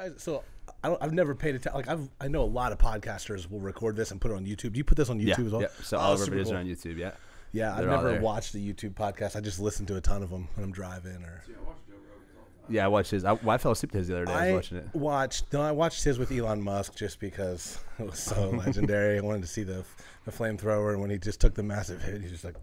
guys? So I've never paid attention. Like I know a lot of podcasters will record this and put it on YouTube. Do you put this on YouTube as well? Yeah. So all of our videos are on YouTube. Yeah. Yeah, I've never watched a YouTube podcast. I just listen to a ton of them when I'm driving or. Yeah, I watched his. I fell asleep to his the other day. I was watching it. I watched his with Elon Musk just because it was so legendary. I wanted to see the flamethrower, and when he just took the massive hit, he's just like,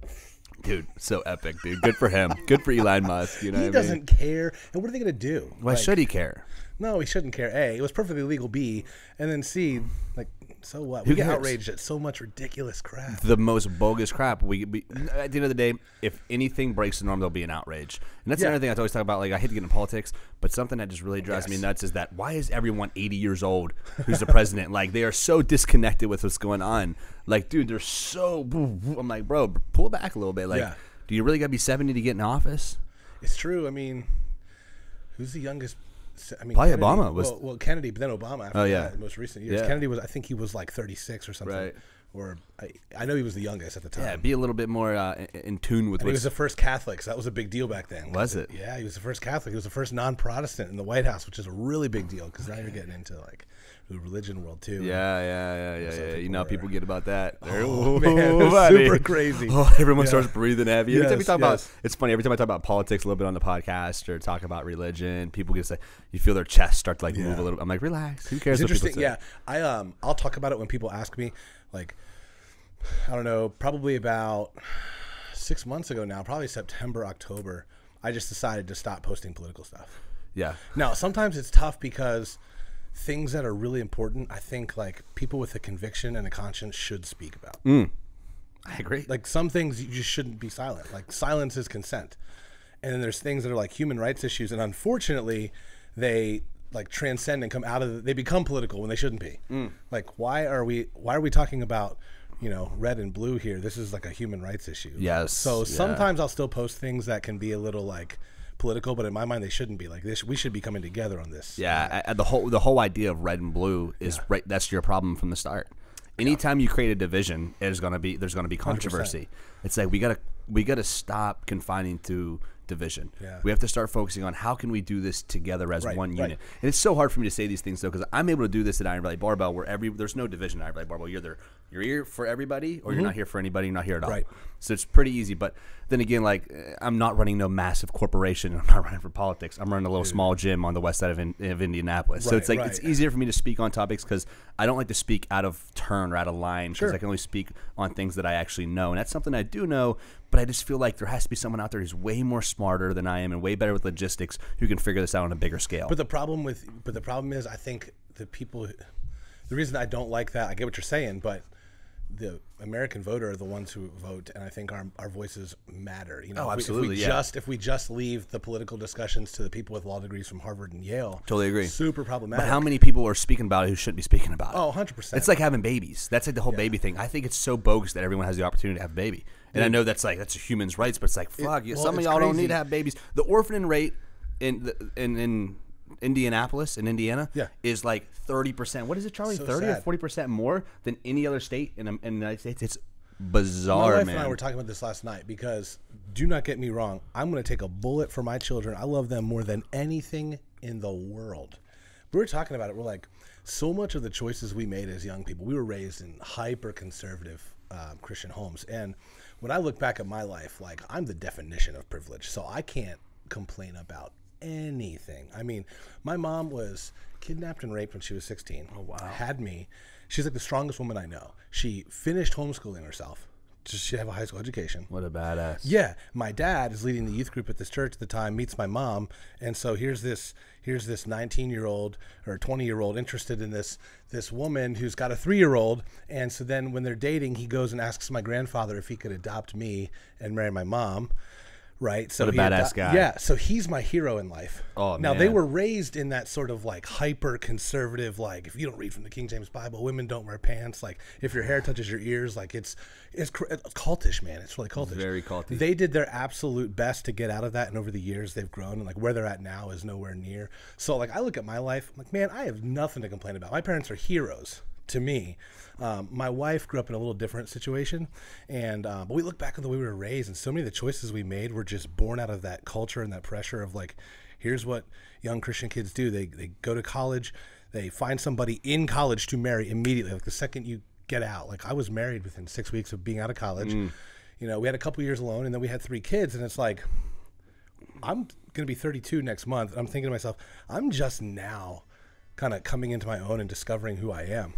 dude, so epic, dude. Good for him. Good for Elon Musk. You know, he doesn't care. And what are they gonna do? Why should he care? No, he shouldn't care. A, it was perfectly legal. B, and then C, like, so what? We get outraged at so much ridiculous crap. The most bogus crap. At the end of the day, if anything breaks the norm, there'll be an outrage. And that's another thing I always talk about. Like, I hate to get into politics, but something that just really drives me nuts is that why is everyone 80 years old who's the president? Like, they are so disconnected with what's going on. Like, dude, they're so. I'm like, bro, pull it back a little bit. Like, do you really got to be 70 to get in office? It's true. I mean, who's the youngest? I mean, probably Kennedy, Obama was. Well, Kennedy, but then Obama. After that, in most recent years, Kennedy was. I think he was like 36 or something. Right. Or I know he was the youngest at the time. Yeah, be a little bit more in tune with. And he was the first Catholic, so that was a big deal back then. Was it? Yeah, he was the first Catholic. He was the first non-Protestant in the White House, which is a really big deal because now you're getting into like the religion world too. Yeah. You know, people get about that. Oh, man, it's super crazy. Oh, everyone starts breathing heavy. Every time we talk about, it's funny. Every time I talk about politics a little bit on the podcast or talk about religion, people get like, you feel their chest start to like move a little. I'm like, relax. Who cares? It's interesting. Yeah, I'll talk about it when people ask me, like, I don't know, probably about 6 months ago now, probably September, October, I just decided to stop posting political stuff. Yeah. Now, sometimes it's tough because things that are really important, I think, like, people with a conviction and a conscience should speak about. I agree. Like, some things you just shouldn't be silent. Like, silence is consent. And then there's things that are like human rights issues, and unfortunately, they like transcend and come out of they become political when they shouldn't be. Like, why are we talking about, you know, red and blue here? This is like a human rights issue. Yes. So sometimes I'll still post things that can be a little like political, but in my mind they shouldn't be. Like, this, we should be coming together on this. Yeah, the whole idea of red and blue is right. That's your problem from the start. Anytime you create a division, there's gonna be controversy. 100%. It's like we gotta stop confining to division. Yeah. We have to start focusing on how can we do this together as one unit. And it's so hard for me to say these things though, because I'm able to do this at Iron Valley Barbell, where there's no division at Iron Valley Barbell. You're here for everybody, or you're not here for anybody. You're not here at all. So it's pretty easy. But then again, like, I'm not running no massive corporation. I'm not running for politics. I'm running a little small gym on the west side of Indianapolis. So it's like it's easier for me to speak on topics because I don't like to speak out of turn or out of line, because I can only speak on things that I actually know, and that's something I do know. But I just feel like there has to be someone out there who's way more smarter than I am and way better with logistics who can figure this out on a bigger scale. But the problem is, I think the reason I don't like that, I get what you're saying, but the American voter are the ones who vote, and I think our voices matter. You know, absolutely. If we just leave the political discussions to the people with law degrees from Harvard and Yale, totally agree. Super problematic. But how many people are speaking about it who shouldn't be speaking about it? Oh, 100%. It's like having babies. That's like the whole baby thing. I think it's so bogus that everyone has the opportunity to have a baby. And I know that's a human's rights, but it's like, fuck, some of y'all don't need to have babies. The orphaning rate in Indianapolis in Indiana is like 30%. What is it, Charlie? So 30 sad. or 40% more than any other state in the United States. It's bizarre, my wife man. and I were talking about this last night, because do not get me wrong, I'm going to take a bullet for my children. I love them more than anything in the world. We were talking about it. We're like, so much of the choices we made as young people, we were raised in hyper conservative Christian homes, and when I look back at my life, like, I'm the definition of privilege, so I can't complain about anything. I mean, my mom was kidnapped and raped when she was 16. Oh, wow. Had me. She's like the strongest woman I know. She finished homeschooling herself. She have a high school education. What a badass. Yeah. My dad is leading the youth group at this church at the time, meets my mom, and so here's this 19-year-old or 20-year-old interested in this woman who's got a 3-year-old, and so then when they're dating, he goes and asks my grandfather if he could adopt me and marry my mom. Right, so what a badass guy. Yeah, so he's my hero in life. Oh, now man. they were raised in that sort of like hyper conservative, like, if you don't read from the King James Bible, women don't wear pants. Like, if your hair touches your ears, like, it's cultish, man. It's really cultish. Very cultish. They did their absolute best to get out of that, and over the years they've grown, and like where they're at now is nowhere near. So like, I look at my life, I'm like, man, I have nothing to complain about. My parents are heroes to me. My wife grew up in a little different situation, and but we look back on the way we were raised, and so many of the choices we made were just born out of that culture and that pressure of like, here's what young Christian kids do. They go to college. They find somebody in college to marry immediately. Like the second you get out. Like I was married within 6 weeks of being out of college. You know, we had a couple years alone, and then we had 3 kids, and it's like, I'm going to be 32 next month. I'm thinking to myself, I'm just now kind of coming into my own and discovering who I am.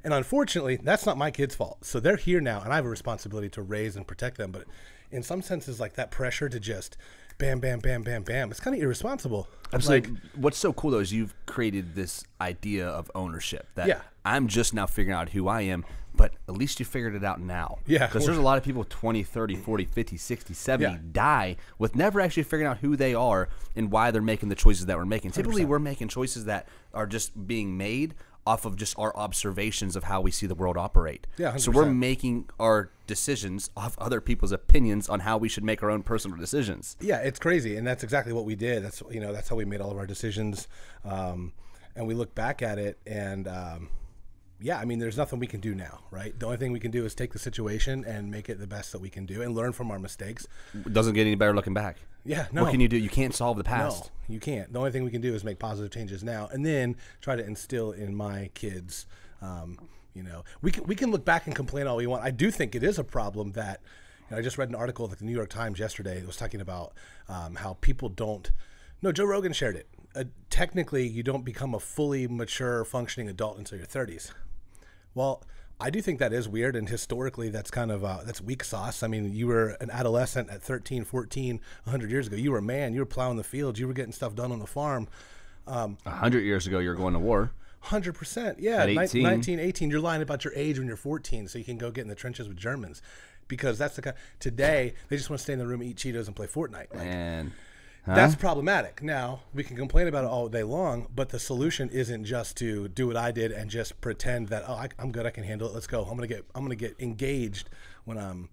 And unfortunately, that's not my kids' fault. So they're here now, and I have a responsibility to raise and protect them. But in some senses, like that pressure to just bam, bam, bam, bam, bam, it's kind of irresponsible. Absolutely. Like, what's so cool, though, is you've created this idea of ownership. That I'm just now figuring out who I am, but at least you figured it out now. Yeah. Because there's a lot of people 20, 30, 40, 50, 60, 70 die with never actually figuring out who they are and why they're making the choices that we're making. Typically, 100%. We're making choices that are just being made off of just our observations of how we see the world operate. Yeah, 100%. So we're making our decisions off other people's opinions on how we should make our own personal decisions. Yeah, it's crazy, and that's exactly what we did. That's that's how we made all of our decisions, and we look back at it, and yeah, I mean, there's nothing we can do now, right? The only thing we can do is take the situation and make it the best that we can do and learn from our mistakes. It doesn't get any better looking back. Yeah, no. What can you do? You can't solve the past. No, you can't. The only thing we can do is make positive changes now, and then try to instill in my kids. We can look back and complain all we want. I do think it is a problem that I just read an article at the New York Times yesterday that was talking about how people don't. No, Joe Rogan shared it. Technically, you don't become a fully mature, functioning adult until your 30s. Well, I do think that is weird, and historically that's kind of that's weak sauce. I mean, you were an adolescent at 13, 14, 100 years ago. You were a man. You were plowing the fields. You were getting stuff done on the farm. 100 years ago, you were going to war. 100%. Yeah, at 18. 19, 18. You're lying about your age when you're 14 so you can go get in the trenches with Germans. Because that's the kind. Today, they just want to stay in the room, eat Cheetos, and play Fortnite. Like, man. That's problematic. Now, we can complain about it all day long, but the solution isn't just to do what I did and just pretend that, I'm good, I can handle it, let's go. I'm gonna get engaged when I'm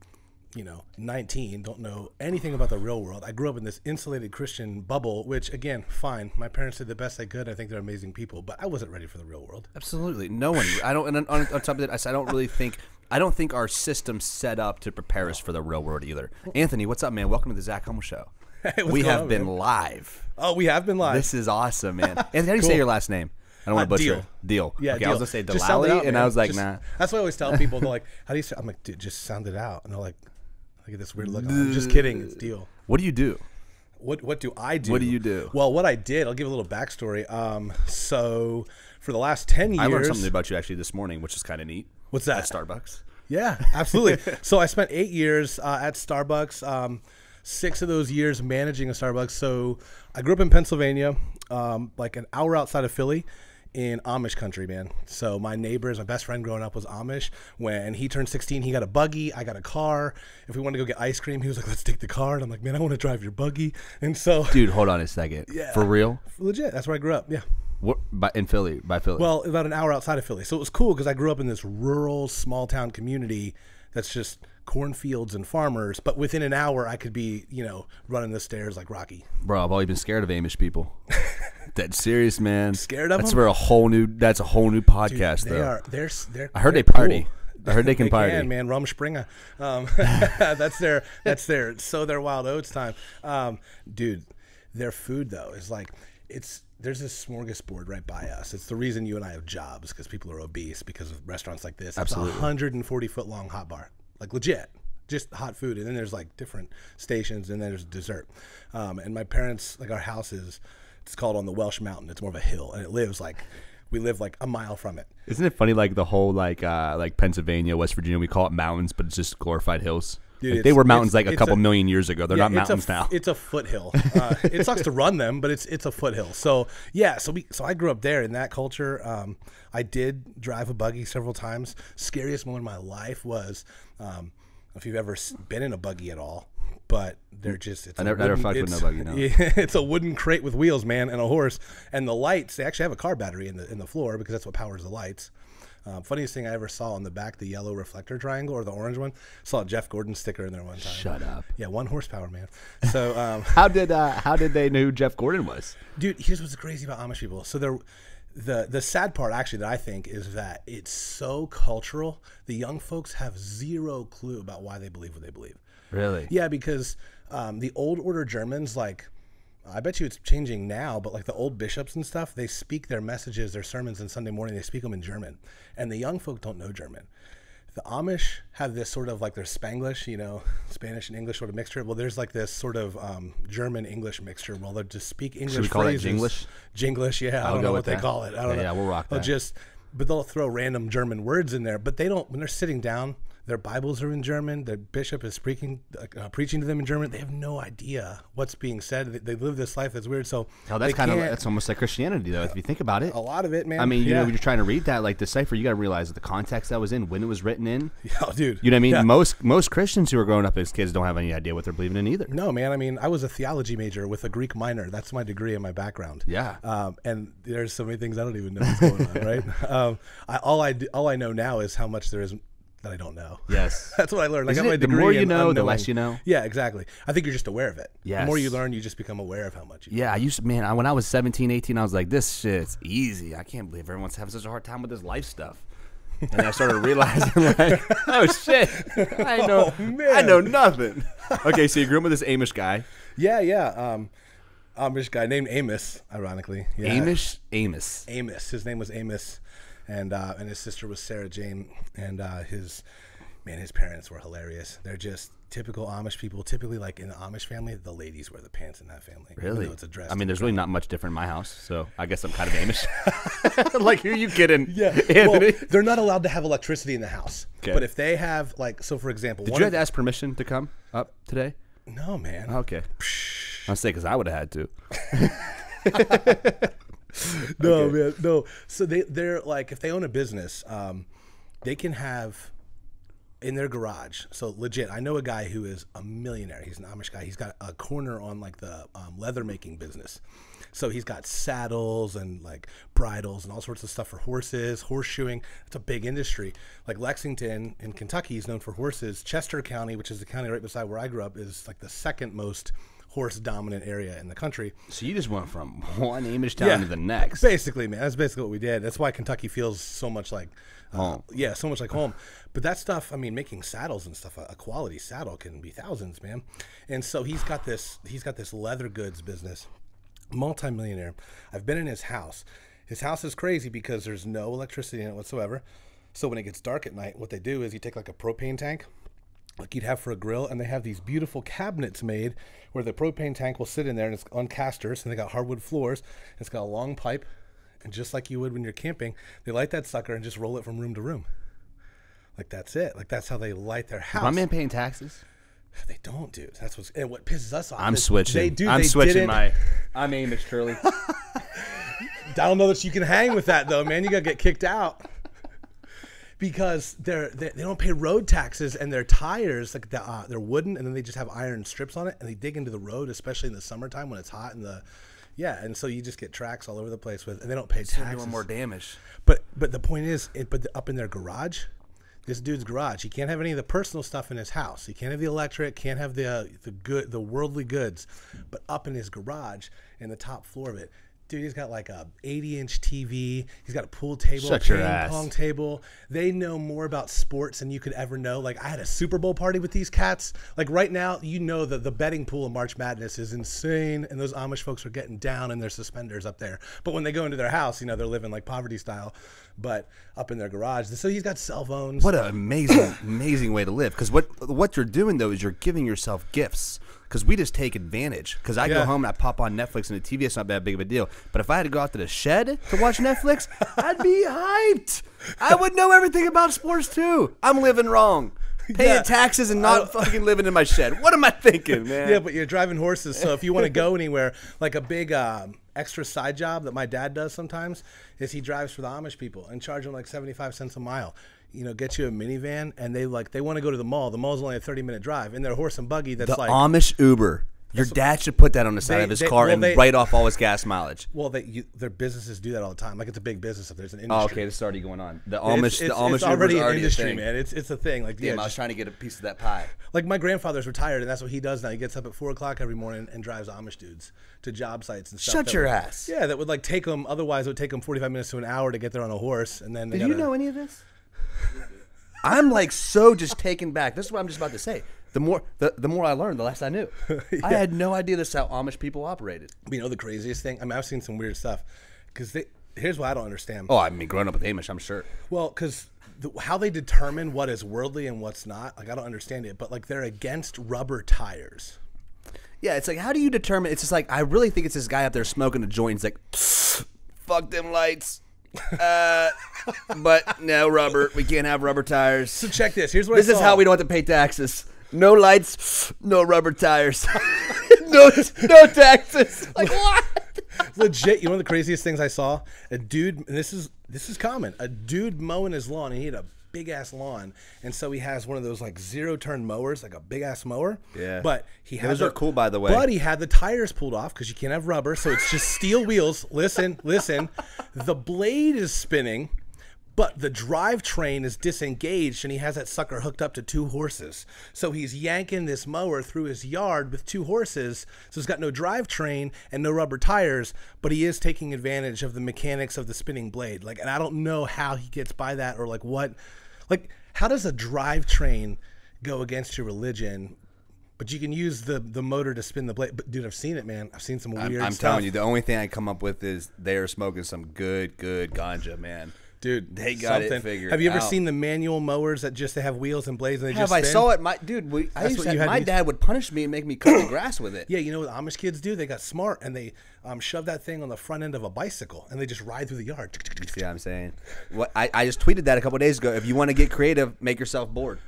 19, don't know anything about the real world. I grew up in this insulated Christian bubble, which, again, fine. My parents did the best they could. I think they're amazing people, but I wasn't ready for the real world. Absolutely. No one. I don't. And on top of that, I don't really think. I don't think our system's set up to prepare us for the real world either. Anthony, what's up, man? Welcome to the Zach Homo Show. Hey, we have been live. Oh, we have been live. This is awesome, man. Anthony, how do you say your last name? I don't want to butcher it. Diehl. Yeah, okay, Diehl. I was going to say Delali, and I was like, nah. That's what I always tell people. They're like, how do you say? I'm like, dude, just sound it out. And they're like, look at this weird look. I'm just kidding. It's Diehl. What do you do? What do I do? What do you do? Well, what I did, I'll give a little backstory. So for the last 10 years. I learned something about you actually this morning, which is kind of neat. What's that? At Starbucks. Yeah, absolutely. So I spent 8 years at Starbucks. 6 of those years managing a Starbucks. So I grew up in Pennsylvania, like an hour outside of Philly, in Amish country, man. So my neighbors, my best friend growing up was Amish. When he turned 16, he got a buggy. I got a car. If we wanted to go get ice cream, he was like, let's take the car. And I'm like, man, I want to drive your buggy. And so, dude, hold on a second. Yeah, for real? Legit. That's where I grew up. Yeah. What, in Philly? By Philly? Well, about an hour outside of Philly. So it was cool because I grew up in this rural, small town community that's just cornfields and farmers, but within an hour I could be, running the stairs like Rocky. Bro, I've always been scared of Amish people. That's serious, man. Scared of them? That's a whole new podcast. Dude, they're I heard they party. Cool. I heard they can party. Can, man. Rumspringa. That's their sow their wild oats time. Dude, their food though is like there's this smorgasbord right by us. It's the reason you and I have jobs, because people are obese because of restaurants like this. Absolutely. It's a 140-foot long hot bar. Like legit, just hot food, and then there's like different stations, and then there's dessert. And my parents, like our house it's called on the Welsh Mountain. It's more of a hill, and we live like a mile from it. Isn't it funny? Like the whole like Pennsylvania, West Virginia, we call it mountains, but it's just glorified hills. Dude, like they were mountains like a couple million years ago. They're not mountains now. It's a foothill. It sucks to run them, but it's a foothill. So yeah, so I grew up there in that culture. I did drive a buggy several times. Scariest moment of my life was, if you've ever been in a buggy at all, but they're just. I never fucked with no buggy. No. It's a wooden crate with wheels, man, and a horse, and the lights. They actually have a car battery in the floor because that's what powers the lights. Funniest thing I ever saw on the back, the yellow reflector triangle or the orange one, saw a Jeff Gordon sticker in there one time. Shut up. Yeah, 1 horsepower, man. So how did they know who Jeff Gordon was? Dude, here's what's crazy about Amish people. So the sad part actually that I think is that it's so cultural. The young folks have zero clue about why they believe what they believe. Really? Yeah, because the old order Germans, like I bet you it's changing now, but like the old bishops and stuff, they speak their messages, their sermons on Sunday morning, they speak them in German. And the young folk don't know German. The Amish have this sort of like their Spanglish, you know, Spanish and English sort of mixture. Well, there's like this sort of German-English mixture. Well, they'll just speak English phrases. Should we call it Jinglish? Jinglish, yeah. I don't know what they call it. I don't know. Yeah, we'll rock that. But they'll throw random German words in there. But they don't, when they're sitting down, their Bibles are in German. Their bishop is preaching to them in German. They have no idea what's being said. They live this life that's weird. So that's almost like Christianity, though, if you think about it. A lot of it, man. I mean, you know, when you're trying to read that, like the cipher, you got to realize the context that was in, when it was written in. Yeah, dude. You know what I mean? Yeah. Most Christians who are growing up as kids don't have any idea what they're believing in either. No, man. I mean, I was a theology major with a Greek minor. That's my degree and my background. Yeah. And there's so many things I don't even know what's going on, right? All I know now is how much there is that I don't know. Yes. That's what I learned. I got my the degree more you know, unknowing. the less you know. Yeah, exactly. I think you're just aware of it. Yes. The more you learn, you just become aware of how much you know. When I was 17, 18, I was like, this shit's easy. I can't believe everyone's having such a hard time with this life stuff. And I started realizing, like, oh, shit. I know nothing. Okay, so you grew up with this Amish guy. Yeah. Amish guy named Amos, ironically. Yeah. Amos. His name was Amos. And his sister was Sarah Jane, and his parents were hilarious. They're just typical Amish people. Typically, like in the Amish family, the ladies wear the pants in that family. Really? It's a dress. I mean, there's really not much different in my house, so I guess I'm kind of Amish. Like, who are you kidding? Yeah, Anthony? Well, they're not allowed to have electricity in the house. Okay. But if they have, like, so for example, did you have to ask permission to come up today? No, man. Okay. I'll say because I would have had to. No, man, no. So they're like, if they own a business, they can have in their garage. So legit, I know a guy who is a millionaire. He's an Amish guy. He's got a corner on like the leather making business. So he's got saddles and like bridles and all sorts of stuff for horses, horseshoeing. It's a big industry. Like Lexington in Kentucky is known for horses. Chester County, which is the county right beside where I grew up, is like the second most horse dominant area in the country. So you just went from one Amish town to the next. Basically, man. That's basically what we did. That's why Kentucky feels so much like home. Yeah, so much like home. But that stuff, I mean, making saddles and stuff, a quality saddle can be thousands, man. And so he's got this leather goods business, multimillionaire. I've been in his house. His house is crazy because there's no electricity in it whatsoever. So when it gets dark at night, what they do is you take like a propane tank, like you'd have for a grill, and they have these beautiful cabinets made where the propane tank will sit in there, and it's on casters, and they got hardwood floors. It's got a long pipe, and just like you would when you're camping, they light that sucker and just roll it from room to room. Like that's it. Like that's how they light their house. Is my man paying taxes? They don't, dude. That's what pisses us off. I'm switching. I'm Amish, Curly. I don't know that you can hang with that though, man. You gotta get kicked out. Because they don't pay road taxes, and their tires, like they're wooden, and then they just have iron strips on it, and they dig into the road, especially in the summertime when it's hot and so you just get tracks all over the place with, and they don't pay taxes. Doing more damage. But the point is, up in their garage, this dude's garage, he can't have any of the personal stuff in his house. He can't have the electric, can't have the worldly goods, but up in his garage, in the top floor of it. Dude, he's got like a 80-inch TV. He's got a pool table, a ping pong table. They know more about sports than you could ever know. Like, I had a Super Bowl party with these cats. Like, right now, you know that the betting pool of March Madness is insane, and those Amish folks are getting down in their suspenders up there. But when they go into their house, you know, they're living like poverty style, but up in their garage. So he's got cell phones. What an amazing way to live. Because what you're doing, though, is you're giving yourself gifts. Because we just take advantage. Because I go home and I pop on Netflix and the TV, it's not that big of a deal. But if I had to go out to the shed to watch Netflix, I'd be hyped. I would know everything about sports too. I'm living wrong. Paying taxes and not fucking living in my shed. What am I thinking, man? Yeah, but you're driving horses, so if you want to go anywhere, like a big extra side job that my dad does sometimes is he drives for the Amish people and charge them like 75 cents a mile. You know, get you a minivan, and they want to go to the mall. The mall's only a 30-minute drive, and their horse and buggy. That's the Amish Uber. Your dad should put that on the side of his car and write off all his gas mileage. Well, their businesses do that all the time. Like, it's a big business if there's an industry. Oh, okay, this is already going on. The Amish it's already an industry, man. It's a thing. Like, I was trying to get a piece of that pie. Like, my grandfather's retired, and that's what he does now. He gets up at 4 o'clock every morning and drives Amish dudes to job sites and stuff. Shut your ass. Yeah, that would like take them. Otherwise, it would take them 45 minutes to an hour to get there on a horse, and then. Did you know any of this? I'm like so just taken back. This is what I'm just about to say. The more I learned, the less I knew. I had no idea this is how Amish people operated. You know the craziest thing? I mean, I've seen some weird stuff. Because here's what I don't understand. Oh, I mean, growing up with Amish, I'm sure. Well, because how they determine what is worldly and what's not, like I don't understand it. But like they're against rubber tires. Yeah, it's like, how do you determine? It's just like, I really think it's this guy up there smoking a joint. He's like, fuck them lights. But no rubber. We can't have rubber tires. So check this. Here's what This I saw. is how we don't have to pay taxes. No lights, no rubber tires. no taxes. Like, what? Legit, you know one of the craziest things I saw? A dude, and this is common, a dude mowing his lawn, and he had a big-ass lawn, and so he has one of those, like, zero-turn mowers, like a big-ass mower. Yeah. But he had those are cool, by the way. But he had the tires pulled off, because you can't have rubber, so it's just steel wheels. Listen. The blade is spinning, but the drivetrain is disengaged, and he has that sucker hooked up to 2 horses. So he's yanking this mower through his yard with 2 horses, so it's got no drivetrain and no rubber tires, but he is taking advantage of the mechanics of the spinning blade. Like, and I don't know how he gets by that, or like what, like how does a drivetrain go against your religion? But you can use the motor to spin the blade. But dude, I've seen it, man. I've seen some weird stuff. I'm telling you, the only thing I come up with is they're smoking some good ganja, man. Dude, they got it figured. Have you ever out. seen the manual mowers that they have wheels and blades and they just I spin? saw it. My dad would punish me and make me cut the grass with it. Yeah, you know what Amish kids do? They got smart and they shove that thing on the front end of a bicycle and they just ride through the yard. You see what I'm saying? What I just tweeted that a couple of days ago. If you want to get creative, make yourself bored.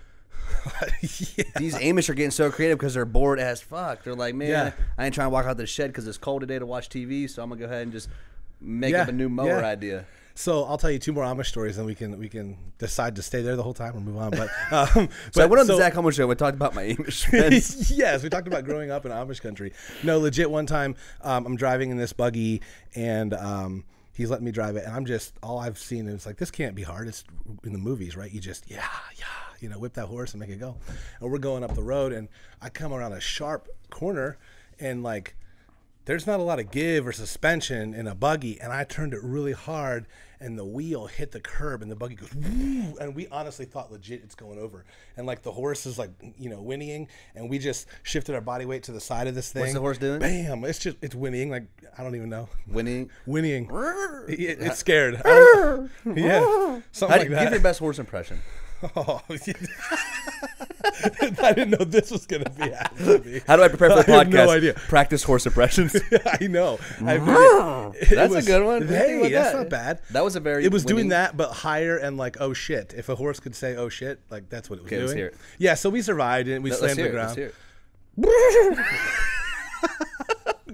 Yeah. These Amish are getting so creative because they're bored as fuck. They're like, man, I ain't trying to walk out the shed because it's cold today to watch TV, so I'm gonna go ahead and just make up a new mower idea. So I'll tell you 2 more Amish stories, and we can decide to stay there the whole time or move on. But so I went on the Zach Homo show. We talked about my Amish friends. Yes, we talked about growing up in Amish country. No, legit. One time, I'm driving in this buggy, and he's letting me drive it, and all I've seen is like, this can't be hard. It's in the movies, right? You just whip that horse and make it go. And we're going up the road, and I come around a sharp corner, and like, there's not a lot of give or suspension in a buggy, and I turned it really hard, and the wheel hit the curb, and the buggy goes woo, and we honestly thought legit it's going over, and like the horse is like whinnying, and we just shifted our body weight to the side of this thing. What's the horse doing? Bam! It's whinnying, like I don't even know. Whinnying. It's scared. Yeah, something like that. Give your best horse impression. Oh, I didn't know this was going to be happening. How do I prepare for the podcast? I have no idea. Practice horse impressions. I know. That's a good one. Hey, that's not bad. That was a very. It was doing that, but higher and like, oh shit. If a horse could say, oh shit, like that's what it was doing. Let's hear it. Yeah, so we survived and we slammed the ground. Let's hear it.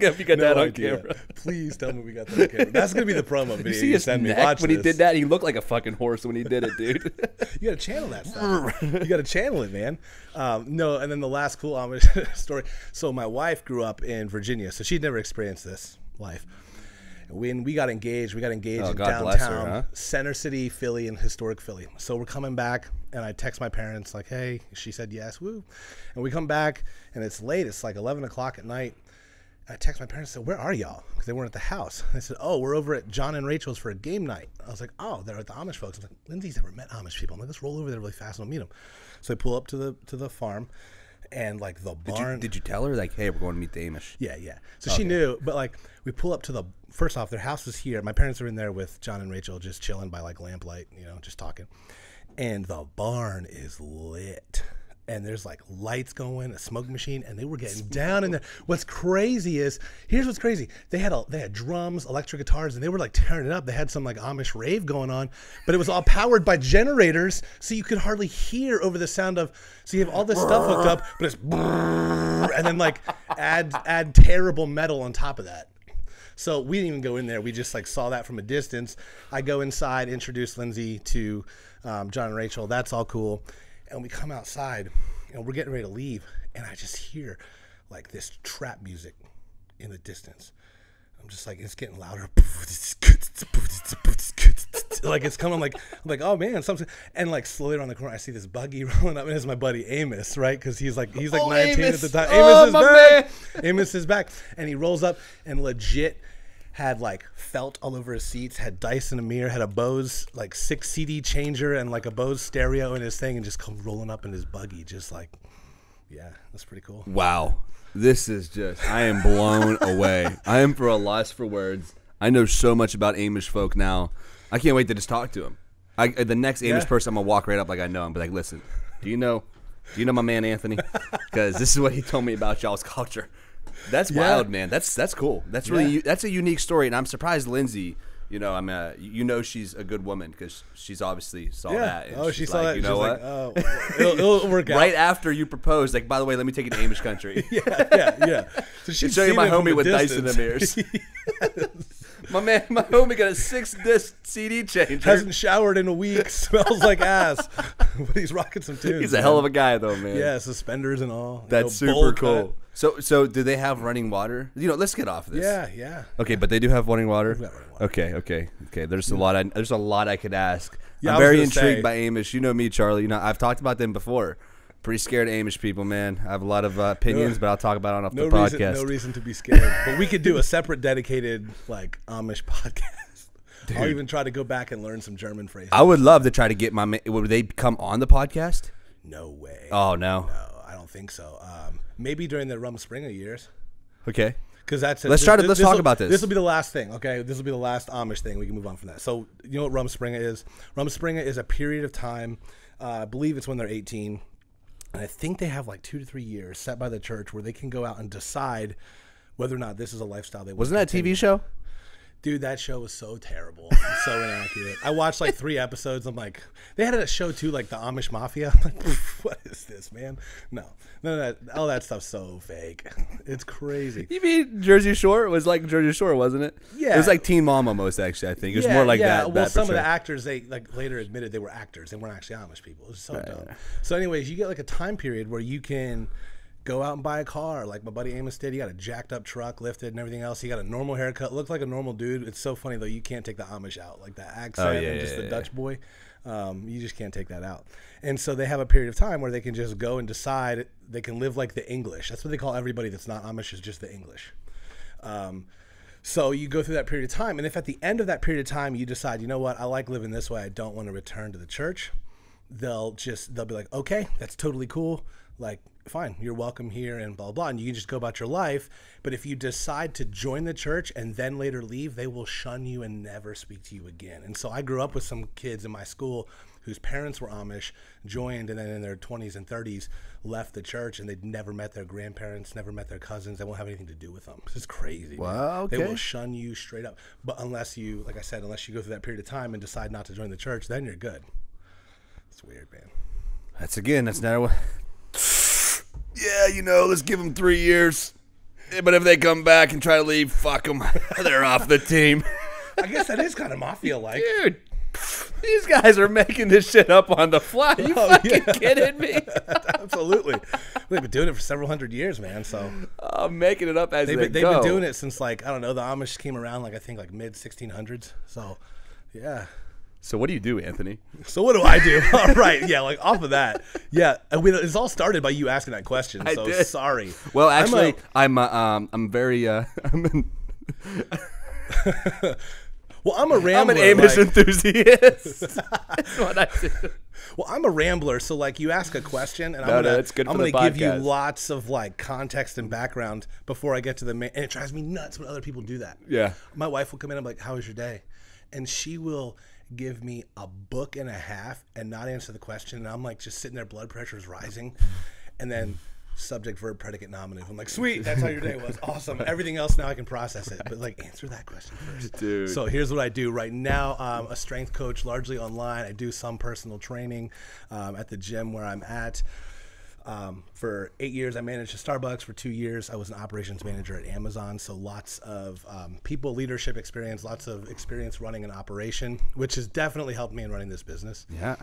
If you got that on camera. Please tell me we got that on camera. That's gonna be the promo video. You see his neck when he did that? He looked like a fucking horse when he did it, dude. You gotta channel that stuff. You gotta channel it, man. No, and then the last cool Amish story. So my wife grew up in Virginia, so she'd never experienced this life. When we got engaged in downtown Center City, Philly, and historic Philly. So we're coming back, and I text my parents like, "Hey," she said yes, woo. And we come back, and it's late. It's like 11 o'clock at night. I text my parents and said, "Where are y'all?" Because they weren't at the house. They said, "Oh, we're over at John and Rachel's for a game night." I was like, "Oh, they're at the Amish folks." I was like, "Lindsay's never met Amish people." I'm like, "Let's roll over there really fast and we'll meet them." So I pull up to the farm, and like the barn. Did you tell her like, "Hey, we're going to meet the Amish"? Yeah. So she knew, but like we pull up to first off, their house is here. My parents are in there with John and Rachel, just chilling by like lamplight, just talking, and the barn is lit. And there's like lights going, a smoke machine, and they were getting down in there. What's crazy is, here's what's crazy. They had drums, electric guitars, and they were like tearing it up. They had some like Amish rave going on, but it was all powered by generators, so you could hardly hear over the sound of. So you have all this stuff hooked up, but it's and then like add terrible metal on top of that. So we didn't even go in there. We just like saw that from a distance. I go inside, introduce Lindsay to John and Rachel. That's all cool. And we come outside, and we're getting ready to leave, and I just hear, like, this trap music in the distance. I'm just like, it's getting louder. Like, it's coming, like, I'm like, oh, man, something. And, like, slowly around the corner, I see this buggy rolling up, and it's my buddy Amos, right? Because he's like 19 Amos. at the time. Oh, Amos is back. Amos is back. And he rolls up and legit had like felt all over his seats, had dice in a mirror, had a Bose like 6 CD changer and like a Bose stereo in his thing, and just come rolling up in his buggy, just like Yeah, that's pretty cool. Wow. This is just, I am blown away. I am for a loss for words. I know so much about Amish folk now. I can't wait to just talk to him. The next Amish person, I'm going to walk right up like I know him. Be like, listen, do you know my man Anthony? Because this is what he told me about y'all's culture. That's wild, man. That's cool. That's really that's a unique story, and I'm surprised Lindsay. You know, she's a good woman because she's obviously saw that. And she saw that. You know what? Like, it'll work out. Right after you proposed, like, by the way, let me take you to Amish country. yeah. So she's show you my homie with distance. Dyson mirrors. My homie got a 6-disc CD changer. Hasn't showered in a week. Smells like ass. But he's rocking some tunes. He's a hell of a guy, though, man. Yeah, suspenders and all. That's super cool. So do they have running water? Let's get off of this. Yeah. Okay, but they do have running water. We've got running water. Okay. There's a lot I could ask. Yeah, I'm very intrigued by Amish. You know me, Charlie. I've talked about them before. Pretty scared of Amish people, man. I have a lot of opinions, but I'll talk about it off the podcast. No reason to be scared. But we could do a separate dedicated Amish podcast. Dude. I'll even try to go back and learn some German phrases. I would love to try to get would they come on the podcast? No way. Oh, no. No, I don't think so. Maybe during the Rumspringa years. Okay. Because that's let's talk about this. This will be the last thing, okay? This will be the last Amish thing. We can move on from that. So you know what Rumspringa is? Rumspringa is a period of time. I believe it's when they're 18. And I think they have 2 to 3 years set by the church where they can go out and decide whether or not this is a lifestyle they want. Wasn't that a TV show? Dude, that show was so terrible and so inaccurate. I watched 3 episodes. I'm like, they had a show too, the Amish Mafia. I'm like, what is this, man? No, all that stuff's so fake. It's crazy. You mean Jersey Shore? It was like Jersey Shore, wasn't it? Yeah. It was like Teen Mom almost, actually, I think. It was more like that. Well, some of the actors, they later admitted they were actors. They weren't actually Amish people. It was so dumb. So anyways, you get a time period where you can go out and buy a car like my buddy Amos did. He got a jacked up truck, lifted and everything else. He got a normal haircut, looked like a normal dude. It's so funny though, you can't take the Amish out, the accent and just the Dutch boy. You just can't take that out. And so they have a period of time where they can just go and decide they can live like the English. That's what they call everybody that's not Amish, is just the English. So you go through that period of time, and if at the end of that period of time you decide, you know what, I like living this way, I don't want to return to the church, they'll be like, okay, that's totally cool. Fine, you're welcome here and blah, blah, and you can just go about your life. But if you decide to join the church and then later leave, they will shun you and never speak to you again. And so I grew up with some kids in my school whose parents were Amish, joined, and then in their 20s and 30s left the church, and they'd never met their grandparents, never met their cousins. They won't have anything to do with them. It's just crazy. Wow, okay. They will shun you straight up. But unless you, like I said, unless you go through that period of time and decide not to join the church, then you're good. It's weird, man. That's another one. Yeah, let's give them 3 years. But if they come back and try to leave, fuck them. They're off the team. I guess that is kind of mafia-like. Dude, these guys are making this shit up on the fly. You fucking kidding me? Absolutely. They've been doing it for several hundred years, man. So I'm making it up as they've go. been doing it since, I don't know, the Amish came around, I think, mid-1600s. So, yeah. So what do you do, Anthony? So what do I do? All right, yeah, off of that, yeah. I mean, it's all started by you asking that question. So I did. Sorry. Well, actually, I'm very well, I'm a rambler. I'm an Amish enthusiast. That's what I do. Well, I'm a rambler, so you ask a question, and I'm gonna give you lots of context and background before I get to the main. And it drives me nuts when other people do that. Yeah. My wife will come in. I'm like, "How was your day?" And she will give me a book and a half and not answer the question, and I'm just sitting there, blood pressure is rising, and then subject, verb, predicate, nominative. I'm like, sweet, that's how your day was. Awesome. Everything else now I can process it, but answer that question first. Dude. So here's what I do right now. I'm a strength coach, largely online. I do some personal training at the gym where I'm at. For 8 years, I managed a Starbucks. For 2 years, I was an operations manager at Amazon. So lots of people leadership experience, lots of experience running an operation, which has definitely helped me in running this business. Yeah.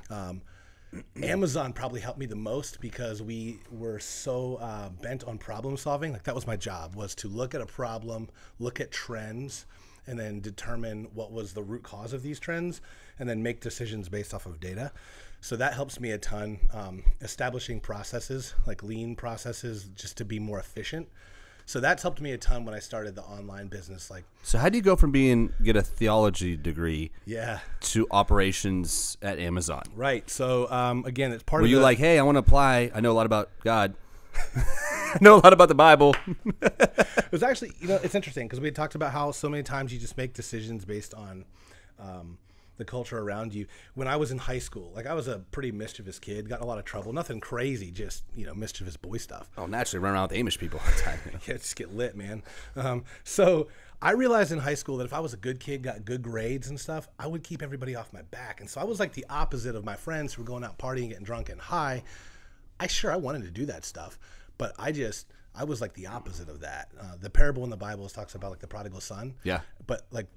Amazon probably helped me the most because we were so bent on problem solving. That was my job, was to look at a problem, look at trends, and then determine what was the root cause of these trends, and then make decisions based off of data. So that helps me a ton. Establishing processes, lean processes, just to be more efficient. So that's helped me a ton when I started the online business. So how do you go from get a theology degree to operations at Amazon? Right. So again, it's part Were of you hey, I want to apply, I know a lot about God, I know a lot about the Bible. It was actually, it's interesting because we had talked about how so many times you just make decisions based on the culture around you. When I was in high school, like I was a pretty mischievous kid, got in a lot of trouble, nothing crazy, just, mischievous boy stuff. Oh, naturally run around with Amish people all the time. Yeah, just get lit, man. So I realized in high school that if I was a good kid, got good grades and stuff, I would keep everybody off my back. And so I was like the opposite of my friends who were going out partying, getting drunk and high. I wanted to do that stuff, but I was like the opposite of that. The parable in the Bible talks about like the prodigal son. Yeah. But like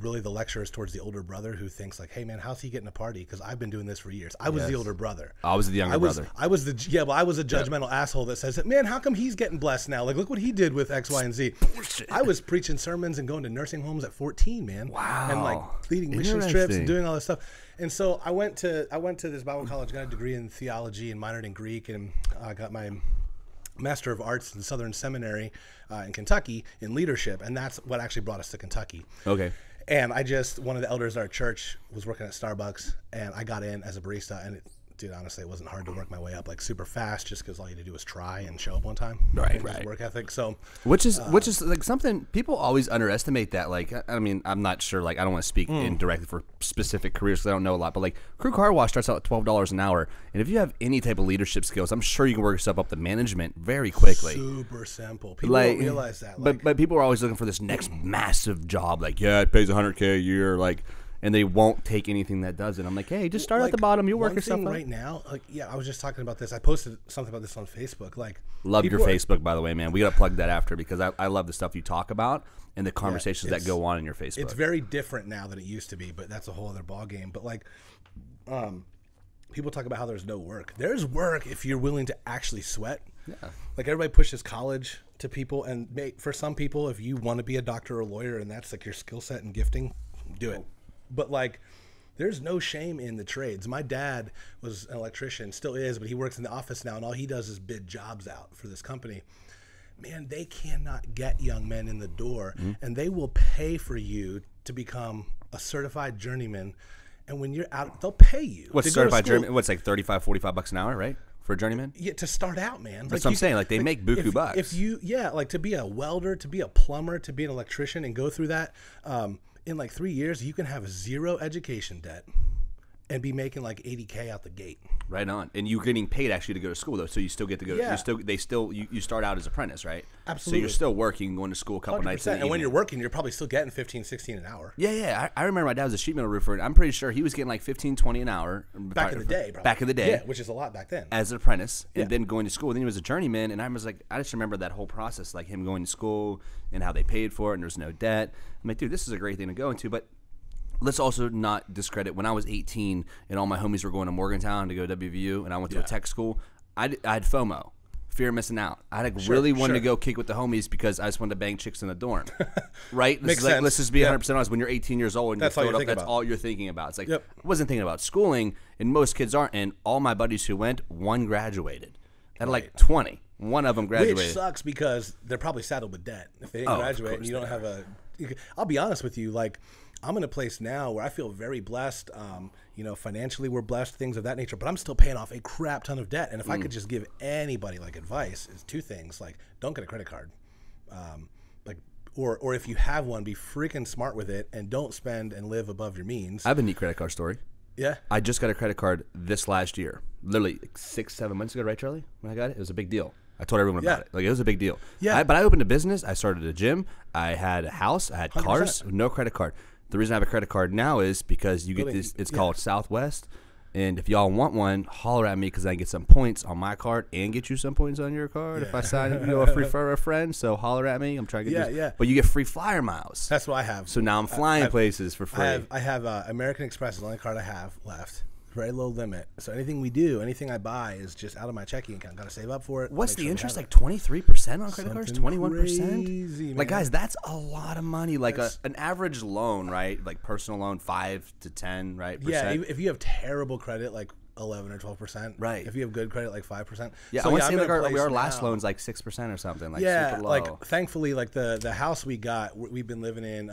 really the lecture is towards the older brother who thinks like, hey man, how's he getting a party? Because I've been doing this for years. I was the older brother. I was the younger brother. I was a judgmental asshole that says, man, how come he's getting blessed now? Like, look what he did with X, Y, and Z. Bullshit. I was preaching sermons and going to nursing homes at 14, man. Wow. And like leading mission trips and doing all this stuff. And so I went to this Bible college, got a degree in theology and minored in Greek, and got my Master of Arts in Southern Seminary in Kentucky in leadership. And that's what actually brought us to Kentucky. Okay. And one of the elders at our church was working at Starbucks, and I got in as a barista, and dude, honestly, it wasn't hard to work my way up like super fast, just because all you had to do was try and show up on time. Right. Work ethic. So, which is like something people always underestimate. That like, I mean, I'm not sure. Like, I don't want to speak indirectly for specific careers because I don't know a lot. But like, crew car wash starts out at $12 an hour, and if you have any type of leadership skills, I'm sure you can work yourself up to management very quickly. Super simple. People don't realize that. Like, but people are always looking for this next massive job. Like, yeah, it pays $100K a year. Like. And they won't take anything that does it. I'm like, hey, just start at the bottom. You'll work yourself up. Right now, I was just talking about this. I posted something about this on Facebook. Like, love your Facebook, by the way, man. We got to plug that after because I love the stuff you talk about and the conversations that go on in your Facebook. It's very different now than it used to be, but that's a whole other ballgame. But like, people talk about how there's no work. There's work if you're willing to actually sweat. Yeah. Like everybody pushes college to people, and for some people, if you want to be a doctor or a lawyer and that's like your skill set and gifting, do it. But like, there's no shame in the trades. My dad was an electrician, still is, but he works in the office now, and all he does is bid jobs out for this company. Man, they cannot get young men in the door, and they will pay for you to become a certified journeyman. And when you're out, they'll pay you. What's certified journeyman? What's like $35, $45 an hour, right? For a journeyman? Yeah, to start out, man. That's what I'm saying. Like, they make buku bucks. If you, like to be a welder, to be a plumber, to be an electrician and go through that, in like 3 years, you can have 0 education debt and be making like $80K out the gate. Right on. And you're getting paid actually to go to school though, so you still get to go. Yeah. You start out as apprentice, right? Absolutely. So you're still working, going to school a couple 100%. nights. And when you're working, you're probably still getting 15, 16 an hour. Yeah. I remember my dad was a sheet metal roofer, and I'm pretty sure he was getting like 15, 20 an hour back in the day. Probably. Back in the day, yeah, which is a lot back then. As an apprentice, and then going to school. Then he was a journeyman, and I just remember that whole process, like him going to school and how they paid for it, and there's no debt. I'm like, dude, this is a great thing to go into, but. Let's also not discredit, when I was 18 and all my homies were going to Morgantown to go to WVU and I went to a tech school, I had FOMO, fear of missing out. I really wanted to go kick with the homies because I just wanted to bang chicks in the dorm. Right? Makes sense. Let's just be 100% honest. When you're 18 years old and that's all you're thinking about. It's like, I wasn't thinking about schooling, and most kids aren't. And all my buddies who went, one graduated. At like 20. One of them graduated. Which sucks because they're probably saddled with debt. If they didn't graduate and you don't have I'll be honest with you, like, I'm in a place now where I feel very blessed. Financially we're blessed, things of that nature, but I'm still paying off a crap ton of debt. And if I could just give anybody like advice, is 2 things. Like, don't get a credit card. Or if you have one, be freaking smart with it and don't spend and live above your means. I have a neat credit card story. Yeah. I just got a credit card this last year. Literally 6-7 months ago, right, Charlie? When I got it was a big deal. I told everyone about it. Like, it was a big deal. Yeah. But I opened a business. I started a gym. I had a house. I had 100%. cars. No credit card. The reason I have a credit card now is because you get this. It's called Southwest. And if y'all want one, holler at me because I can get some points on my card and get you some points on your card if I sign a free for a friend. So holler at me. I'm trying to get this. But you get free flyer miles. That's what I have. So now I'm flying places for free. I have American Express is the only card I have left. Very low limit. So anything we do, anything I buy is just out of my checking account. Got to save up for it. What's the interest? Like 23% on credit cards? 21%? Crazy, like, guys, that's a lot of money. Like an average loan, right? Like personal loan, 5 to 10, right? Yeah, if you have terrible credit, like 11 or 12%. Right. If you have good credit, like 5%. Yeah, so I want to say like our last loan's like 6% or something. Like yeah, super low. like thankfully, like the house we got, we've been living in,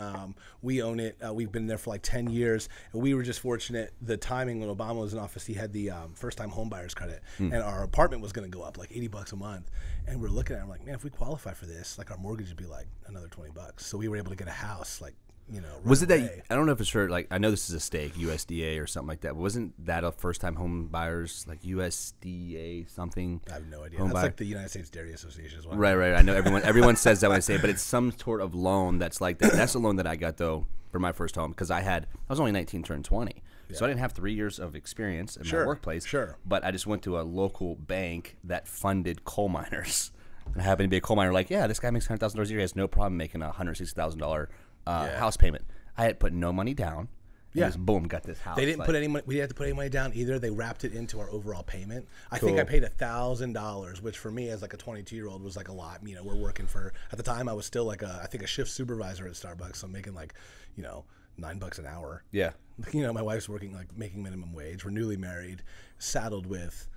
we own it. We've been there for like 10 years. And we were just fortunate. The timing when Obama was in office, he had the first-time home buyers credit. And our apartment was going to go up like $80 a month. And we're looking at it, I'm like, man, if we qualify for this, like our mortgage would be like another $20. So we were able to get a house, like, you know, was it that I don't know if it's for like I know this is a stake USDA or something like that. But wasn't that a first time home buyers like USDA something? I have no idea. That's like the United States Dairy Association as well. Right. I know everyone says that when I say it, but it's some sort of loan that's like that. That's a loan that I got though for my first home because I was only 19, turned 20, so I didn't have 3 years of experience in my workplace. Sure, but I just went to a local bank that funded coal miners. And I happened to be a coal miner. Like, yeah, this guy makes $100,000 a year. He has no problem making a $160,000 house payment. I had put no money down. Yeah, just boom, got this house. They didn't put any money. We didn't have to put any money down either. They wrapped it into our overall payment. I think I paid $1,000, which for me as like a 22-year-old was like a lot. You know, we're working for at the time I was still like I think a shift supervisor at Starbucks. So I'm making like, you know, $9 an hour. Yeah, you know, my wife's working like making minimum wage. We're newly married, saddled with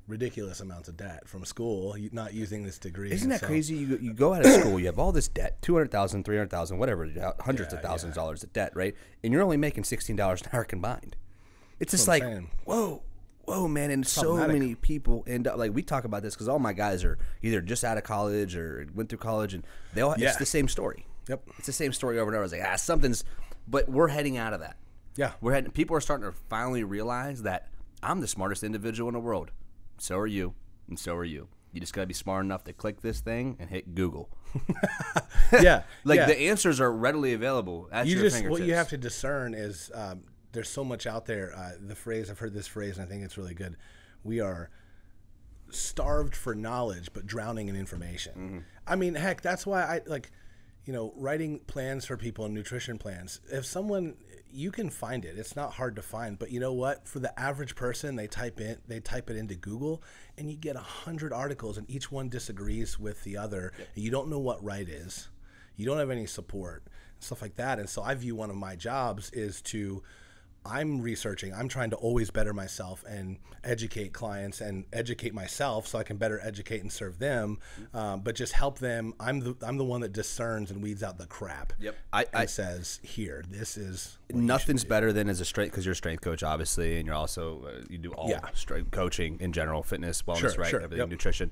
ridiculous amounts of debt from school, not using this degree. Isn't that crazy? You go out of school, you have all this debt, $200,000, $300,000, whatever, hundreds of thousands of dollars of debt, right? And you're only making $16 an hour combined. It's just like, whoa, man. And so many people end up, like we talk about this because all my guys are either just out of college or went through college, and they all, it's the same story. Yep. It's the same story over and over. It's like, something's, but we're heading out of that. Yeah. People are starting to finally realize that I'm the smartest individual in the world. So are you, and so are you. You just got to be smart enough to click this thing and hit Google. The answers are readily available at your fingertips. What you have to discern is there's so much out there. The phrase, I've heard this phrase, and I think it's really good. We are starved for knowledge, but drowning in information. Mm-hmm. I mean, heck, that's why I like, you know, writing plans for people and nutrition plans. If someone, you can find it. It's not hard to find, but you know what? For the average person, they type it into Google, and you get 100 articles, and each one disagrees with the other. Yep. You don't know what right is. You don't have any support, stuff like that. And so I view one of my jobs is I'm researching. I'm trying to always better myself and educate clients and educate myself so I can better educate and serve them, but just help them. I'm the one that discerns and weeds out the crap. Yep. I says, here, this is nothing's better than as a strength, because you're a strength coach, obviously, and you're also you do all strength coaching in general, fitness, wellness, right? Everything, nutrition.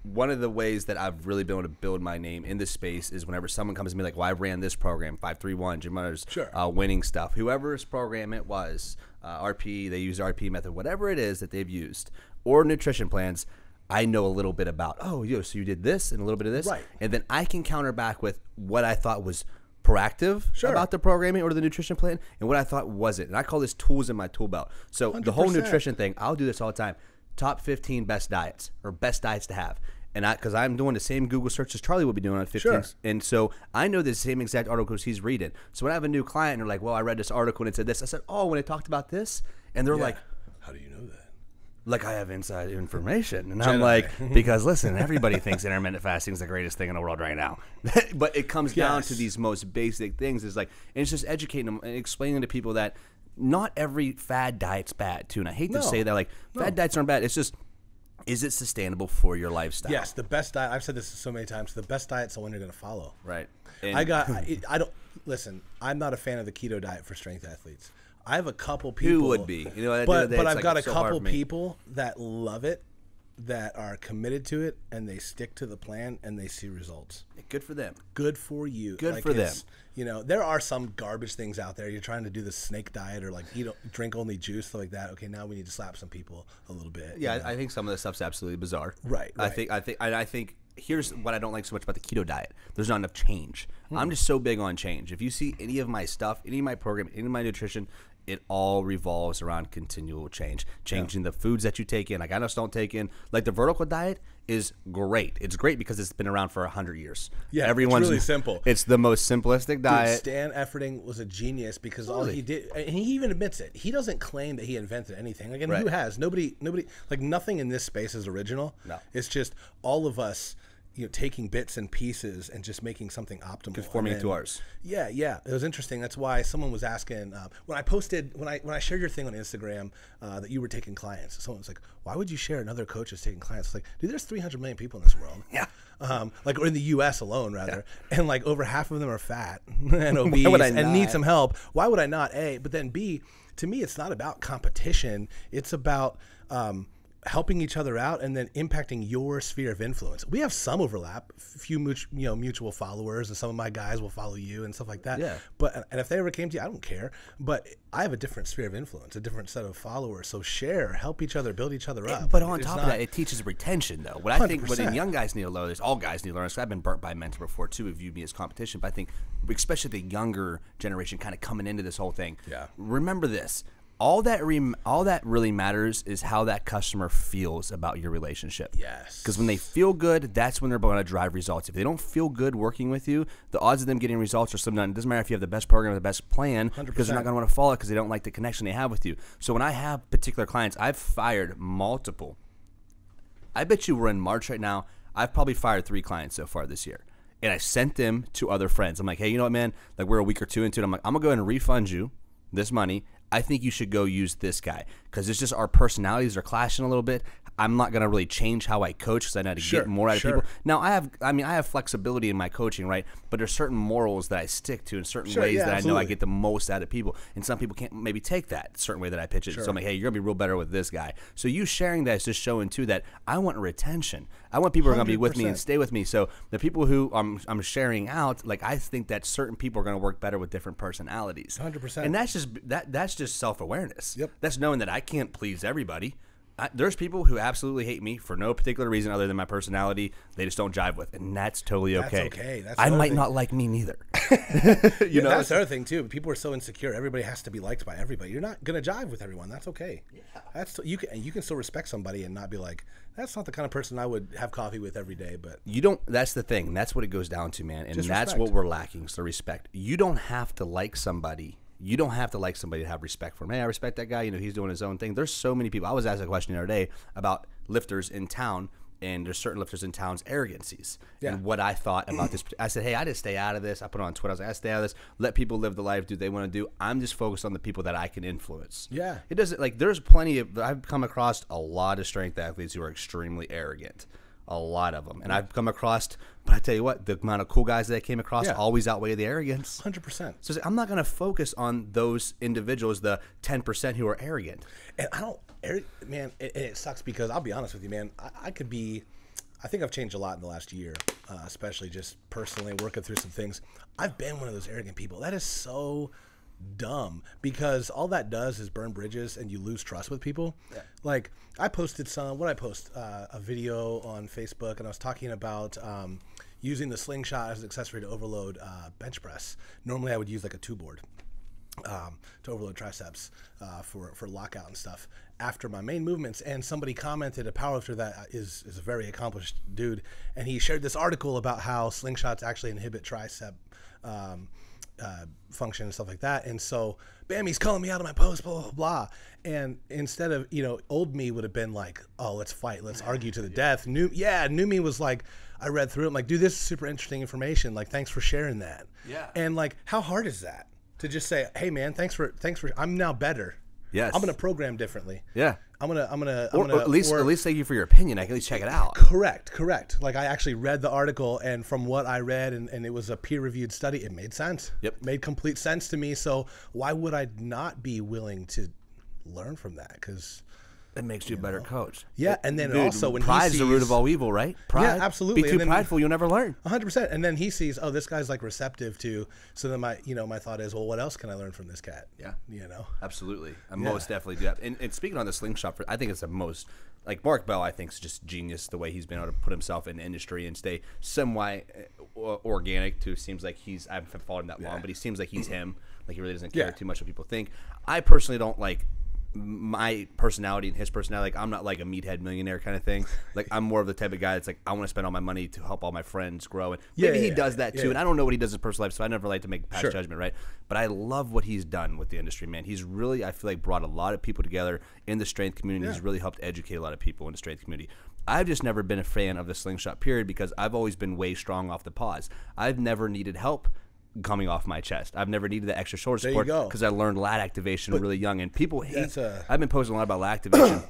One of the ways that I've really been able to build my name in this space is whenever someone comes to me like, well, I ran this program, 531, Jim Mutters, winning stuff. Whoever's program it was, RP, they use RP method, whatever it is that they've used, or nutrition plans, I know a little bit about, so you did this and a little bit of this. Right. And then I can counter back with what I thought was proactive about the programming or the nutrition plan and what I thought wasn't. And I call this tools in my tool belt. So 100%. The whole nutrition thing, I'll do this all the time. Top 15 best diets or best diets to have. And because I'm doing the same Google search as Charlie will be doing on 15. And so I know the same exact articles he's reading. So when I have a new client and they're like, well, I read this article and it said this. I said, oh, when it talked about this. And they're like, how do you know that? Like, I have inside information. And I'm like, because listen, everybody thinks intermittent fasting is the greatest thing in the world right now. But it comes down to these most basic things. It's like, and it's just educating them and explaining to people that not every fad diet's bad too. And I hate to say that, like, fad diets aren't bad. It's just, is it sustainable for your lifestyle? Yes, the best diet. I've said this so many times. The best diet's the one you're going to follow. Right. And I don't listen. I'm not a fan of the keto diet for strength athletes. I have a couple people who would be, but I've got a couple people that love it, that are committed to it, and they stick to the plan and they see results. Good for them. Good for you. Good for them. You know, there are some garbage things out there. You're trying to do the snake diet or like drink only juice, stuff like that. Okay, now we need to slap some people a little bit. Yeah, I think some of the stuff's absolutely bizarre. Right. I think here's what I don't like so much about the keto diet. There's not enough change. I'm just so big on change. If you see any of my stuff, any of my program, any of my nutrition, it all revolves around continual change. Changing the foods that you take in. Like, I just don't take in. Like, the vertical diet is great. It's great because it's been around for 100 years. Yeah, it's really simple. It's the most simplistic diet. Dude, Stan Efferding was a genius because all he did, and he even admits it, he doesn't claim that he invented anything. Like, and who has? Nobody, like, nothing in this space is original. No. It's just all of us taking bits and pieces and just making something optimal, conforming it to ours. Yeah, it was interesting. That's why someone was asking when I shared your thing on Instagram that you were taking clients. Someone was like, "Why would you share another coach is taking clients?" It's like, dude, there's 300 million people in this world. Yeah. Or in the U.S. alone, rather, and like over half of them are fat and obese and need some help. Why would I not? A, but then B, to me, it's not about competition. It's about helping each other out and then impacting your sphere of influence. We have some overlap, few mutual followers, and some of my guys will follow you and stuff like that. Yeah. And if they ever came to you, I don't care. But I have a different sphere of influence, a different set of followers. So share, help each other, build each other up. But on top of that, it teaches retention, though. What I think, what young guys need to learn is all guys need to learn. So I've been burnt by a mentor before too, who viewed me as competition. But I think, especially the younger generation, kind of coming into this whole thing. Yeah. Remember this. All that really matters is how that customer feels about your relationship. Yes. Because when they feel good, that's when they're going to drive results. If they don't feel good working with you, the odds of them getting results are slim to none. It doesn't matter if you have the best program or the best plan, 100%. because they're not going to want to follow it because they don't like the connection they have with you. So when I have particular clients, I've fired multiple. I bet you we're in March right now. I've probably fired 3 clients so far this year. And I sent them to other friends. I'm like, hey, you know what, man? Like, we're a week or 2 into it. I'm like, I'm going to go ahead and refund you this money. I think you should go use this guy because it's just our personalities are clashing a little bit. I'm not going to really change how I coach because I know how to get more out of people. Now, I have flexibility in my coaching, right? But there's certain morals that I stick to and certain ways that I know I get the most out of people. And some people can't maybe take that certain way that I pitch it. So I'm like, hey, you're going to be real better with this guy. So you sharing that is just showing, too, that I want retention. I want people who are going to be with me and stay with me. So the people who I'm sharing out, like, I think that certain people are going to work better with different personalities. 100%. And that's just self-awareness. Yep. That's knowing that I can't please everybody. There's people who absolutely hate me for no particular reason other than my personality. They just don't jive with, and that's totally okay. That's okay. I might not like me neither. You know, that's the other thing too. People are so insecure. Everybody has to be liked by everybody. You're not gonna jive with everyone. That's okay. Yeah. You can still respect somebody and not be like, that's not the kind of person I would have coffee with every day. But you don't. That's the thing. That's what it goes down to, man. And just that's respect. what we're lacking. So respect. You don't have to like somebody. You don't have to like somebody to have respect for him. Hey, I respect that guy. You know, he's doing his own thing. There's so many people. I was asked a question the other day about lifters in town, and there's certain lifters in town's arrogancies. Yeah. And what I thought about this. I said, hey, I just stay out of this. I put it on Twitter. I was like, I stay out of this. Let people live the life do they want to do. I'm just focused on the people that I can influence. Yeah. It doesn't, like, there's plenty of, I've come across a lot of strength athletes who are extremely arrogant. A lot of them. And I've come across, but I tell you what, the amount of cool guys that I came across always outweigh the arrogance. 100%. So I'm not going to focus on those individuals, the 10% who are arrogant. And man, it sucks because I'll be honest with you, man. I think I've changed a lot in the last year, especially just personally working through some things. I've been one of those arrogant people. That is so dumb because all that does is burn bridges and you lose trust with people. Yeah. Like I posted a video on Facebook, and I was talking about using the slingshot as an accessory to overload bench press. Normally I would use like a 2-board to overload triceps for lockout and stuff after my main movements. And somebody commented, a powerlifter that is a very accomplished dude, and he shared this article about how slingshots actually inhibit tricep function and stuff like that. And so bam, he's calling me out of my post, blah blah blah. And instead of, old me would have been like, oh, let's fight, let's argue to the death. New me was like, I read through it, I'm like, dude, this is super interesting information, like, thanks for sharing that. Yeah. And like, how hard is that to just say, hey man, thanks for I'm now better. Yes. I'm gonna program differently. Yeah. I'm gonna at least thank you for your opinion. I can at least check it out. Correct. Like, I actually read the article, and from what I read, and it was a peer-reviewed study, it made sense. Yep. Made complete sense to me. So why would I not be willing to learn from that? Because it makes you a better coach. Yeah, and then also when pride he is sees, the root of all evil, right? Pride. Yeah, absolutely. Be too prideful, you'll never learn. 100%. And then he sees, oh, this guy's like receptive to. So then my thought is, well, what else can I learn from this cat? Yeah, absolutely. I most definitely do that. And speaking on the slingshot, I think it's the most, like, Mark Bell, I think, is just genius the way he's been able to put himself in the industry and stay somewhat organic. Too seems like I haven't followed him that long, but he seems like he's him. Like, he really doesn't care too much what people think. I personally don't like my personality and his personality. Like, I'm not like a meathead millionaire kind of thing. Like, I'm more of the type of guy that's like, I want to spend all my money to help all my friends grow. And maybe he does that too. And I don't know what he does in his personal life, so I never like to make a past judgment, right? But I love what he's done with the industry, man. He's really, I feel like, brought a lot of people together in the strength community. He's really helped educate a lot of people in the strength community. I've just never been a fan of the slingshot period because I've always been way strong off the pause. I've never needed help coming off my chest. I've never needed the extra shoulder support because I learned lat activation really young. And people hate. I've been posting a lot about lat activation.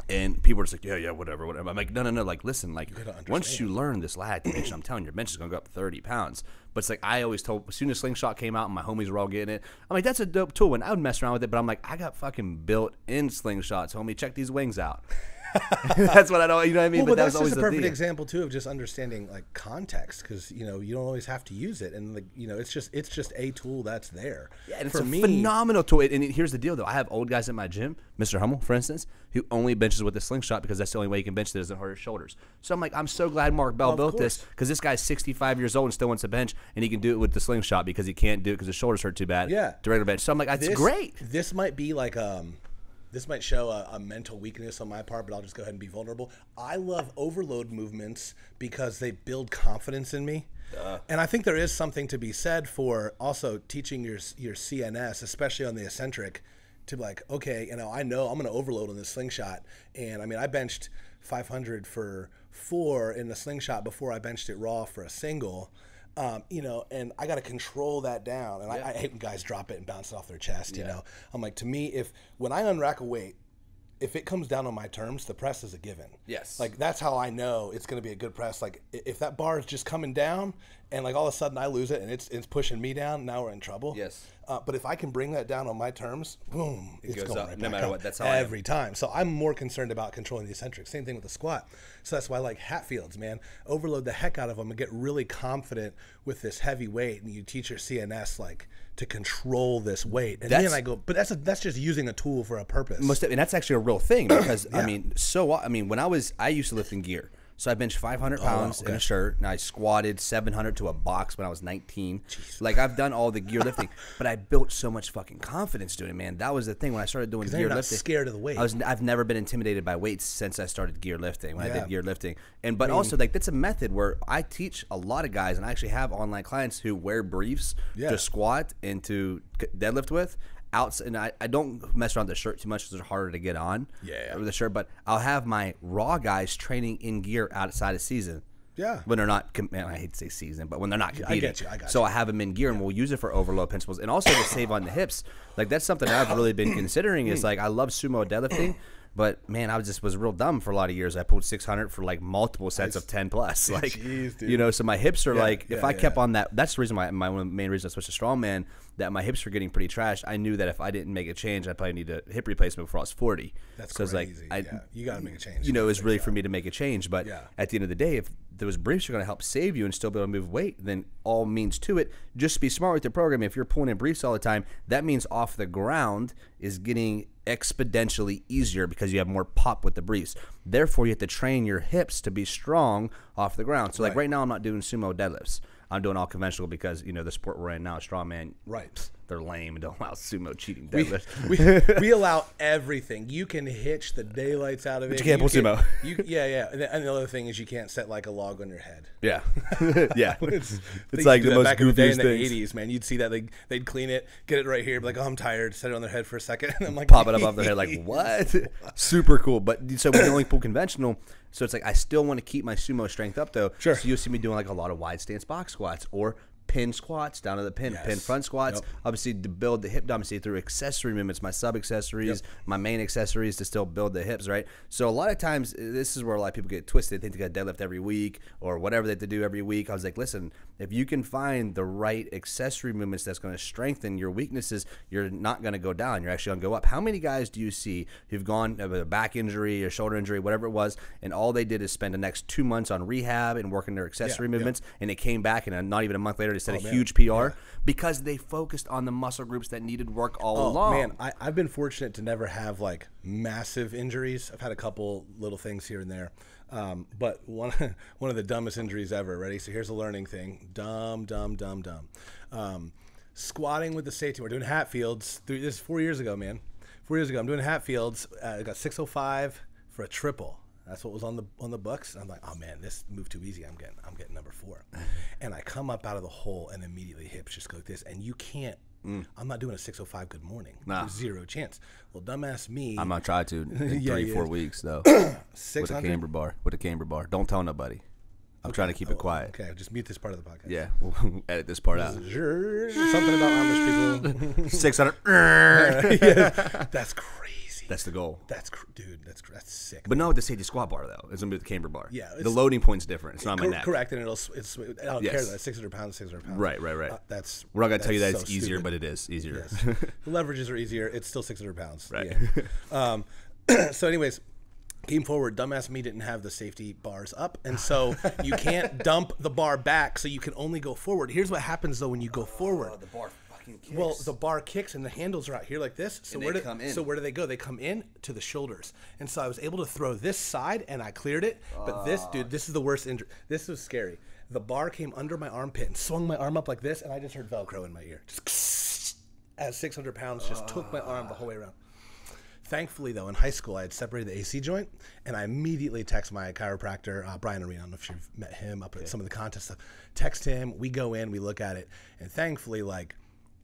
And people are just like, yeah, whatever. I'm like, no. Like, listen, like, once you learn this lat activation, I'm telling you, your bench is going to go up 30 pounds. But it's like, I always told, as soon as slingshot came out and my homies were all getting it, I'm like, that's a dope tool. And I would mess around with it, but I'm like, I got fucking built-in slingshots, homie. Check these wings out. That's what I don't, you know what I mean? Well, but that that's was always just a perfect example too of just understanding like context, because you know you don't always have to use it, and like you know it's just a tool that's there. Yeah, and it's a phenomenal tool. And here's the deal though: I have old guys at my gym, Mr. Hummel, for instance, who only benches with a slingshot because that's the only way he can bench that doesn't hurt his shoulders. So I'm like, I'm so glad Mark Bell built this, because this guy's 65 years old and still wants to bench, and he can do it with the slingshot because he can't do it because his shoulders hurt too bad. Yeah, to regular bench. So I'm like, that's great. This might be like this might show a mental weakness on my part, but I'll just go ahead and be vulnerable. I love overload movements because they build confidence in me. And I think there is something to be said for also teaching your CNS, especially on the eccentric, to be like, okay, you know I'm going to overload on this slingshot. And I mean, I benched 500 for 4 in the slingshot before I benched it raw for a single. You know, and I got to control that down. And I hate when guys drop it and bounce it off their chest, you know. I'm like, to me, when I unrack a weight, if it comes down on my terms, the press is a given. Yes. Like, that's how I know it's going to be a good press. Like, if that bar is just coming down and, like, all of a sudden I lose it and it's pushing me down, now we're in trouble. Yes. But if I can bring that down on my terms, boom, it's going up, right no matter what. That's how every time. So I'm more concerned about controlling the eccentric. Same thing with the squat. So that's why I like Hatfields, man. Overload the heck out of them and get really confident with this heavy weight, and you teach your CNS like to control this weight. And then I go, but that's just using a tool for a purpose. And that's actually a real thing because I mean, when I used to lift in gear. So I benched 500 pounds in a shirt, and I squatted 700 to a box when I was 19. Jeez. Like, I've done all the gear lifting, but I built so much fucking confidence doing it, man. That was the thing when I started doing gear lifting. Scared of the weight. I've never been intimidated by weights since I started gear lifting. When I did gear lifting, but also like that's a method where I teach a lot of guys, and I actually have online clients who wear briefs to squat and to deadlift with. And I don't mess around the shirt too much because they're harder to get on with the shirt, but I'll have my raw guys training in gear outside of season. Yeah. When they're not, I hate to say season, but when they're not competing. I got you. I have them in gear and we'll use it for overload principles and also to save on the hips. Like that's something I've really been considering is like I love sumo deadlifting. But man, I was real dumb for a lot of years. I pulled 600 for like multiple sets of 10 plus. Like, jeez, you know, so my hips are if I kept on that, that's the reason why one of the main reasons I switched to strongman, that my hips were getting pretty trashed. I knew that if I didn't make a change, I'd probably need a hip replacement before I was 40. That's so crazy. It's like, you got to make a change. You know, it was really for me to make a change. But at the end of the day, if those briefs are going to help save you and still be able to move weight, then all means to it. Just be smart with your programming. If you're pulling in briefs all the time, that means off the ground is getting exponentially easier because you have more pop with the briefs. Therefore, you have to train your hips to be strong off the ground. So, like right now, I'm not doing sumo deadlifts. I'm doing all conventional because, you know, the sport we're in now, strongman, they're lame and don't allow sumo cheating deadlifts. We allow everything. You can hitch the daylights out of it. But you can't pull sumo. And the other thing is you can't set like a log on your head. Yeah. It's like the most back in the day in the things. 80s, man. You'd see that they'd clean it, get it right here, be like, oh, I'm tired, set it on their head for a second. And I'm like, pop it up off their head like, what? Super cool. But so we can only pull conventional. So it's like I still want to keep my sumo strength up though. Sure. So you'll see me doing like a lot of wide stance box squats or pin squats down to the pin, pin front squats. Obviously to build the hip dominancy through accessory movements, my sub accessories, my main accessories to still build the hips, right? So a lot of times this is where a lot of people get twisted. They think they got to deadlift every week or whatever they have to do every week. I was like, listen, if you can find the right accessory movements that's going to strengthen your weaknesses, you're not going to go down. You're actually going to go up. How many guys do you see who've gone with a back injury or shoulder injury, whatever it was, and all they did is spend the next 2 months on rehab and working their accessory movements, and they came back and not even a month later they set a huge PR because they focused on the muscle groups that needed work all along. Man, I've been fortunate to never have like massive injuries. I've had a couple little things here and there. But one of the dumbest injuries ever. Ready? So here's a learning thing. Dumb. Squatting with the safety. We're doing Hatfields. This is 4 years ago, man. 4 years ago. I'm doing Hatfields. I got 605 for a triple. That's what was on the books. And I'm like, oh man, this moved too easy. I'm getting number 4, and I come up out of the hole and immediately hips just go like this, and you can't I'm not doing a 605 good morning. Nah. There's zero chance. Well, dumbass me. I'm going to try to in 3-4 weeks, though. 600? With a camber bar. With a camber bar. Don't tell nobody. I'm trying to keep it quiet. Okay, just mute this part of the podcast. Yeah, we'll edit this part out. Something about Amish people. 600. Yes, that's crazy. That's the goal. Dude, that's sick. But not with the safety squat bar, though. It's going to be with the camber bar. Yeah. The loading point's different. It's not my neck. Correct, and I don't care that 600 pounds, 600 pounds. Right. We're not going to tell you that so it's easier, stupid. but it is easier. Yes. The leverages are easier. It's still 600 pounds. Right. Yeah. So anyways, came forward, dumbass me didn't have the safety bars up, and so you can't dump the bar back, so you can only go forward. Here's what happens, though, when you go forward. The bar fucking kicks. Well, the bar kicks, and the handles are out here like this. So where do they go? They come in to the shoulders. And so I was able to throw this side, and I cleared it. But this is the worst injury. This was scary. The bar came under my armpit and swung my arm up like this, and I just heard Velcro in my ear. Just as 600 pounds just took my arm the whole way around. Thankfully, though, in high school, I had separated the AC joint, and I immediately text my chiropractor, Brian Arena. I don't know if you've met him up at some of the contest stuff. Text him. We go in. We look at it. And thankfully,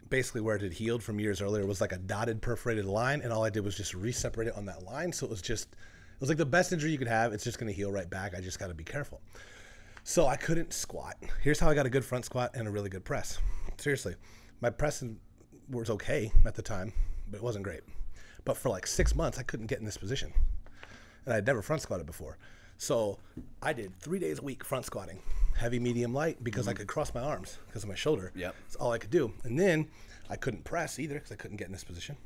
basically where it had healed from years earlier was like a dotted perforated line, and all I did was just re-separate it on that line. So it was like the best injury you could have. It's just going to heal right back. I just got to be careful. So I couldn't squat. Here's how I got a good front squat and a really good press. Seriously, my press was okay at the time, but it wasn't great. But for like 6 months, I couldn't get in this position. And I'd never front squatted before. So I did 3 days a week front squatting, heavy, medium, light, because I could cross my arms because of my shoulder. Yep. That's all I could do. And then I couldn't press either because I couldn't get in this position.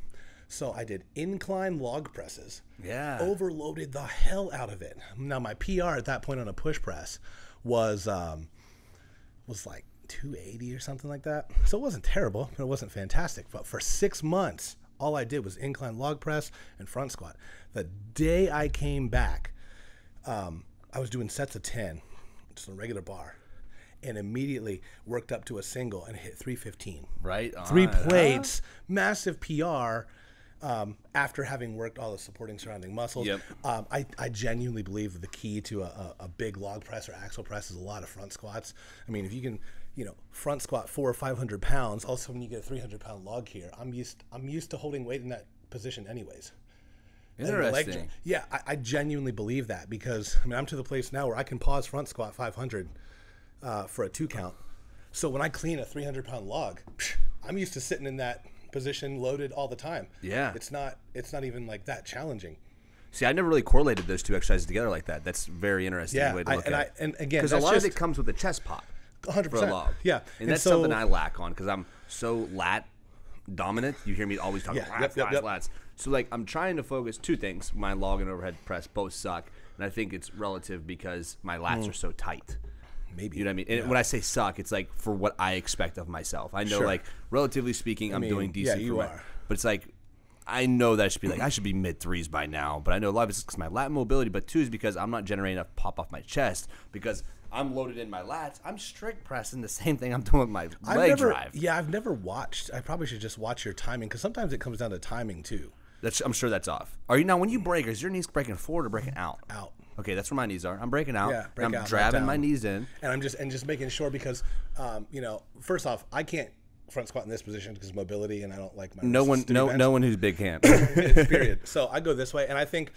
So I did incline log presses. Yeah. Overloaded the hell out of it. Now my PR at that point on a push press was like 280 or something like that. So it wasn't terrible, but it wasn't fantastic. But for 6 months, all I did was incline log press and front squat. The day I came back, I was doing sets of 10, just a regular bar, and immediately worked up to a single and hit 315. Right on. 3 plates, massive PR. After having worked all the supporting surrounding muscles. Yep. I genuinely believe that the key to a big log press or axle press is a lot of front squats. I mean, if you can, front squat 400 or 500 pounds, also when you get a 300-pound log here, I'm used to holding weight in that position anyways. Interesting. Yeah, I genuinely believe that because, I'm to the place now where I can pause front squat 500 for a 2 count. So when I clean a 300-pound log, I'm used to sitting in that position loaded all the time. Yeah. It's not even like that challenging. See, I never really correlated those two exercises together like that. That's very interesting way to look at it. And again, because a lot of it comes with a chest pop. 100%. For a log. Yeah. And that's something I lack on because I'm so lat dominant. You hear me always talking lats. So I'm trying to focus 2 things. My log and overhead press both suck. And I think it's relative because my lats are so tight. Maybe. You know what I mean? And when I say suck, it's for what I expect of myself. I know, relatively speaking, I'm doing decent. Yeah, you are. But it's I know that I should be mid 3s by now. But I know a lot of it's because my lat mobility. But 2 is because I'm not generating enough pop off my chest because I'm loaded in my lats. I'm strict pressing the same thing I'm doing with my leg drive. Yeah, I've never watched. I probably should just watch your timing because sometimes it comes down to timing too. I'm sure that's off. Are you now when you break? Is your knees breaking forward or breaking out? Out. Okay, that's where my knees are. I'm breaking out. Yeah, I'm driving my knees in, and I'm just making sure because, first off, I can't front squat in this position because of mobility, and I don't like my no one who's big can. Period. So I go this way, and I think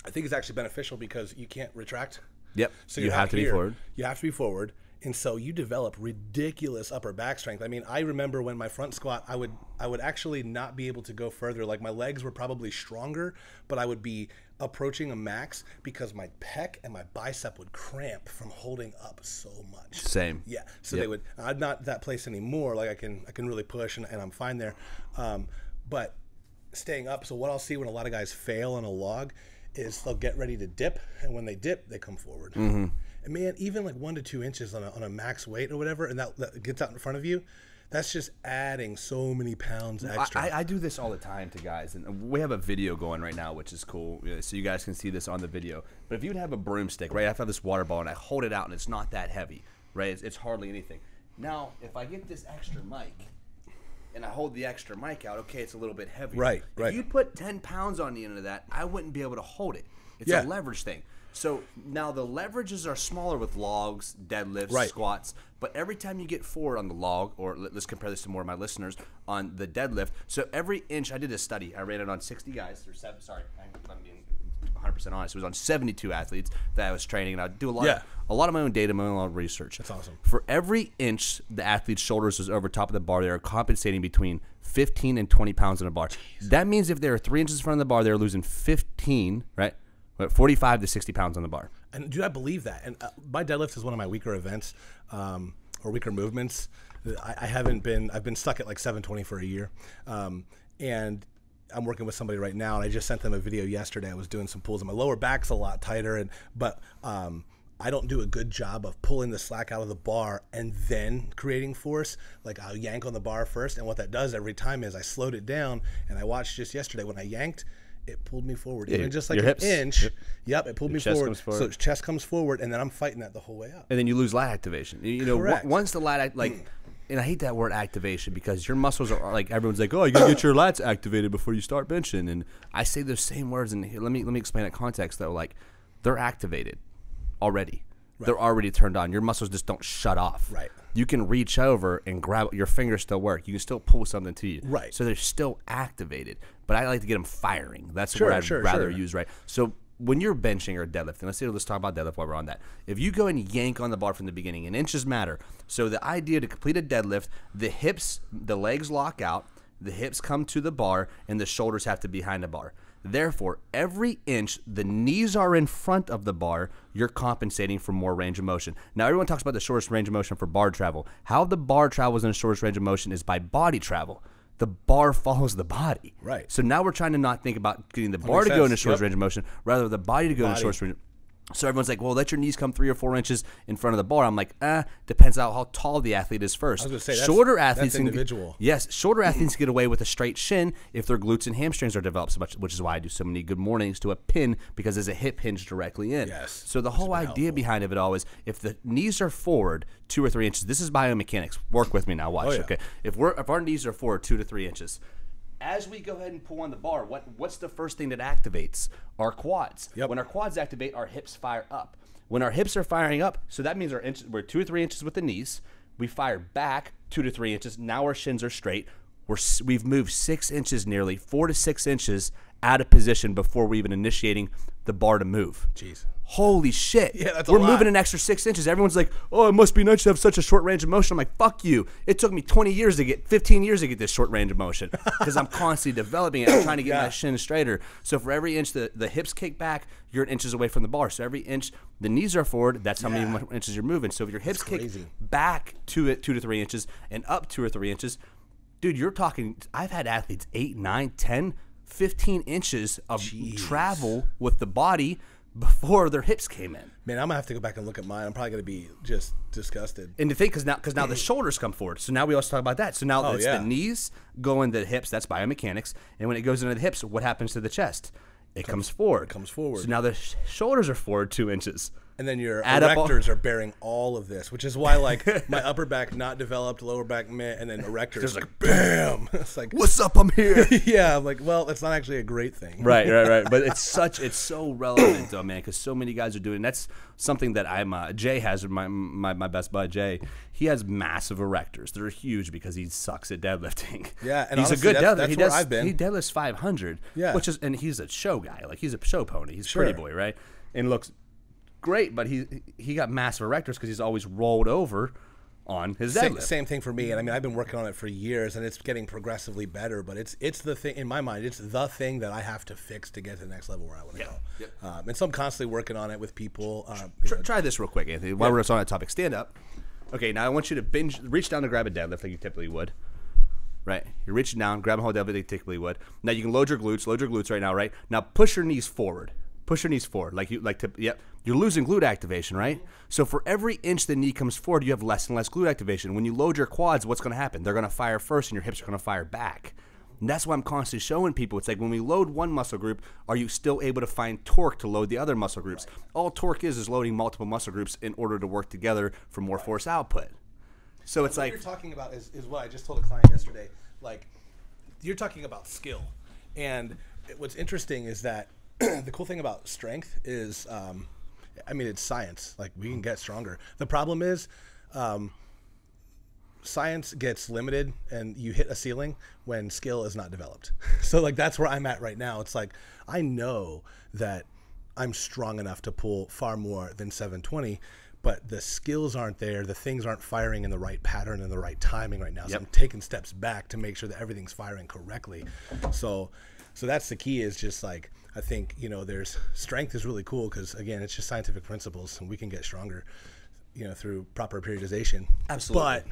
it's actually beneficial because you can't retract. Yep. So you have to be forward. You have to be forward. And so you develop ridiculous upper back strength. I mean, I remember when my front squat, I would actually not be able to go further. Like my legs were probably stronger, but I would be approaching a max because my pec and my bicep would cramp from holding up so much. Same. Yeah. So they would. I'm not that place anymore. Like I can really push and I'm fine there. But staying up. So what I'll see when a lot of guys fail on a log is they'll get ready to dip, and when they dip, they come forward. Mm-hmm. And man, even 1 to 2 inches on a max weight or whatever, and that gets out in front of you, that's just adding so many pounds extra. I do this all the time to guys, and we have a video going right now, which is cool, so you guys can see this on the video. But if you would have a broomstick, right, I have this water ball, and I hold it out, and it's not that heavy, right? It's hardly anything. Now, if I get this extra mic, and I hold the extra mic out, okay, it's a little bit heavier. Right. If you put 10 pounds on the end of that, I wouldn't be able to hold it. It's a leverage thing. So now the leverages are smaller with logs, deadlifts, squats. But every time you get forward on the log, or let's compare this to more of my listeners, on the deadlift. So every inch, I did a study. I ran it on 60 guys. Or I'm being 100% honest. It was on 72 athletes that I was training, and I do a lot of my own data, my own research. That's awesome. For every inch the athlete's shoulders is over top of the bar, they are compensating between 15 and 20 pounds on a bar. Jeez. That means if they're 3 inches in front of the bar, they're losing 15, right? 45 to 60 pounds on the bar. And dude, I believe that. And my deadlift is one of my weaker events, or weaker movements. I've been stuck at like 720 for a year. And I'm working with somebody right now, and I just sent them a video yesterday. I was doing some pulls, and my lower back's a lot tighter, but I don't do a good job of pulling the slack out of the bar and then creating force. Like, I'll yank on the bar first, and what that does every time is I slowed it down, and I watched just yesterday when I yanked, it pulled me forward. Even just like an inch. Yep, it pulled me forward. So chest comes forward, and then I'm fighting that the whole way up. And then you lose lat activation. You know, once the lat, and I hate that word activation, because your muscles are like, everyone's like, oh, you gotta get your lats activated before you start benching. And I say those same words, and let me explain that context though. Like, they're activated already. Right. They're already turned on. Your muscles just don't shut off. Right. You can reach over and grab, your fingers still work. You can still pull something to you. Right. So they're still activated. But I like to get them firing. That's what I'd rather use, right? So when you're benching or deadlifting, let's talk about deadlift while we're on that. If you go and yank on the bar from the beginning, and inches matter. So the idea to complete a deadlift, the hips, the legs lock out, the hips come to the bar, and the shoulders have to be behind the bar. Therefore, every inch the knees are in front of the bar, you're compensating for more range of motion. Now, everyone talks about the shortest range of motion for bar travel. How the bar travels in the shortest range of motion is by body travel. The bar follows the body. Right. So now we're trying to not think about getting the bar to go in the shortest range of motion, rather the body to go in the shortest range of motion. So everyone's like, well, let your knees come 3 or 4 inches in front of the bar. I'm like, depends on how tall the athlete is first. I was going to say, shorter athletes that's individual. Yes, shorter athletes get away with a straight shin if their glutes and hamstrings are developed so much, which is why I do so many good mornings to a pin, because there's a hip hinge directly in. Yes. So the whole idea behind it all is, if the knees are forward 2 or 3 inches, this is biomechanics. Work with me now. Watch. Okay. If our knees are forward 2 to 3 inches, as we go ahead and pull on the bar, what's the first thing that activates? Our quads. Yep. When our quads activate, our hips fire up. When our hips are firing up, so that means we're 2 or 3 inches with the knees. We fire back 2 to 3 inches. Now our shins are straight. We've moved 6 inches, nearly 4 to 6 inches out of position before we're even initiating the bar to move. Jeez. Holy shit. Yeah, that's We're moving an extra 6 inches. Everyone's like, oh, it must be nice to have such a short range of motion. I'm like, fuck you. It took me 15 years to get this short range of motion, because I'm constantly developing it. I'm trying to get my shin straighter. So for every inch the hips kick back, you're inches away from the bar. So every inch the knees are forward, that's how many inches you're moving. So if your hips kick back 2 to 3 inches and up 2 or 3 inches, dude, you're talking, I've had athletes 8, 9, 10, 15 inches of travel with the body before their hips came in. Man, I'm gonna have to go back and look at mine. I'm probably gonna be just disgusted. And to think, because now the shoulders come forward. So now we also talk about that. So now it's the knees go into the hips. That's biomechanics. And when it goes into the hips, what happens to the chest? It comes forward. It comes forward. So now the shoulders are forward 2 inches. And then your erectors are bearing all of this, which is why, like, my upper back not developed, lower back meh, and then erectors just like bam. It's like, what's up? I'm here. Yeah, I'm like, well, that's not actually a great thing. Right. But it's so relevant though, man, because so many guys are doing. That's something that Jay has, my best bud Jay. He has massive erectors. They're huge because he sucks at deadlifting. Yeah, and he's honestly, a good deadlifter. That's where I've been. He deadlifts 500. Yeah, and he's a show guy. Like, he's a show pony. He's a pretty boy, right? And looks great, but he got massive erectors because he's always rolled over on his deadlift. Same thing for me, and I mean, I've been working on it for years, and it's getting progressively better. But it's the thing in my mind. It's the thing that I have to fix to get to the next level where I want to go. Yep. And so I'm constantly working on it with people. Try this real quick, Anthony. While we're on that topic, stand up. Okay, now I want you to reach down to grab a deadlift like you typically would. Right, you're reaching down, grab a whole deadlift like you typically would. Now you can load your glutes right now. Right now, push your knees forward. You're losing glute activation, right? So for every inch the knee comes forward, you have less and less glute activation. When you load your quads, what's going to happen? They're going to fire first, and your hips are going to fire back. And that's why I'm constantly showing people. It's like, when we load one muscle group, are you still able to find torque to load the other muscle groups? All torque is loading multiple muscle groups in order to work together for more force output. So it's like, what you're talking about is what I just told a client yesterday. Like, you're talking about skill, and what's interesting is that the cool thing about strength is I mean, it's science. Like, we can get stronger. The problem is, science gets limited and you hit a ceiling when skill is not developed. So like, that's where I'm at right now. It's like, I know that I'm strong enough to pull far more than 720, but the skills aren't there. The things aren't firing in the right pattern and the right timing right now. So I'm taking steps back to make sure that everything's firing correctly. So that's the key, is just like, I think, you know, there's strength is really cool because, again, it's just scientific principles and we can get stronger, you know, through proper periodization. Absolutely.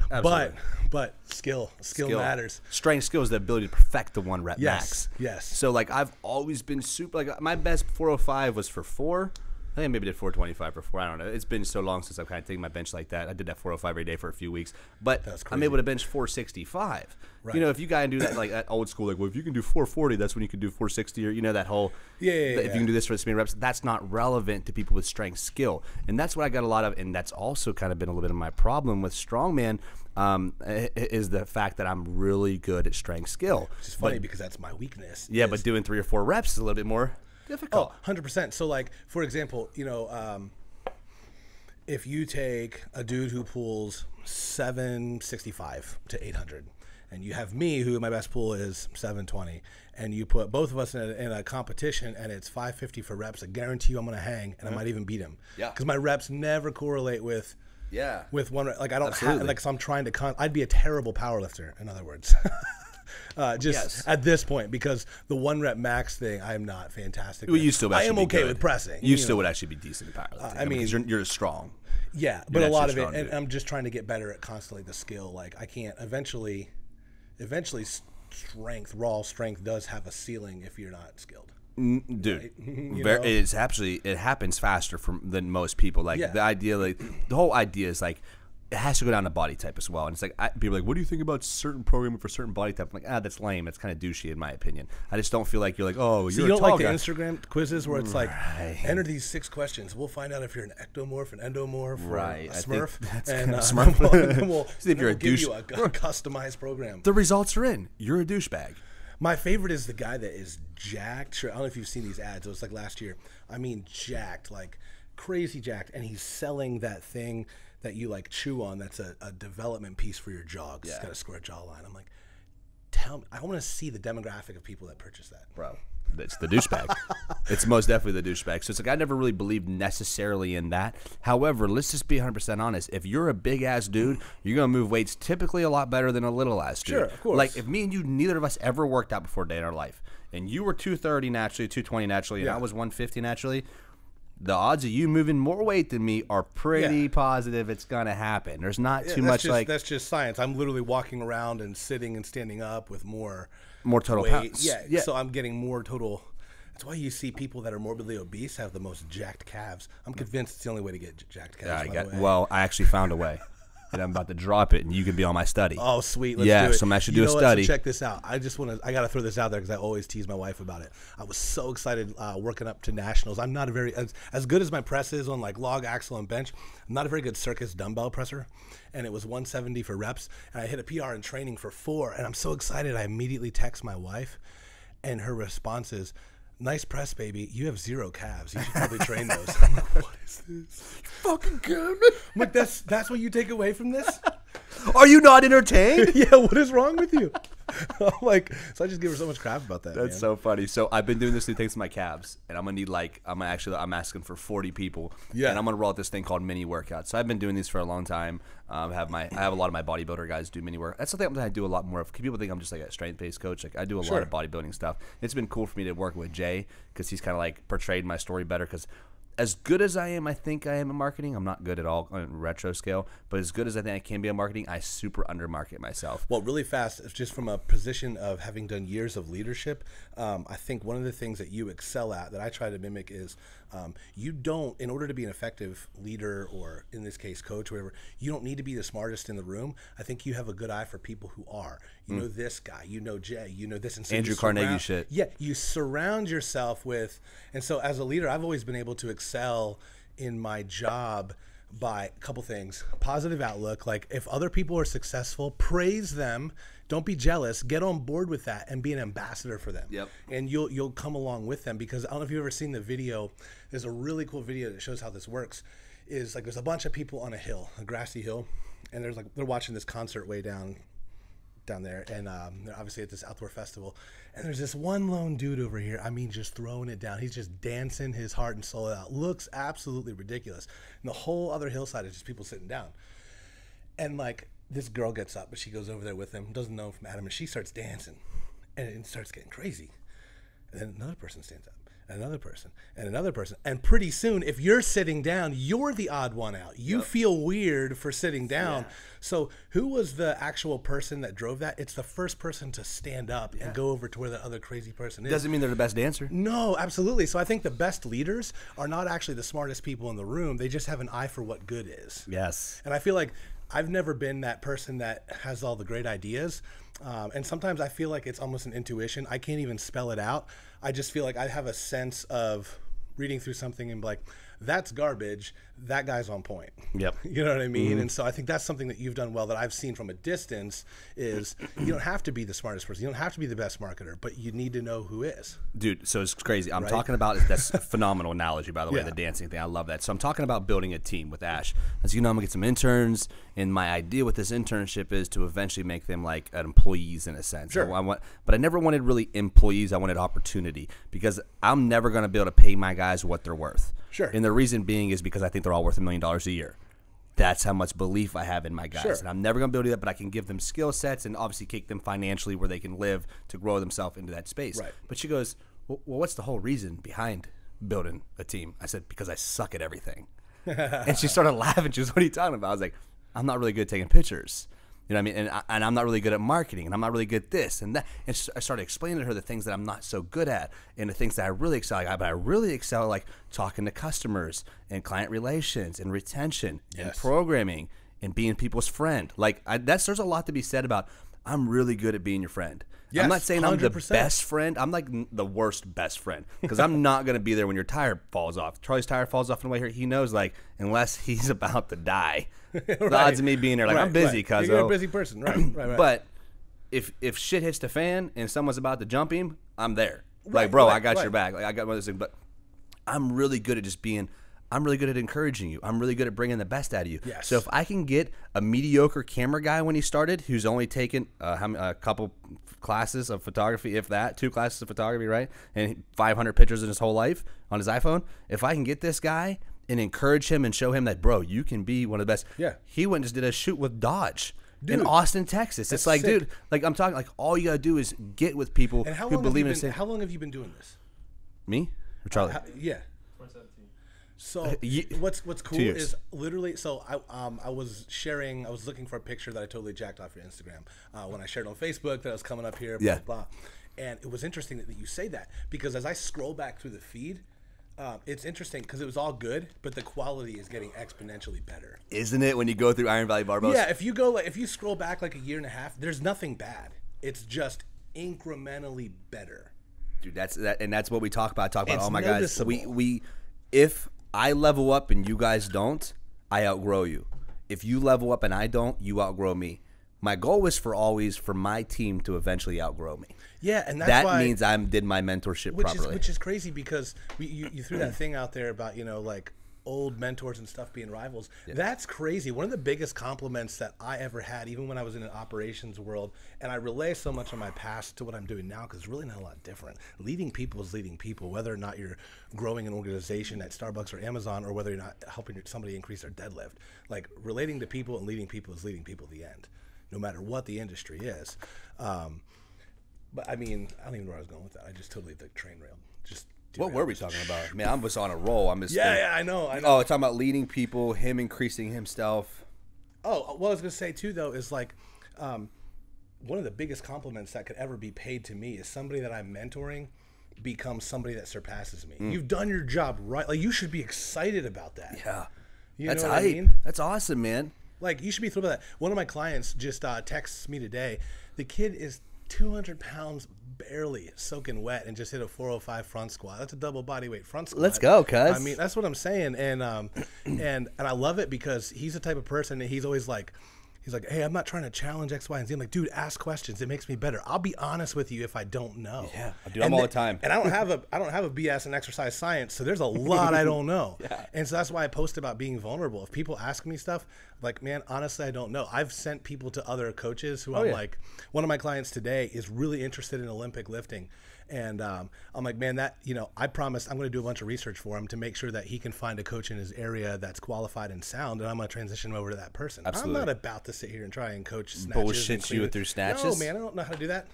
But skill matters. Strength skill is the ability to perfect the 1 rep max. Yes. So like, I've always been super, like, my best 405 was for 4. I think I maybe did 425 for 4. I don't know. It's been so long since I've kind of taken my bench like that. I did that 405 every day for a few weeks, but I'm able to bench 465. Right. You know, if you guys do that, like that old school, like, well, if you can do 440, that's when you can do 460, or, you know, that whole, if you can do this for this many reps, that's not relevant to people with strength skill. And that's what I got a lot of, and that's also kind of been a little bit of my problem with strongman, is the fact that I'm really good at strength skill. Which is funny because that's my weakness. Yeah, but doing 3 or 4 reps is a little bit more difficult. Oh, 100%. So like, for example, you know, if you take a dude who pulls 765 to 800, and you have me, who my best pull is 720, and you put both of us in a competition and it's 550 for reps, I guarantee you I'm going to hang, and I might even beat him. Yeah. Because my reps never correlate with one rep. Like, I don't have, like, so I'm trying to, I'd be a terrible power lifter, in other words. At this point, because the 1 rep max thing, I'm not fantastic. Well, you still I am okay with pressing. You still would actually be decent at powerlifting. I mean, because you're strong. Yeah, but a lot of it, and I'm just trying to get better at constantly the skill. Like, I can't eventually raw strength does have a ceiling if you're not skilled. Dude, right? It happens faster than most people. Like, the idea, like, the whole idea is like, it has to go down to body type as well. And it's like, people are like, what do you think about certain programming for certain body type? I'm like, that's lame. It's kind of douchey in my opinion. I just don't feel like you're like, oh, so you're you a don't tall like guy. the Instagram quizzes where it's like, enter these 6 questions. We'll find out if you're an ectomorph, an endomorph, or a Smurf. And Smurf. we'll if you're a douche, give you a customized program. The results are in. You're a douchebag. My favorite is the guy that is jacked. Sure, I don't know if you've seen these ads. It was like last year. I mean, jacked, like crazy jacked, and he's selling that thing that you like chew on. That's a development piece for your jaw. It's got a square jawline. I'm like, tell me, I want to see the demographic of people that purchase that, bro. It's the douchebag. It's most definitely the douchebag. So it's like, I never really believed necessarily in that. However, let's just be 100% honest. If you're a big ass dude, you're gonna move weights typically a lot better than a little ass dude. Sure, of course. Like, if me and you, neither of us ever worked out before a day in our life, and you were 230 naturally, 220 naturally, and I was 150 naturally, the odds of you moving more weight than me are pretty positive it's going to happen. There's not too much like... That's just science. I'm literally walking around and sitting and standing up with more total pounds. Yeah, so I'm getting more total... That's why you see people that are morbidly obese have the most jacked calves. I'm convinced it's the only way to get jacked calves. Well, I actually found a way. And I'm about to drop it, and you can be on my study. Oh, sweet. Let's do it. So I'm actually do a study. So check this out. I got to throw this out there because I always tease my wife about it. I was so excited working up to nationals. I'm not a very, as good as my press is on like log, axle, and bench, I'm not a very good circus dumbbell presser. And it was 170 for reps. And I hit a PR in training for 4. And I'm so excited. I immediately text my wife, and her response is, nice press, baby. You have 0 calves. You should probably train those. I'm like, what is this? You fucking kidding me? I'm like, that's what you take away from this? Are you not entertained? Yeah, what is wrong with you? I'm like, so I just give her so much crap about that. That's so funny. So I've been doing this thing thanks to my calves, and I'm gonna need I'm asking for 40 people. Yeah. And I'm gonna roll out this thing called mini workouts. So I've been doing these for a long time. I have a lot of my bodybuilder guys do mini work. That's something I do a lot more of. People think I'm just like a strength-based coach. Like, I do a lot of bodybuilding stuff. It's been cool for me to work with Jay because he's kind of like portrayed my story better. Because as good as I think I am in marketing, I'm not good at all on retro scale, but as good as I think I can be in marketing, I super undermarket myself. Well, really fast, just from a position of having done years of leadership, I think one of the things that you excel at that I try to mimic is you don't, in order to be an effective leader, or in this case coach or whatever, you don't need to be the smartest in the room. I think you have a good eye for people who are. You know this guy, you know Jay, you know this. And so Andrew Carnegie shit. Yeah, you surround yourself with, and so as a leader, I've always been able to excel in my job by a couple things. Positive outlook. Like if other people are successful, praise them. Don't be jealous. Get on board with that and be an ambassador for them. Yep. And you'll come along with them, because I don't know if you've ever seen the video. There's a really cool video that shows how this works. Is like there's a bunch of people on a hill, a grassy hill, and they're watching this concert way down there, and they're obviously at this outdoor festival, and there's this one lone dude over here, I mean, just throwing it down. He's just dancing his heart and soul out. Looks absolutely ridiculous. And the whole other hillside is just people sitting down. And like this girl gets up, but she goes over there with him, doesn't know him from Adam, and she starts dancing, and it starts getting crazy. And then another person stands up, and another person, and another person. And pretty soon, if you're sitting down, you're the odd one out. You feel weird for sitting down. Yeah. So who was the actual person that drove that? It's the first person to stand up and go over to where the other crazy person is. Doesn't mean they're the best dancer. No, absolutely. So I think the best leaders are not actually the smartest people in the room. They just have an eye for what good is. Yes. And I feel like I've never been that person that has all the great ideas. And sometimes I feel like it's almost an intuition. I can't even spell it out. I just feel like I have a sense of reading through something and be like, that's garbage. That guy's on point. Yep. You know what I mean? And so I think that's something that you've done well that I've seen from a distance is you don't have to be the smartest person. You don't have to be the best marketer, but you need to know who is. Dude, so it's crazy. I'm talking about, that's a phenomenal analogy, by the way, the dancing thing. I love that. So I'm talking about building a team with Ash. As you know, I'm going to get some interns, and my idea with this internship is to eventually make them like employees in a sense. Sure. But I never wanted really employees. I wanted opportunity, because I'm never going to be able to pay my guys what they're worth. Sure. And the reason being is because I think they're all worth $1 million a year. That's how much belief I have in my guys. Sure. And I'm never going to be able to do that, but I can give them skill sets and obviously kick them financially where they can live to grow themselves into that space. Right. But she goes, well, what's the whole reason behind building a team? I said, because I suck at everything. And she started laughing. She was, what are you talking about? I was like, I'm not really good at taking pictures. You know what I mean? And I'm not really good at marketing, and I'm not really good at this and that. And I started explaining to her the things that I'm not so good at and the things that I really excel at. But I really excel at like talking to customers and client relations and retention and programming and being people's friend. Like there's a lot to be said about I'm really good at being your friend. Yes, I'm not saying 100%. I'm the best friend. I'm like the worst best friend, because I'm not going to be there when your tire falls off. Charlie's tire falls off in the way here. He knows, like, unless he's about to die, the odds of me being there, like, I'm busy, cuz you're a busy person, right. But if shit hits the fan and someone's about to jump him, I'm there. Like, bro, I got your back. Like, I got one of those things. But I'm really good at just being. I'm really good at encouraging you. I'm really good at bringing the best out of you. Yes. So if I can get a mediocre camera guy when he started, who's only taken a couple classes of photography, if that, 2 classes of photography, right, and 500 pictures in his whole life on his iPhone, if I can get this guy and encourage him and show him that, bro, you can be one of the best. Yeah. He went and just did a shoot with Dodge. Dude, in Austin, Texas. It's like, sick. Dude, like I'm talking, like all you got to do is get with people who believe in the same. How long have you been doing this? Me? Or Charlie? Yeah. 2017. So what's cool is literally, so I was looking for a picture that I totally jacked off your Instagram when I shared on Facebook that I was coming up here, blah, blah. And it was interesting that you say that, because as I scroll back through the feed, it's interesting because it was all good, but the quality is getting exponentially better. Isn't it, when you go through Iron Valley Barbells? Yeah, if you scroll back like a year and a half, there's nothing bad. It's just incrementally better. Dude, that's what we talk about. It's oh my guys, noticeable. If I level up and you guys don't, I outgrow you. If you level up and I don't, you outgrow me. My goal is for my team to eventually outgrow me. Yeah, and that means I did my mentorship properly. Which is crazy, because you threw that thing out there about, like old mentors and stuff being rivals. Yeah. That's crazy. One of the biggest compliments that I ever had, even when I was in an operations world, and I relay so much of my past to what I'm doing now, because it's really not a lot different. Leading people is leading people, whether or not you're growing an organization at Starbucks or Amazon, or whether you're not helping somebody increase their deadlift. Like, relating to people and leading people is leading people to the end, no matter what the industry is. But I mean, I don't even know where I was going with that. I just totally the train rail. What were we talking about? Man, I'm just on a roll. I'm just I know. Oh, talking about leading people, him increasing himself. Oh, what I was gonna say too, though, is like one of the biggest compliments that could ever be paid to me is somebody that I'm mentoring becomes somebody that surpasses me. You've done your job right. Like, you should be excited about that. Yeah, that's know what I mean? That's awesome, man. Like, you should be thrilled about that. One of my clients just texts me today. The kid is 200 pounds barely soaking wet and just hit a 405 front squat. That's a double body weight front squat. Let's go, cuz. I mean, that's what I'm saying. And I love it because he's the type of person that he's always like, hey, I'm not trying to challenge X, Y, and Z. I'm like, dude, ask questions. It makes me better. I'll be honest with you if I don't know. Yeah, I do them all the time. And I don't have a BS in exercise science, so there's a lot I don't know. Yeah. And so that's why I post about being vulnerable. If people ask me stuff, like, man, honestly, I don't know. I've sent people to other coaches who I'm like, one of my clients today is really interested in Olympic lifting. And I'm like, man, that, I promised I'm going to do a bunch of research for him to make sure that he can find a coach in his area that's qualified and sound, and I'm going to transition him over to that person. Absolutely. I'm not about to sit here and try and coach snatches. Bullshit you through snatches? No, man, I don't know how to do that.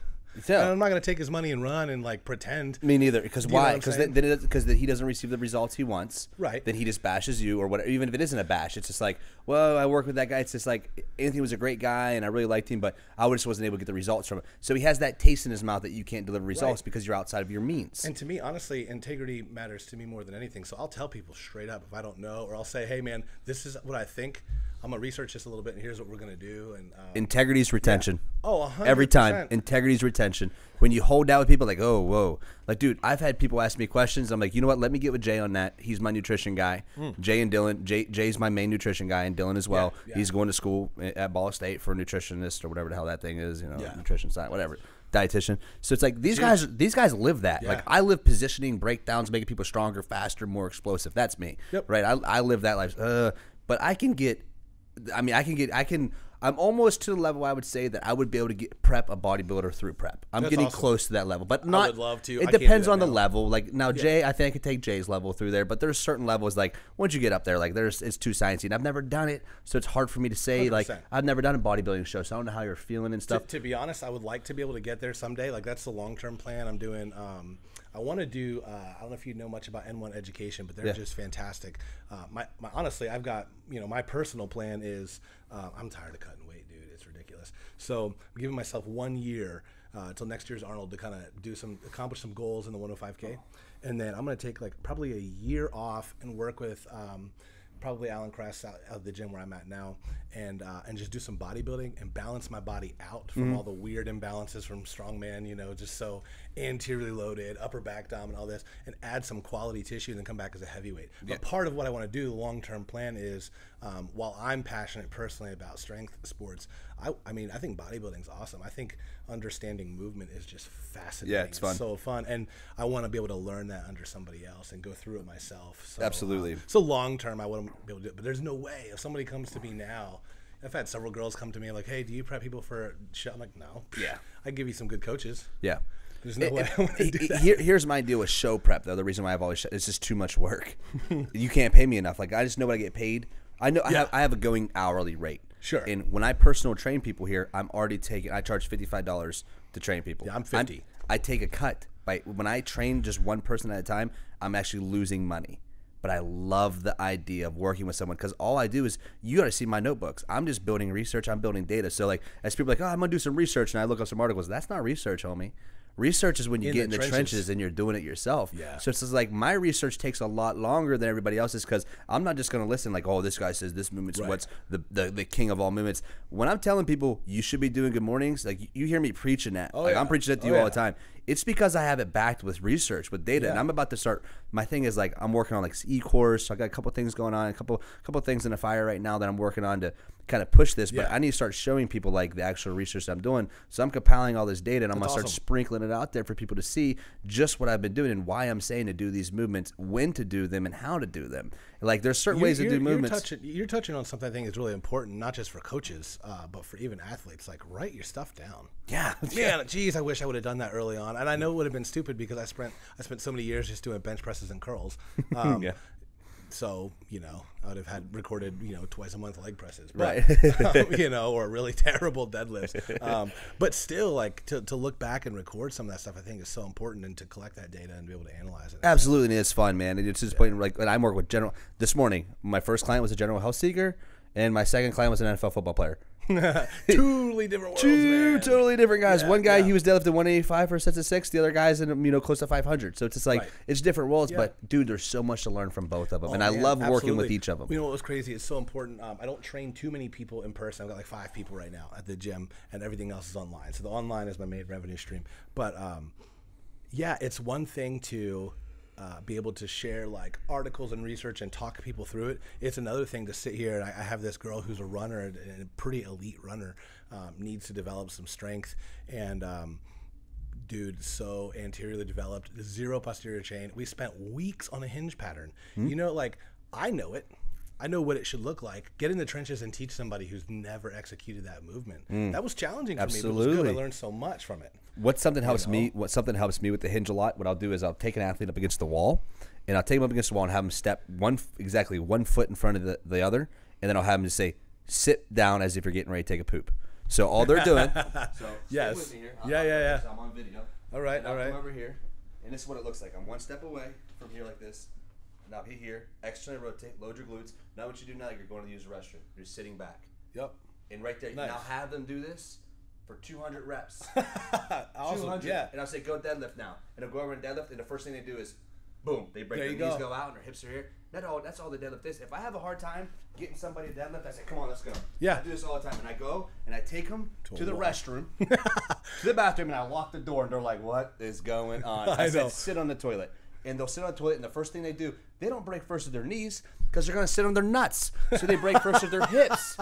Yeah. I'm not going to take his money and run and like pretend. Me neither. Because why? Because then he doesn't receive the results he wants. Right. Then he just bashes you or whatever. Even if it isn't a bash, it's just like, well, I work with that guy. It's just like Anthony was a great guy and I really liked him, but I just wasn't able to get the results from it. So he has that taste in his mouth that you can't deliver results because you're outside of your means. And to me, honestly, integrity matters to me more than anything. So I'll tell people straight up if I don't know, or I'll say, hey, man, this is what I think. I'm going to research this a little bit, and here's what we're going to do. And Integrity's retention. Yeah. Oh, 100%. Every time. Integrity's retention. When you hold out with people, like, oh, whoa. Like, dude, I've had people ask me questions. I'm like, you know what? Let me get with Jay on that. He's my nutrition guy. Jay and Dylan. Jay's my main nutrition guy, and Dylan as well. Yeah. He's going to school at Ball State for a nutritionist or whatever the hell that thing is, nutrition science, whatever. Dietitian. So it's like these guys live that. Yeah. Like I live positioning, breakdowns, making people stronger, faster, more explosive. That's me. Yep. Right? I live that life. But I'm almost to the level I would say that I would be able to prep a bodybuilder through prep. I'm getting close to that level, but not. I would love to. It depends on the level. Like now, Jay, I think I could take Jay's level through there, but there's certain levels like once you get up there, like it's too sciencey, and I've never done it, so it's hard for me to say. 100%. Like I've never done a bodybuilding show, so I don't know how you're feeling and stuff. To be honest, I would like to be able to get there someday. Like that's the long-term plan. I'm doing. I want to do. I don't know if you know much about N1 education, but they're just fantastic. Honestly, I've got my personal plan is I'm tired of cutting weight, dude. It's ridiculous. So I'm giving myself 1 year until next year's Arnold to kind of accomplish some goals in the 105K, and then I'm gonna take like probably a year off and work with. Probably Alan Kress out of the gym where I'm at now, and just do some bodybuilding and balance my body out from all the weird imbalances from strongman, just so anteriorly loaded, upper back dom and all this, and add some quality tissue and then come back as a heavyweight. Yeah. But part of what I want to do, the long-term plan is, while I'm passionate personally about strength sports, I think bodybuilding's awesome. I think understanding movement is just fascinating. Yeah, it's fun. So fun, and I want to be able to learn that under somebody else and go through it myself. So, absolutely. So long-term, I want to be able to do it, but there's no way. If somebody comes to me now, I've had several girls come to me like, hey, do you prep people for shit? I'm like, no. Yeah. I give you some good coaches. Yeah. There's no way I want to do that. Here's my deal with show prep, though. The reason why I've always it's just too much work. You can't pay me enough. Like, I just know what I get paid. I know I have a going hourly rate. Sure. And when I personal train people here, I charge $55 to train people. Yeah, I'm 50. I take a cut. When I train just one person at a time, I'm actually losing money. But I love the idea of working with someone because all I do is you got to see my notebooks. I'm just building research. I'm building data. So like as people are like, oh, I'm going to do some research, and I look up some articles. That's not research, homie. Research is when you get in the trenches and you're doing it yourself. Yeah. So it's just like my research takes a lot longer than everybody else's because I'm not just going to listen like, oh, this guy says this movement's what's the king of all movements. When I'm telling people you should be doing good mornings, like you hear me preaching that. I'm preaching that to you all the time. It's because I have it backed with research, with data, and I'm about to start. My thing is like I'm working on like e-course. So I got a couple things going on, a couple things in the fire right now that I'm working on to kind of push this. But I need to start showing people like the actual research that I'm doing. So I'm compiling all this data, and I'm gonna start sprinkling it out there for people to see just what I've been doing and why I'm saying to do these movements, when to do them, and how to do them. Like there's certain ways to do movements. You're touching on something I think is really important, not just for coaches, but for even athletes. Like write your stuff down. Yeah. Man, geez, I wish I would have done that early on. And I know it would have been stupid because I spent so many years just doing bench presses and curls. So, I would have had recorded, twice a month leg presses. But, right. Or really terrible deadlifts. But still, like, to look back and record some of that stuff, I think is so important, and to collect that data and be able to analyze it. Absolutely, and it's fun, man. It's just point, like, when I'm working with this morning, my first client was a general health seeker, and my second client was an NFL football player. Totally different worlds, Two man. totally different guys. Yeah, One guy, he was deadlifting 185 for sets of 6. The other guy's in, close to 500. So it's just like, it's different worlds. But, dude, there's so much to learn from both of them. And I love working with each of them. You know what was crazy? It's so important. I don't train too many people in person. I've got like 5 people right now at the gym, and everything else is online. So the online is my main revenue stream. But, yeah, it's one thing to be able to share like articles and research and talk people through it. It's another thing to sit here, and I have this girl who's a runner and a pretty elite runner, needs to develop some strength, and dude, so anteriorly developed, 0 posterior chain. We spent weeks on a hinge pattern. You know, like, I know it. I know what it should look like. Get in the trenches and teach somebody who's never executed that movement. That was challenging for me, but it was good. I learned so much from it. What something helps me with the hinge a lot, what I'll do is I'll take an athlete up against the wall, and I'll take him up against the wall and have him step exactly 1 foot in front of the other, and then I'll have him just say, sit down as if you're getting ready to take a poop. So all they're doing. So yes. Stay with me here. Yeah. I'm on video. All right. Come over here, and this is what it looks like. I'm 1 step away from here like this. Now hit here, externally rotate, load your glutes. Now what you do now, you're going to use the restroom. You're sitting back. Yep. And right there, now have them do this for 200 reps. Awesome. 200. Yeah. And I'll say, go deadlift now. And they'll go over and deadlift, and the first thing they do is, boom, they break their knees, go out, and their hips are here. That's all the deadlift is. If I have a hard time getting somebody to deadlift, I say, come on, let's go. Yeah. I do this all the time. And I go, and I take them to the restroom, to the bathroom, and I lock the door, and they're like, what is going on? I said, sit on the toilet. And they'll sit on the toilet, and the first thing they do, they don't break first with their knees because they're going to sit on their nuts. So they break first with their hips.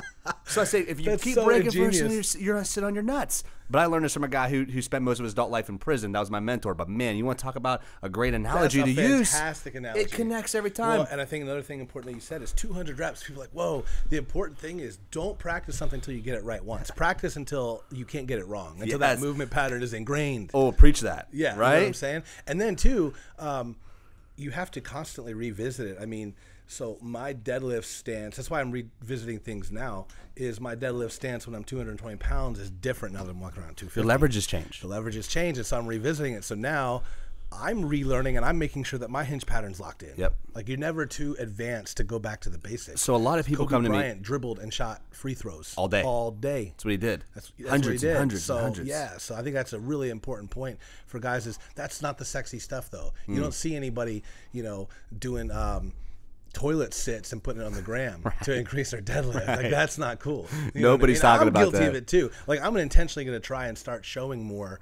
So I say, if you keep breaking first, you're going to sit on your nuts. But I learned this from a guy who spent most of his adult life in prison. That was my mentor. But, man, you want to talk about a great analogy to use. Fantastic analogy. It connects every time. Well, and I think another thing important that you said is 200 reps. People are like, whoa. The important thing is don't practice something until you get it right once. Practice until you can't get it wrong, until that movement pattern is ingrained. Oh, preach that. Yeah, right? You know what I'm saying? And then, too, you have to constantly revisit it. I mean, so my deadlift stance, that's why I'm revisiting things now, is my deadlift stance when I'm 220 pounds is different now that I'm walking around 250. The leverage has changed. The leverage has changed, and so I'm revisiting it. So now I'm relearning, and I'm making sure that my hinge pattern's locked in. Yep. Like, you're never too advanced to go back to the basics. So a lot of people come to me. Kobe Bryant dribbled and shot free throws. All day. All day. That's what he did. That's hundreds what he did. and hundreds so, and hundreds. Yeah, so I think that's a really important point for guys is that's not the sexy stuff, though. You don't see anybody, doing toilet sits and putting it on the gram to increase their deadlift. Like, that's not cool. Nobody's talking about that. I'm guilty of it, too. Like, I'm intentionally going to try and start showing more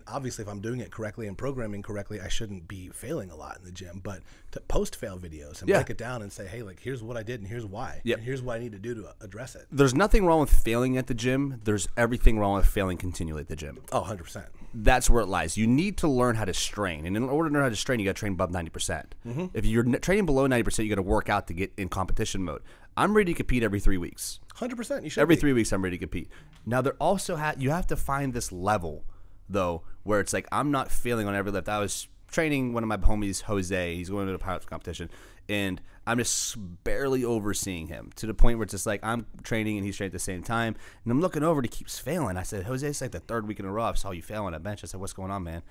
obviously, if I'm doing it correctly and programming correctly, I shouldn't be failing a lot in the gym, but to post fail videos and break it down and say, hey, like, here's what I did and here's why. And here's what I need to do to address it. There's nothing wrong with failing at the gym. There's everything wrong with failing continually at the gym. Oh, 100%. That's where it lies. You need to learn how to strain. And in order to learn how to strain, you got to train above 90%. If you're training below 90%, you got to work out to get in competition mode. I'm ready to compete every 3 weeks. 100%. You should Every 3 weeks, I'm ready to compete. Now, there also you have to find this level, though, where it's like I'm not failing on every lift. I was training one of my homies, Jose. He's going to the powerlifting competition, and I'm just barely overseeing him to the point where it's just like I'm training and he's training at the same time, and I'm looking over and he keeps failing. I said, Jose, it's like the 3rd week in a row I saw you fail on a bench. I said, what's going on, man?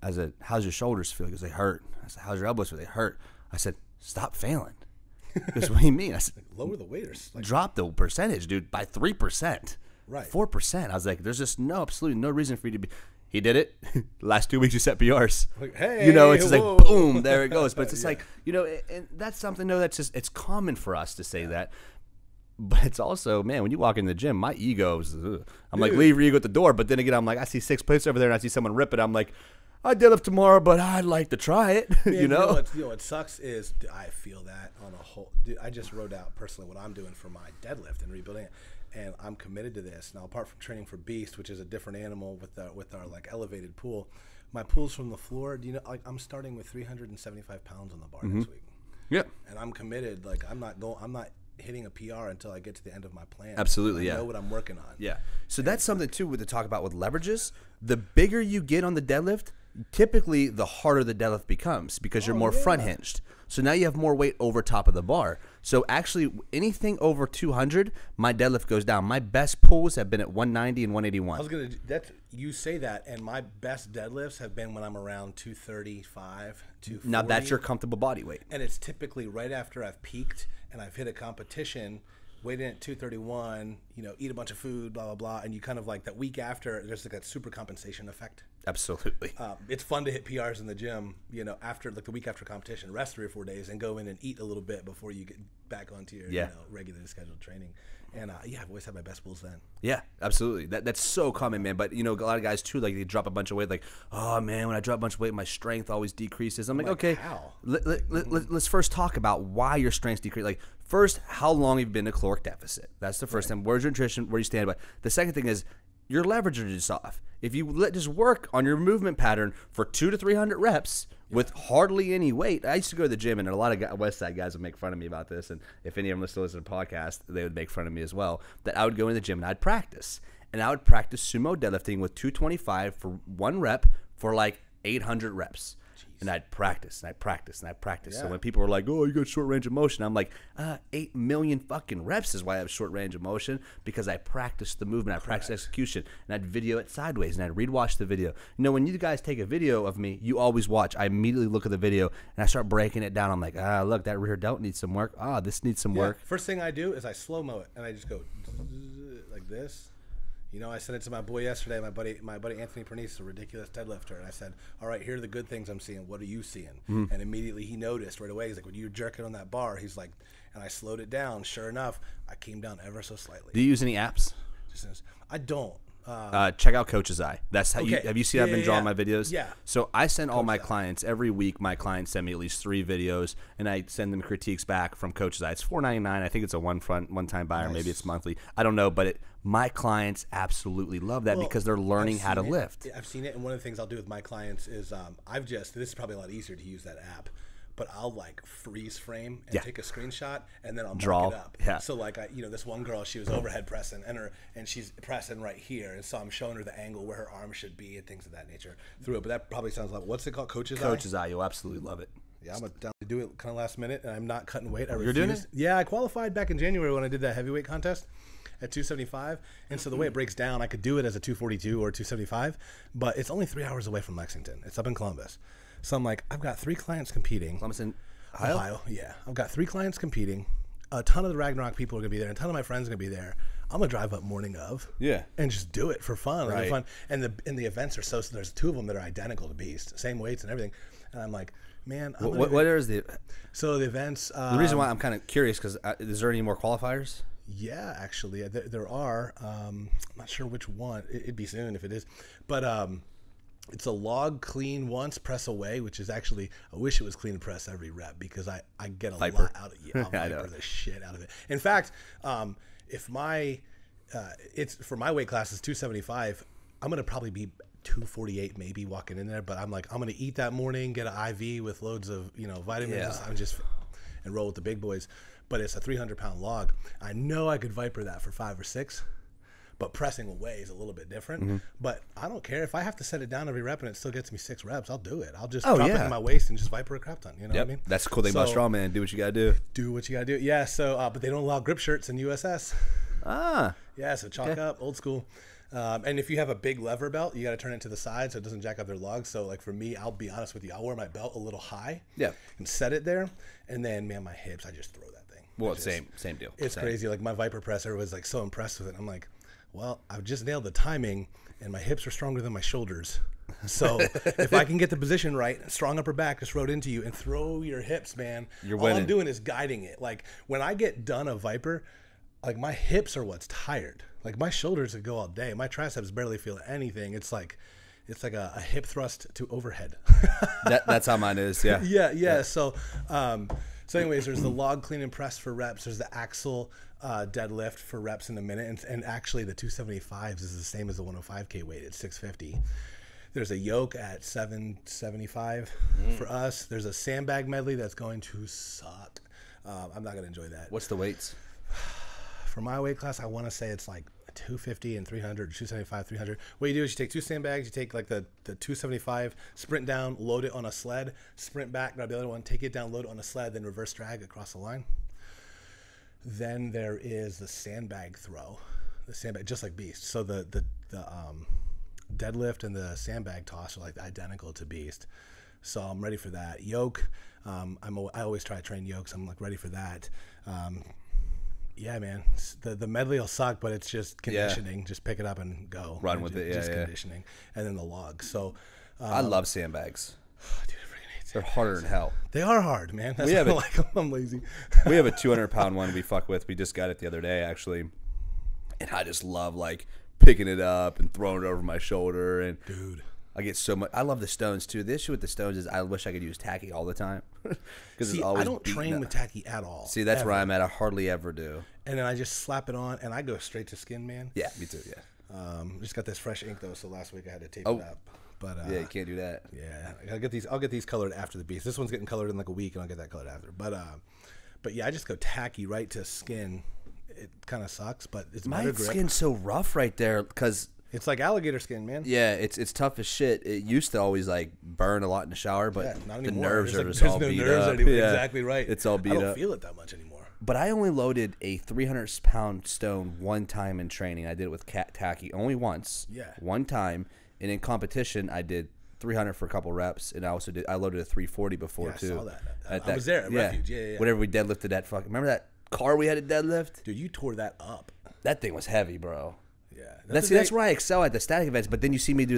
I said, how's your shoulders feel? He goes, they hurt. I said, how's your elbows feel? They hurt. I said, stop failing. He goes, what do you mean? I said, lower the weight or like, drop the percentage, dude, by 3%. Right. 4%. I was like, there's just absolutely no reason for you to be. He did it. Last 2 weeks, you set PRs. Like, hey, it's just like, boom, there it goes. But it's just like, and that's something, that's just, it's common for us to say that. But it's also, man, when you walk in the gym, my ego's, I'm like, leave your ego at the door. But then again, I'm like, I see 6 plates over there and I see someone rip it. I'm like, I deadlift tomorrow, but I'd like to try it. Man, you know what sucks is I feel that on a whole. Dude, I just wrote out personally what I'm doing for my deadlift and rebuilding it. And I'm committed to this. Now, apart from training for Beast, which is a different animal with our like elevated pool, my pool's from the floor. Like I'm starting with 375 pounds on the bar next week. Yeah. And I'm committed. Like I'm not hitting a PR until I get to the end of my plan. Absolutely, I know what I'm working on. Yeah. So that's something too to talk about with leverages. The bigger you get on the deadlift, typically the harder the deadlift becomes because you're more front hinged. So now you have more weight over top of the bar. So actually anything over 200, my deadlift goes down. My best pulls have been at 190 and 181. I was going to you say that, and my best deadlifts have been when I'm around 235, 240. Now that's your comfortable body weight. And it's typically right after I've peaked and I've hit a competition weighed in at 231, eat a bunch of food, blah, blah, blah. And you kind of like that week after, there's like that super compensation effect. Absolutely. It's fun to hit PRs in the gym, after like the week after competition, rest 3 or 4 days and go in and eat a little bit before you get back onto your regularly scheduled training. And I've always had my best pulls then. Yeah, absolutely. That's so common, man. But a lot of guys too, like they drop a bunch of weight, like, oh man, when I drop a bunch of weight, my strength always decreases. I'm like, okay, how? Let's first talk about why your strength's decrease. Like, first, how long have you been in a caloric deficit? That's the first thing. Where's your nutrition? Where do you stand? But the second thing is your leverage is just off. If you just work on your movement pattern for 200 to 300 reps with hardly any weight. I used to go to the gym, and a lot of West Side guys would make fun of me about this. And if any of them listen to the podcast, they would make fun of me as well. That I would go in the gym and I'd practice. And I would practice sumo deadlifting with 225 for 1 rep for like 800 reps. And I'd practice, and I'd practice, and I'd practice. So when people were like, oh, you got short range of motion, I'm like, 8 million fucking reps is why I have short range of motion, because I practiced the movement, I practiced execution, and I'd video it sideways, and I'd read-watch the video. When you guys take a video of me, you always watch. I immediately look at the video, and I start breaking it down. I'm like, look, that rear delt needs some work. This needs some work. First thing I do is I slow-mo it, and I just go like this. I sent it to my boy yesterday, my buddy Anthony Pernice, a ridiculous deadlifter, and I said, all right, here are the good things I'm seeing. What are you seeing? And immediately he noticed right away. He's like, when you're jerking on that bar, he's like, and I slowed it down. Sure enough, I came down ever so slightly. Do you use any apps? I don't. Check out Coach's Eye. That's how have you seen I've been drawing my videos? Yeah. So I send all my clients every week. My clients send me at least 3 videos, and I send them critiques back from Coach's Eye. It's $4.99. I think it's a one-time buy, or maybe it's monthly. I don't know, but my clients absolutely love that because they're learning how to lift. I've seen it, and one of the things I'll do with my clients is this is probably a lot easier to use that app. But I'll like freeze frame and take a screenshot, and then I'll mark it up. Yeah. So like this one girl, she was overhead pressing, and she's pressing right here, and so I'm showing her the angle where her arm should be and things of that nature through it. But that probably sounds like, what's it called? Coach's Eye. Coach's Eye. You'll absolutely love it. Yeah, I'm down to do it kind of last minute, and I'm not cutting weight. You're doing it? Yeah, I qualified back in January when I did that heavyweight contest at 275, and so the way it breaks down, I could do it as a 242 or 275, but it's only 3 hours away from Lexington. It's up in Columbus. So I'm like, I've got 3 clients competing. Columbus in Ohio? Yeah. I've got 3 clients competing. A ton of the Ragnarok people are going to be there. A ton of my friends are going to be there. I'm going to drive up morning of. Yeah. And just do it for fun. Right. Fun. And the events are there's 2 of them that are identical to Beast. Same weights and everything. And I'm like, man. What is the... So the events... the reason why I'm kind of curious, because is there any more qualifiers? Yeah, actually. There are. I'm not sure which one. It'd be soon if it is. But... it's a log clean once, press away, which is actually, I wish it was clean and press every rep, because I get a lot out of it. Yeah, I'll viper the shit out of it. In fact, if it's for my weight class is 275, I'm going to probably be 248 maybe walking in there, but I'm like, I'm going to eat that morning, get an IV with loads of, vitamins and roll with the big boys. But it's a 300-pound log. I know I could viper that for 5 or 6. But pressing away is a little bit different. But I don't care. If I have to set it down every rep and it still gets me 6 reps, I'll do it. I'll just drop it in my waist and just viper a crap ton. You know what I mean? That's the cool thing about strongman. Do what you got to do. Do what you got to do. Yeah, so, but they don't allow grip shirts in USS. Yeah, so chalk up, old school. And if you have a big lever belt, you got to turn it to the side so it doesn't jack up their logs. So, like for me, I'll be honest with you, I'll wear my belt a little high and set it there. And then, man, my hips, I just throw that thing. Well, same deal. It's crazy. Like my Viper presser was like so impressed with it. I'm like, well, I've just nailed the timing, and my hips are stronger than my shoulders. So if I can get the position right, strong upper back, just rode into you, and throw your hips, man. You're winning. All I'm doing is guiding it. Like when I get done a Viper, like my hips are what's tired. Like my shoulders could go all day. My triceps barely feel anything. It's like a hip thrust to overhead. That's how mine is. Yeah. Yeah. So anyways, there's the log clean and press for reps. There's the axle deadlift for reps in a minute. And actually the 275s is the same as the 105K weight at 650. There's a yoke at 775 for us. There's a sandbag medley that's going to suck. I'm not going to enjoy that. What's the weights? For my weight class, I want to say it's like 250 and 300, 275, 300. What you do is you take 2 sandbags, you take like the 275, sprint down, load it on a sled, sprint back, grab the other one, take it down, load it on a sled, then reverse drag across the line. Then there is the sandbag throw, the sandbag, just like Beast. So the deadlift and the sandbag toss are like identical to Beast. So I'm ready for that. Yoke, I always try to train yokes. I'm like ready for that. Yeah, man. The medley will suck, but it's just conditioning. Yeah. Just pick it up and go. Run with it. Yeah, just conditioning, and then the logs. So I love sandbags. Dude, I freaking hate sandbags. They're harder than hell. They are hard, man. That's why I like them. I'm lazy. We have a 200-pound one we fuck with. We just got it the other day, actually, and I just love like picking it up and throwing it over my shoulder. And dude, I get so much. I love the stones too. The issue with the stones is I wish I could use tacky all the time. Because I don't train with tacky at all. See, that's where I'm at. I hardly ever do. And then I just slap it on, and I go straight to skin, man. Yeah, me too. Yeah. Just got this fresh ink though, so last week I had to tape it up. But yeah, you can't do that. Yeah, I'll get these colored after the beast. This one's getting colored in like a week, and I'll get that colored after. But yeah, I just go tacky right to skin. It kind of sucks, but it's my better grip. skin's so rough right there because it's like alligator skin, man. Yeah, it's tough as shit. It used to always like burn a lot in the shower, but not the anymore. nerves are just all beat up. Yeah. Exactly right. It's all beat up. I don't feel it that much anymore. But I only loaded a 300-pound stone one time in training. I did it with tacky only once. Yeah. One time, and in competition, I did 300 for a couple reps, and I loaded a 340 before too. I saw that. I was there at Refuge. Yeah. Whenever we deadlifted that fucking. Remember that car we had to deadlift? Dude, you tore that up. That thing was heavy, bro. Yeah. That's where I excel at the static events. But then you see me do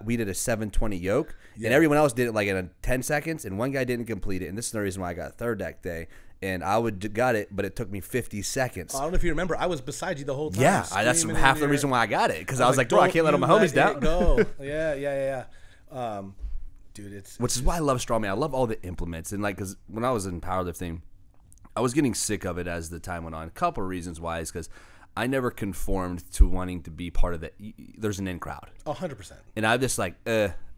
we did a 720 yoke, and everyone else did it like in 10 seconds, and one guy didn't complete it. And this is the reason why I got third that day. And I got it, but it took me 50 seconds. I don't know if you remember. I was beside you the whole time. Yeah, that's half the reason why I got it. Because I was like, bro, I can't let all my homies down. Go. Yeah. Dude, which is why I love strongman. I love all the implements. And like, because when I was in powerlifting, I was getting sick of it as the time went on. A couple of reasons why is because I never conformed to wanting to be part of the. There's an in crowd. 100%. And I'm just like,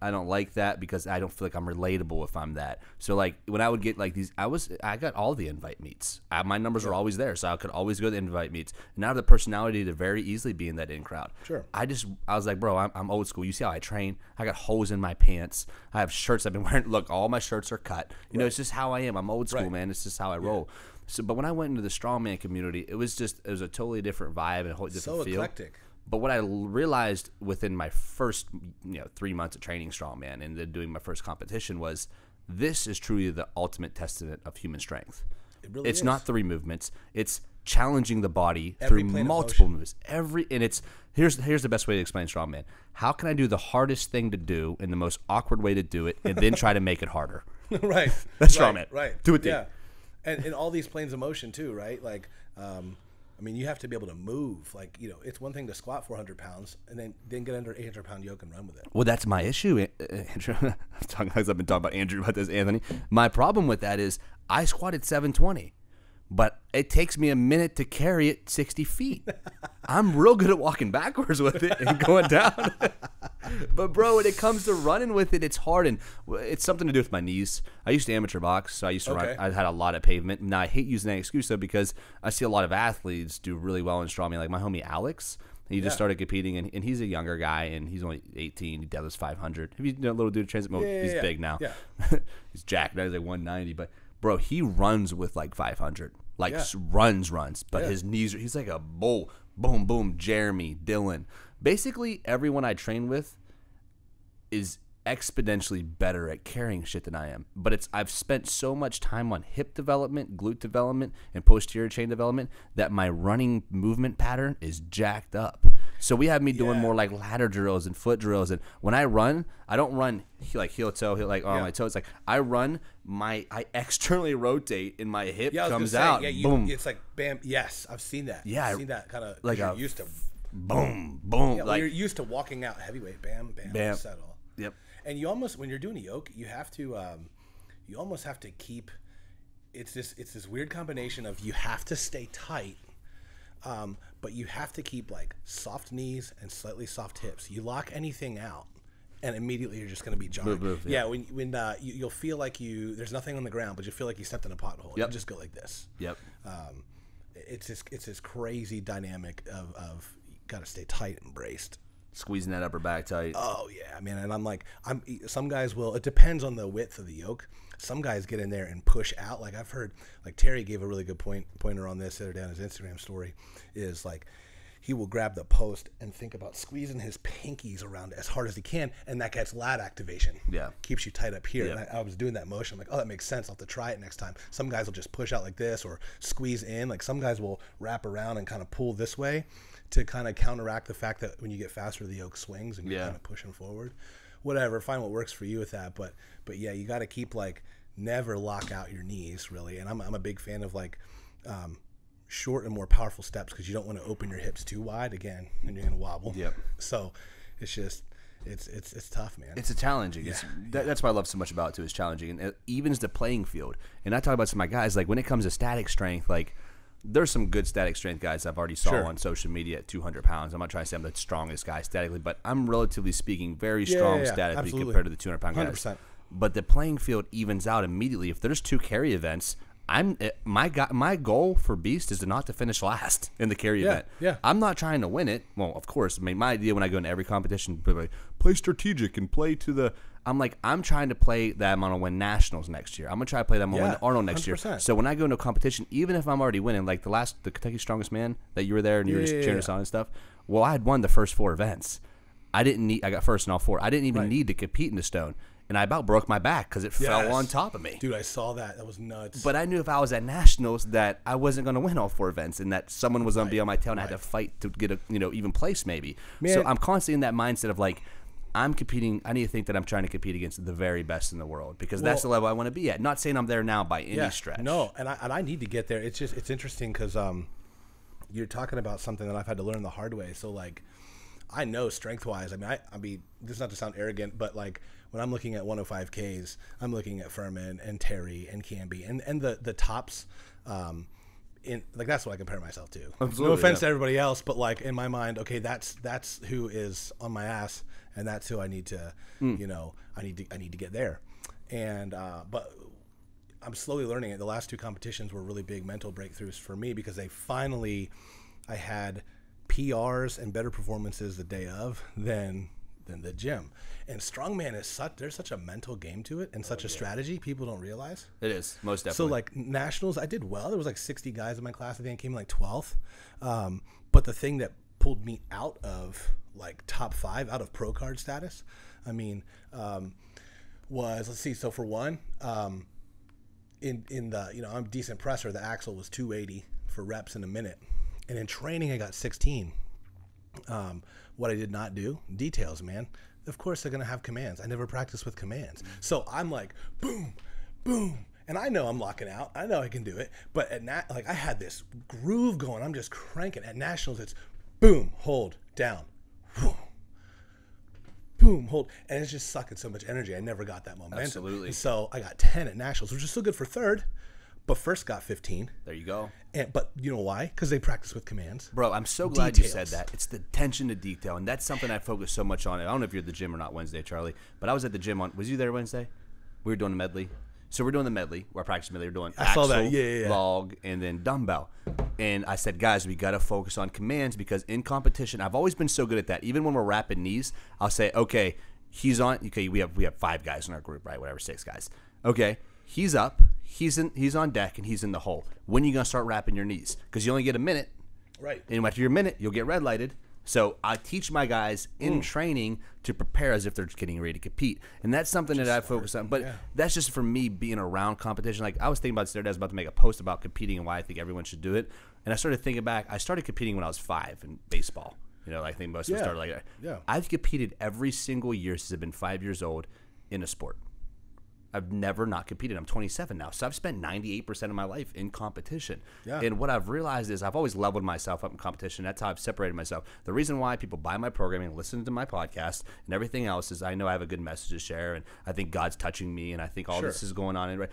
I don't like that because I don't feel like I'm relatable if I'm that. So like when I would get like these, I got all the invite meets. My numbers were always there, so I could always go to the invite meets. And I have the personality to very easily be in that in crowd. Sure. I was like, bro, I'm old school. You see how I train? I got holes in my pants. I have shirts I've been wearing. Look, all my shirts are cut. You know, it's just how I am. I'm old school, man. It's just how I roll. So, but when I went into the strongman community, it was a totally different vibe and a whole different feel. So eclectic. But what I realized within my first 3 months of training strongman and then doing my first competition was this is truly the ultimate testament of human strength. It really it's is. not 3 movements. It's challenging the body through multiple movements. Here's the best way to explain strongman. How can I do the hardest thing to do in the most awkward way to do it and then try to make it harder? Right. That's strongman. Right. Do it. Yeah. And in all these planes of motion too, right? Like, I mean, you have to be able to move. Like, it's one thing to squat 400 pounds and then get under 800-pound yoke and run with it. Well, that's my issue, Andrew. I've been talking about Andrew about this, Anthony. My problem with that is I squatted 720, but it takes me a minute to carry it 60 feet. I'm real good at walking backwards with it and going down. But, bro, when it comes to running with it, it's hard. And it's something to do with my knees. I used to amateur box, so I used to run. I had a lot of pavement. Now, I hate using that excuse, though, because I see a lot of athletes do really well in strongman. Like my homie Alex, he just started competing, and he's a younger guy, and he's only 18. He deadlifts 500. Have you done a little dude transit mode? He's big now. Yeah. He's jacked. Now he's like 190. But, bro, he runs with like 500. Like runs. But his knees, he's like a bull. Boom, boom, Jeremy, Dylan. Basically, everyone I train with is exponentially better at carrying shit than I am. But I've spent so much time on hip development, glute development, and posterior chain development that my running movement pattern is jacked up. So we have me doing more like ladder drills and foot drills. And when I run, I don't run like heel toe, on my toe. It's like I externally rotate and my hip comes out. Yeah, boom. It's like bam. Yes, I've seen that. Yeah, I've seen that kind of like you're used to. Boom, boom. Yeah, you're used to walking out heavyweight, bam, bam, settle. Yep. And you almost, when you're doing a yoke, you have to, you almost have to keep. It's this weird combination of you have to stay tight, but you have to keep like soft knees and slightly soft hips. You lock anything out, and immediately you're just going to be jarring. Move, when you'll feel like there's nothing on the ground, but you feel like you stepped in a pothole. Yep. You just go like this. Yep. It's this crazy dynamic of got to stay tight and braced. Squeezing that upper back tight. Oh yeah, man. And some guys will. It depends on the width of the yoke. Some guys get in there and push out. Like I've heard, like Terry gave a really good pointer on this the other day on his Instagram story. Is like he will grab the post and think about squeezing his pinkies around it as hard as he can, and that gets lat activation. Yeah. Keeps you tight up here. Yeah. And I was doing that motion. I'm like, oh, that makes sense. I'll have to try it next time. Some guys will just push out like this or squeeze in. Like some guys will wrap around and kind of pull this way to kind of counteract the fact that when you get faster, the yoke swings and you're kind of pushing forward. Whatever, find what works for you with that. But yeah, you got to keep like never lock out your knees really. And I'm a big fan of like short and more powerful steps because you don't want to open your hips too wide again and you're gonna wobble. Yep. So it's just it's tough, man. It's a challenging. Yeah. That's what I love so much about it too. It's challenging and it evens the playing field. And I talk about some of my guys like when it comes to static strength, like there's some good static strength guys I've already saw on social media at 200 pounds. I'm not trying to say I'm the strongest guy statically, but I'm relatively speaking very strong statically absolutely. compared to the 200-pound guys. 100%. But the playing field evens out immediately. If there's 2 carry events, my goal for Beast is not to finish last in the carry event. Yeah. I'm not trying to win it. Well, of course. I mean, my idea when I go into every competition, like, play strategic and play to the. I'm trying to play that I'm going to win nationals next year. I'm going to try to play that I'm going to win Arnold next 100%. Year. So when I go into a competition, even if I'm already winning, like the Kentucky Strongest Man that you were there and you were just cheering us on and stuff. Well, I had won the first 4 events. I got first in all 4. I didn't even need to compete in the stone. And I about broke my back because it fell on top of me. Dude, I saw that. That was nuts. But I knew if I was at nationals that I wasn't going to win all 4 events and that someone was going to be on my tail and I had to fight to get a even place maybe. Man. So I'm constantly in that mindset of like, I'm competing. I need to think that I'm trying to compete against the very best in the world because that's the level I want to be at. Not saying I'm there now by any stretch. No, and I need to get there. It's interesting because you're talking about something that I've had to learn the hard way. So like, I know strength wise. I mean, this is not to sound arrogant, but like when I'm looking at 105Ks, I'm looking at Furman and Terry and Canby and the tops. That's what I compare myself to. Absolutely, no offense to everybody else, but like in my mind, okay, that's who is on my ass, and that's who I need to, I need to get there. And but I'm slowly learning it. The last 2 competitions were really big mental breakthroughs for me because I had PRs and better performances the day of than the gym. And strongman there's such a mental game to it and such a strategy people don't realize. It is, most definitely. So like nationals, I did well. There was like 60 guys in my class. I think I came like 12th. But the thing that pulled me out of like top 5, out of pro card status, I mean, was, let's see. So for one, in the, I'm a decent presser. The axle was 280 for reps in a minute. And in training, I got 16. What I did not do, details, man. Of course, they're going to have commands. I never practiced with commands. So I'm like, boom, boom. And I know I'm locking out. I know I can do it. But I had this groove going. I'm just cranking. At nationals, it's boom, hold, down. Whew, boom, hold. And it's just sucking so much energy. I never got that momentum. Absolutely. And so I got 10 at nationals, which is still good for 3rd. But first got 15. There you go. But you know why? Because they practice with commands. Bro, I'm so glad you said that. It's the attention to detail, and that's something I focus so much on. I don't know if you're at the gym or not Wednesday, Charlie, but I was at the gym was you there Wednesday? We were doing a medley. So we're doing the medley. We're practicing medley. We're doing axle, log, and then dumbbell. And I said, guys, we got to focus on commands because in competition, I've always been so good at that. Even when we're wrapping knees, I'll say, okay, he's on. Okay, we have 5 guys in our group, right? Whatever, 6 guys. Okay. He's up, he's on deck, and he's in the hole. When are you going to start wrapping your knees? Because you only get a minute. Right. And after your minute, you'll get red lighted. So I teach my guys in training to prepare as if they're getting ready to compete. And that's something that I focus on. But that's just for me being around competition. Like I was thinking about this the other day. I was about to make a post about competing and why I think everyone should do it. And I started thinking back. I started competing when I was 5 in baseball. I think most of us started like that. Yeah. I've competed every single year since I've been 5 years old in a sport. I've never not competed. I'm 27 now. So I've spent 98% of my life in competition. Yeah. And what I've realized is I've always leveled myself up in competition. That's how I've separated myself. The reason why people buy my programming, listen to my podcast, and everything else is I know I have a good message to share, and I think God's touching me, and I think all this is going on.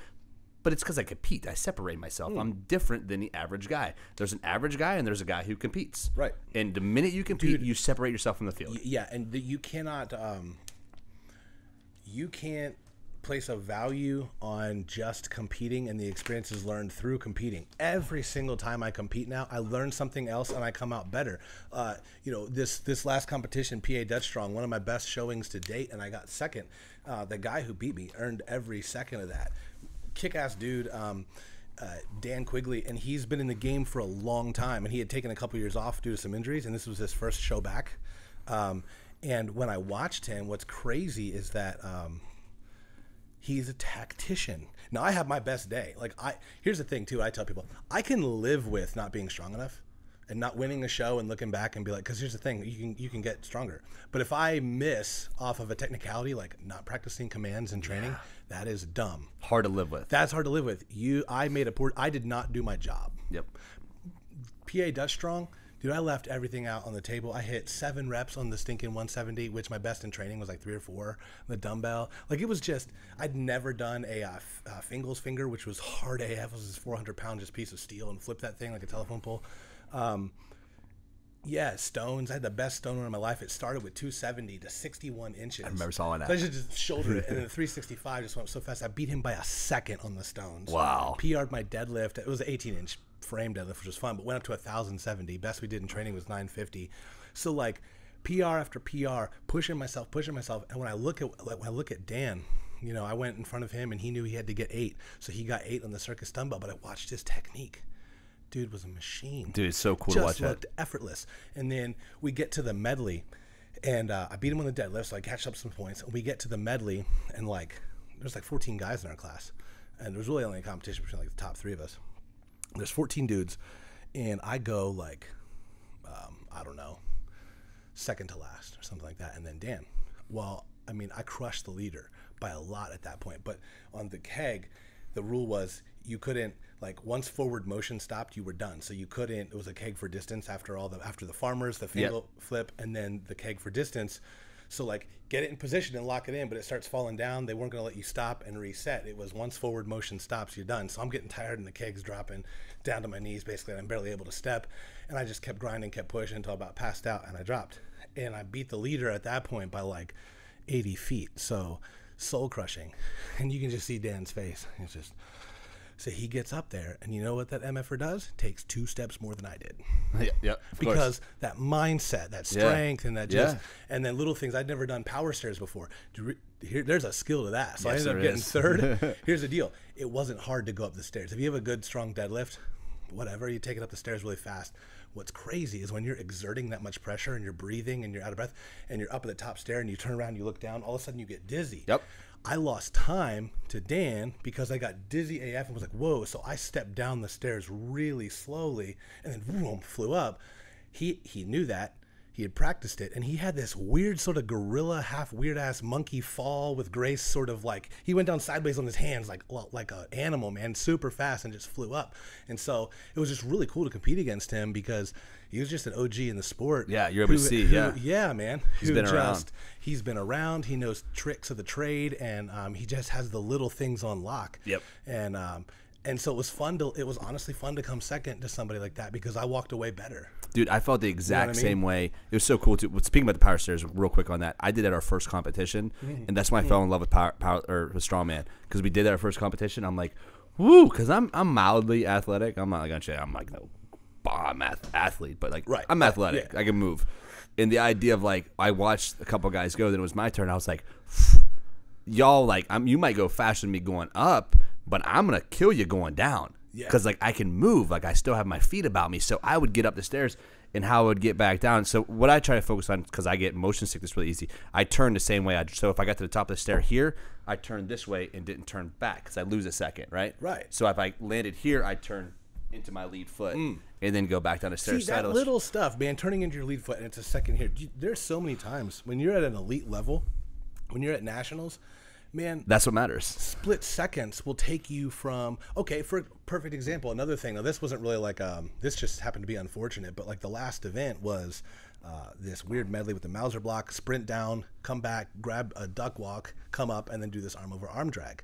But it's because I compete. I separate myself. I'm different than the average guy. There's an average guy, and there's a guy who competes. Right. And the minute you compete, you separate yourself from the field. Yeah, and you cannot you can't place a value on just competing and the experiences learned through competing. Every single time I compete now, I learn something else and I come out better. This last competition, PA Dutch Strong, one of my best showings to date, and I got second. The guy who beat me earned every second of that. Kick-ass dude. Dan Quigley, and he's been in the game for a long time, and he had taken a couple years off due to some injuries, and this was his first show back. And when I watched him, what's crazy is that he's a tactician. Now, I have my best day. Like, here's the thing, too. I tell people, I can live with not being strong enough and not winning a show and looking back and be like, because here's the thing, you can get stronger. But if I miss off of a technicality, like not practicing commands and training, that is dumb. Hard to live with. That's hard to live with. I did not do my job. Yep. PA Dutch Strong, dude, I left everything out on the table. I hit 7 reps on the stinking 170, which my best in training was like 3 or 4. The dumbbell, like it was just, I'd never done a Fingal's finger, which was hard AF. It was this 400-pound just piece of steel and flip that thing like a telephone pole. Yeah, stones. I had the best stone in my life. It started with 270 to 61 inches. I remember saw that. So I just shouldered it, and then the 365 just went so fast. I beat him by a second on the stones. Wow. PR'd my deadlift. It was an 18-inch frame deadlift, which was fun, but went up to 1,070. Best we did in training was 950. So like PR after PR, pushing myself. And when I look at Dan, you know, I went in front of him, and he knew he had to get 8, so he got 8 on the circus dumbbell. But I watched his technique. Dude was a machine. Dude, it's so cool to watch that. Just looked effortless. And then we get to the medley, and I beat him on the deadlift, so I catch up some points. And we get to the medley, and like there's like 14 guys in our class, and there was really only a competition between like the top 3 of us. There's 14 dudes, and I go like I don't know, second to last or something like that. And then Dan, well, I mean, I crushed the leader by a lot at that point. But on the keg, the rule was you couldn't, like, once forward motion stopped, you were done. So you couldn't, it was a keg for distance after the farmers, the Fingal flip, and then the keg for distance. So like get it in position and lock it in, but it starts falling down. They weren't going to let you stop and reset. It was once forward motion stops, you're done. So I'm getting tired and the keg's dropping down to my knees basically, and I'm barely able to step. And I just kept grinding, kept pushing until I about passed out, and I dropped. And I beat the leader at that point by like 80 feet. So soul crushing. And you can just see Dan's face. It's just, so he gets up there, and you know what that MFer does? Takes 2 steps more than I did. Yeah, because that mindset, that strength, and that just, and then little things. I'd never done power stairs before. There's a skill to that. So I ended up getting 3rd. Here's the deal. It wasn't hard to go up the stairs. If you have a good, strong deadlift, whatever, you take it up the stairs really fast. What's crazy is when you're exerting that much pressure and you're breathing and you're out of breath and you're up at the top stair and you turn around and you look down, all of a sudden you get dizzy. Yep. I lost time to Dan because I got dizzy AF and was like, whoa. So I stepped down the stairs really slowly and then boom, flew up. He knew that. He had practiced it, and he had this weird sort of gorilla, half weird-ass monkey fall with grace, sort of like, he went down sideways on his hands like an animal, man, super fast, and just flew up. And so it was just really cool to compete against him because he was just an OG in the sport. Yeah, you're able to see, Yeah, man. He's been around. He's been around. He knows tricks of the trade, and he just has the little things on lock. Yep. And so it was honestly fun to come second to somebody like that because I walked away better. Dude, I felt the exact same way. It was so cool too. Speaking about the power stairs, real quick on that, I did at our first competition, and that's when I fell in love with with strongman because we did at our first competition. I'm like, woo, because I'm mildly athletic. I'm not gonna say I'm like no bomb athlete, but like I'm athletic. Yeah. I can move. And the idea of like I watched a couple guys go, then it was my turn. I was like, y'all like you might go faster than me going up, but I'm gonna kill you going down. Because like I can move, like I still have my feet about me, so I would get up the stairs and how I would get back down. So what I try to focus on, because I get motion sickness really easy, I turn the same way. So if I got to the top of the stair here, I turned this way and didn't turn back because I lose a second, right? Right. So if I landed here, I turn into my lead foot and then go back down the stairs. See, that little stuff, man, turning into your lead foot and it's a second here. There's so many times when you're at an elite level, when you're at nationals, man, that's what matters. Split seconds will take you from, okay, for a perfect example, another thing. Now, this wasn't really like, this just happened to be unfortunate, but like the last event was this weird medley with the Mauser block, sprint down, come back, grab a duck walk, come up, and then do this arm over arm drag.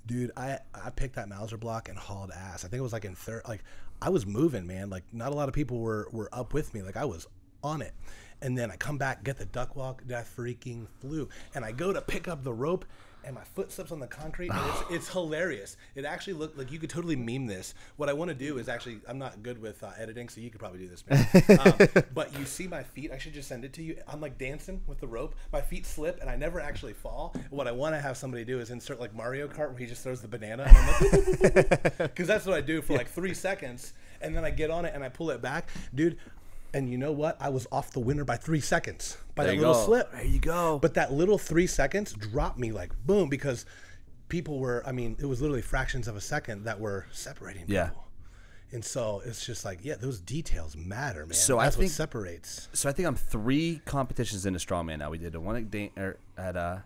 Dude, I picked that Mauser block and hauled ass. I think it was like in third, like I was moving, man. Like not a lot of people were up with me. Like I was on it. And then I come back, get the duck walk, I freaking flew. And I go to pick up the rope, and my foot slips on the concrete. And it's hilarious. It actually looked like you could totally meme this. What I want to do is actually, I'm not good with editing, so you could probably do this, man. But you see my feet. I should just send it to you. I'm like dancing with the rope. My feet slip, and I never actually fall. What I want to have somebody do is insert like Mario Kart, where he just throws the banana. And I'm like, because that's what I do for like 3 seconds, and then I get on it and I pull it back, dude. And you know what? I was off the winner by 3 seconds by that little slip. There you go. But that little 3 seconds dropped me like boom, because people were, I mean, it was literally fractions of a second that were separating people. Yeah. And so it's just like, yeah, those details matter, man. So that's I think, what separates. So I think I'm 3 competitions into strongman now. We did one at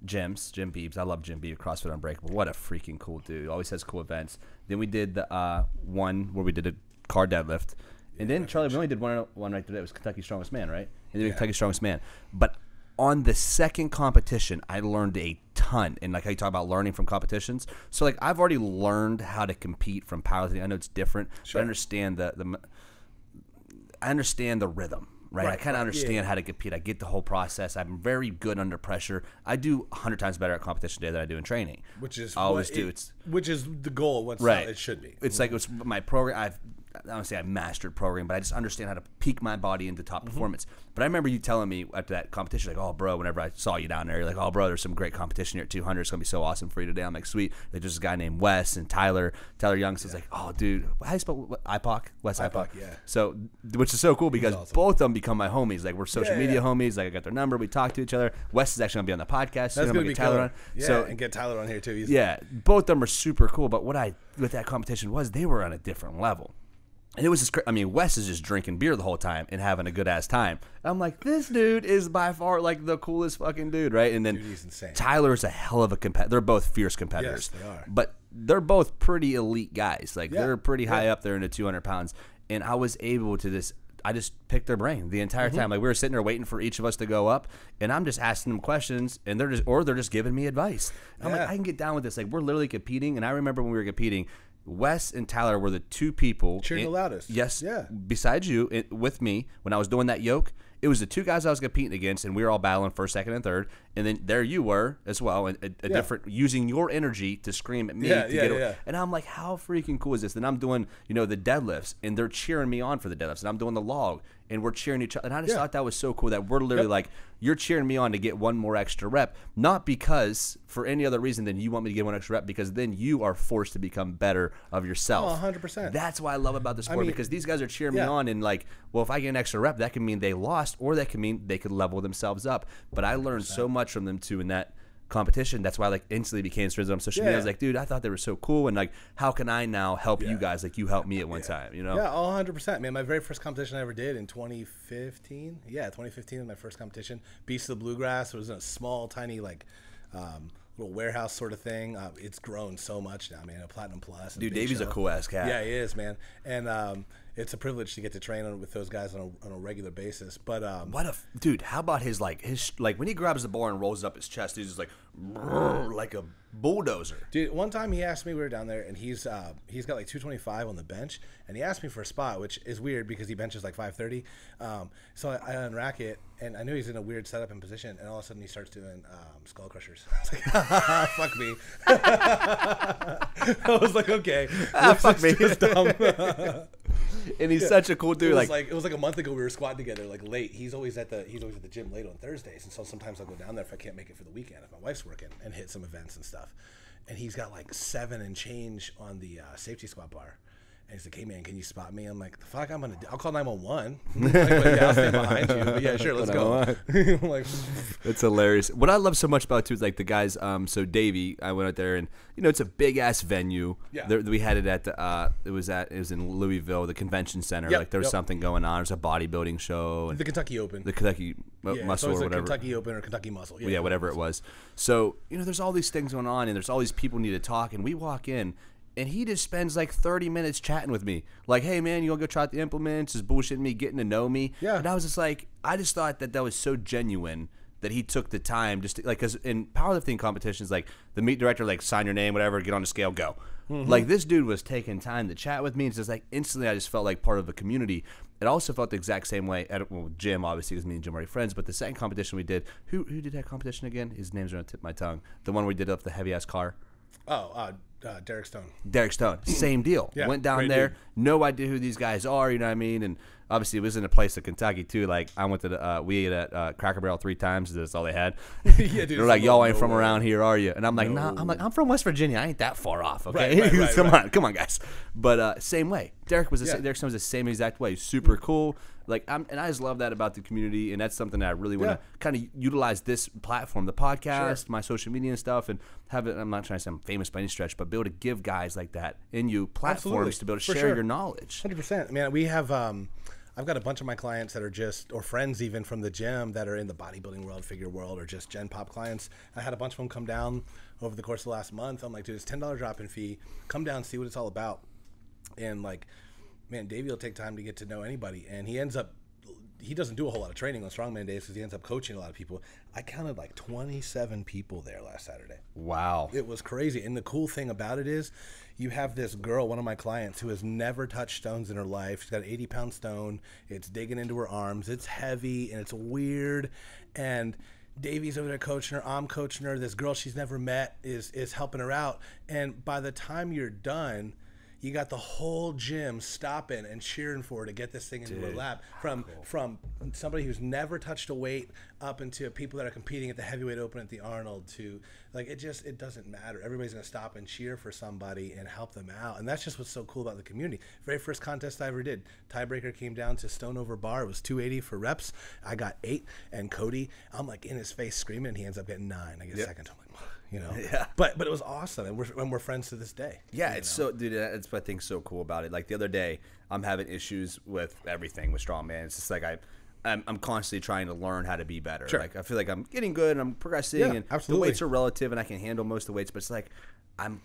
Jim's, Jim Beebs. I love Jim Beebs, CrossFit Unbreakable. What a freaking cool dude. Always has cool events. Then we did the one where we did a car deadlift. And then, Charlie, we only did one right today. It was Kentucky Strongest Man, right? And then Kentucky Strongest Man. But on the second competition, I learned a ton. And like how you talk about learning from competitions. So, like, I've already learned how to compete from powerlifting. I know it's different, but I understand I understand the rhythm, right? I kind of understand how to compete. I get the whole process. I'm very good under pressure. I do 100 times better at competition day than I do in training. Which is I always do. Which is the goal. What's it should be. It's like it's my program. I don't say I mastered programming, but I just understand how to peak my body into top performance. But I remember you telling me after that competition, like, oh, bro, whenever I saw you down there, you're like, oh, bro, there's some great competition here at 200. It's going to be so awesome for you today. I'm like, sweet. Like, there's a guy named Wes and Tyler Young. So it's like, oh, dude, how do you spell IPOC? Wes IPOC. Yeah. So, which is so cool because both of them become my homies. Like, we're social media homies. Like, I got their number. We talk to each other. Wes is actually going to be on the podcast. That's going to be Tyler on. Yeah, so, and get Tyler on here, too. Both of them are super cool. But what I, with that competition was, they were on a different level. And it was just, I mean, Wes is just drinking beer the whole time and having a good ass time. And I'm like, this dude is by far like the coolest fucking dude, right? And then he's insane. Tyler's a hell of a competitor. They're both fierce competitors. Yes, they are. But they're both pretty elite guys. Like they're pretty high up there in the 200 pounds. And I was able to I just picked their brain the entire time. Like we were sitting there waiting for each of us to go up, and I'm just asking them questions, and they're just giving me advice. I'm like, I can get down with this. Like we're literally competing, and I remember when we were competing, Wes and Tyler were the 2 people cheering the loudest. Yes, besides you, with me when I was doing that yoke. It was the 2 guys I was competing against, and we were all battling first, second, and third. And then there you were as well, and a different using your energy to scream at me to get away. And I'm like, how freaking cool is this? And I'm doing the deadlifts, and they're cheering me on for the deadlifts, and I'm doing the log, and we're cheering each other. And I just thought that was so cool that we're literally like, you're cheering me on to get one more extra rep, not because for any other reason than you want me to get one extra rep, because then you are forced to become better of yourself. 100%. That's what I love about the sport, because these guys are cheering me on, and like, well, if I get an extra rep, that can mean they lost, or that can mean they could level themselves up. But I learned so much from them too in that competition. That's why I like instantly became friends on social media. I was like, dude, I thought they were so cool, and like, how can I now help you guys like you helped me at one time, you know? Yeah, 100%, man. My very first competition I ever did in 2015. Yeah, 2015 was my first competition. Beast of the Bluegrass. It was in a small, tiny, like, little warehouse sort of thing. It's grown so much now, man. A Platinum Plus. Dude, Davey's a cool ass cat. Yeah, he is, man. And it's a privilege to get to train with those guys on a regular basis. But dude, how about his when he grabs the bar and rolls up his chest, he's just like a bulldozer. Dude, one time he asked me, we were down there, and he's got like 225 on the bench, and he asked me for a spot, which is weird because he benches like 530. So I unrack it, and I knew he's in a weird setup and position, and all of a sudden he starts doing skull crushers. I was like, fuck me. I was like, okay, fuck me. Dumb. And he's such a cool dude. It was like a month ago we were squatting together like late. He's always at the gym late on Thursdays, and so sometimes I'll go down there if I can't make it for the weekend if my wife's working, and hit some events and stuff. And he's got like 7 and change on the safety squat bar. And he's like, hey, man, can you spot me? I'm like, the fuck I'm going to do? I'll call 911. Like, I'll stand behind you. But yeah, sure, let's go. Like, it's hilarious. What I love so much about it, too, is like the guys, so Davey, I went out there, and, it's a big-ass venue. Yeah. We had it at the, it was in Louisville, the convention center. Like, there was something going on. There was a bodybuilding show. And the Kentucky Open. The Kentucky Muscle or whatever. Kentucky Open or Kentucky Muscle. Yeah, whatever it was. So, there's all these things going on, and there's all these people need to talk, and we walk in, and he just spends like 30 minutes chatting with me. Like, hey, man, you want to go try out the implements? Just bullshitting me, getting to know me. Yeah. And I was just like, I just thought that was so genuine that he took the time just to, like, because in powerlifting competitions, like the meet director, like sign your name, whatever, get on the scale, go. Like this dude was taking time to chat with me, and just like instantly I just felt like part of the community. It also felt the exact same way at Jim, obviously, because me and Jim are already friends. But the second competition we did, who did that competition again? His name's on the tip of my tongue. The one we did up the heavy ass car. Derek Stone. Derek Stone, same deal. Yeah, went down there, no idea who these guys are, you know what I mean? And obviously it was in a place in Kentucky too. Like I went to we ate at Cracker Barrel 3 times. That's all they had. Yeah, dude, they're like, y'all ain't from around here, are you? And I'm like, nah. I'm from West Virginia. I ain't that far off. Okay, Right, come on, guys. But same way. Derek Stone was the same exact way. Super cool. Like and I just love that about the community, and that's something that I really want to kind of utilize this platform, the podcast, my social media and stuff, and have it. I'm not trying to say I'm famous by any stretch, but be able to give guys like that in you platforms to be able to share your knowledge. 100%. Man, we have. I've got a bunch of my clients that are just, or friends even from the gym that are in the bodybuilding world, figure world, or just Gen Pop clients. I had a bunch of them come down over the course of the last month. I'm like, dude, it's $10 drop-in fee. Come down, see what it's all about. And like, man, Davey will take time to get to know anybody, and he doesn't do a whole lot of training on strongman days because he ends up coaching a lot of people. I counted like 27 people there last Saturday. Wow. It was crazy. And the cool thing about it is you have this girl, one of my clients, who has never touched stones in her life. She's got an 80-pound stone. It's digging into her arms. It's heavy, and it's weird. And Davey's over there coaching her. I'm coaching her. This girl she's never met is helping her out. And by the time you're done, you got the whole gym stopping and cheering for her to get this thing into her lap. From somebody who's never touched a weight up into people that are competing at the heavyweight open at the Arnold to, like, it doesn't matter. Everybody's going to stop and cheer for somebody and help them out. And that's just what's so cool about the community. Very first contest I ever did, tiebreaker came down to stone over bar. It was 280 for reps. I got 8, and Cody, I'm like in his face screaming, and he ends up getting 9. I get second. I'm like, you know, but it was awesome, and we're friends to this day. Yeah, it's so, dude. That's what I think so cool about it. Like the other day, I'm having issues with everything with strongman. It's just like I'm constantly trying to learn how to be better. Sure. Like I feel like I'm getting good, and I'm progressing, and the weights are relative, and I can handle most of the weights. But it's like I'm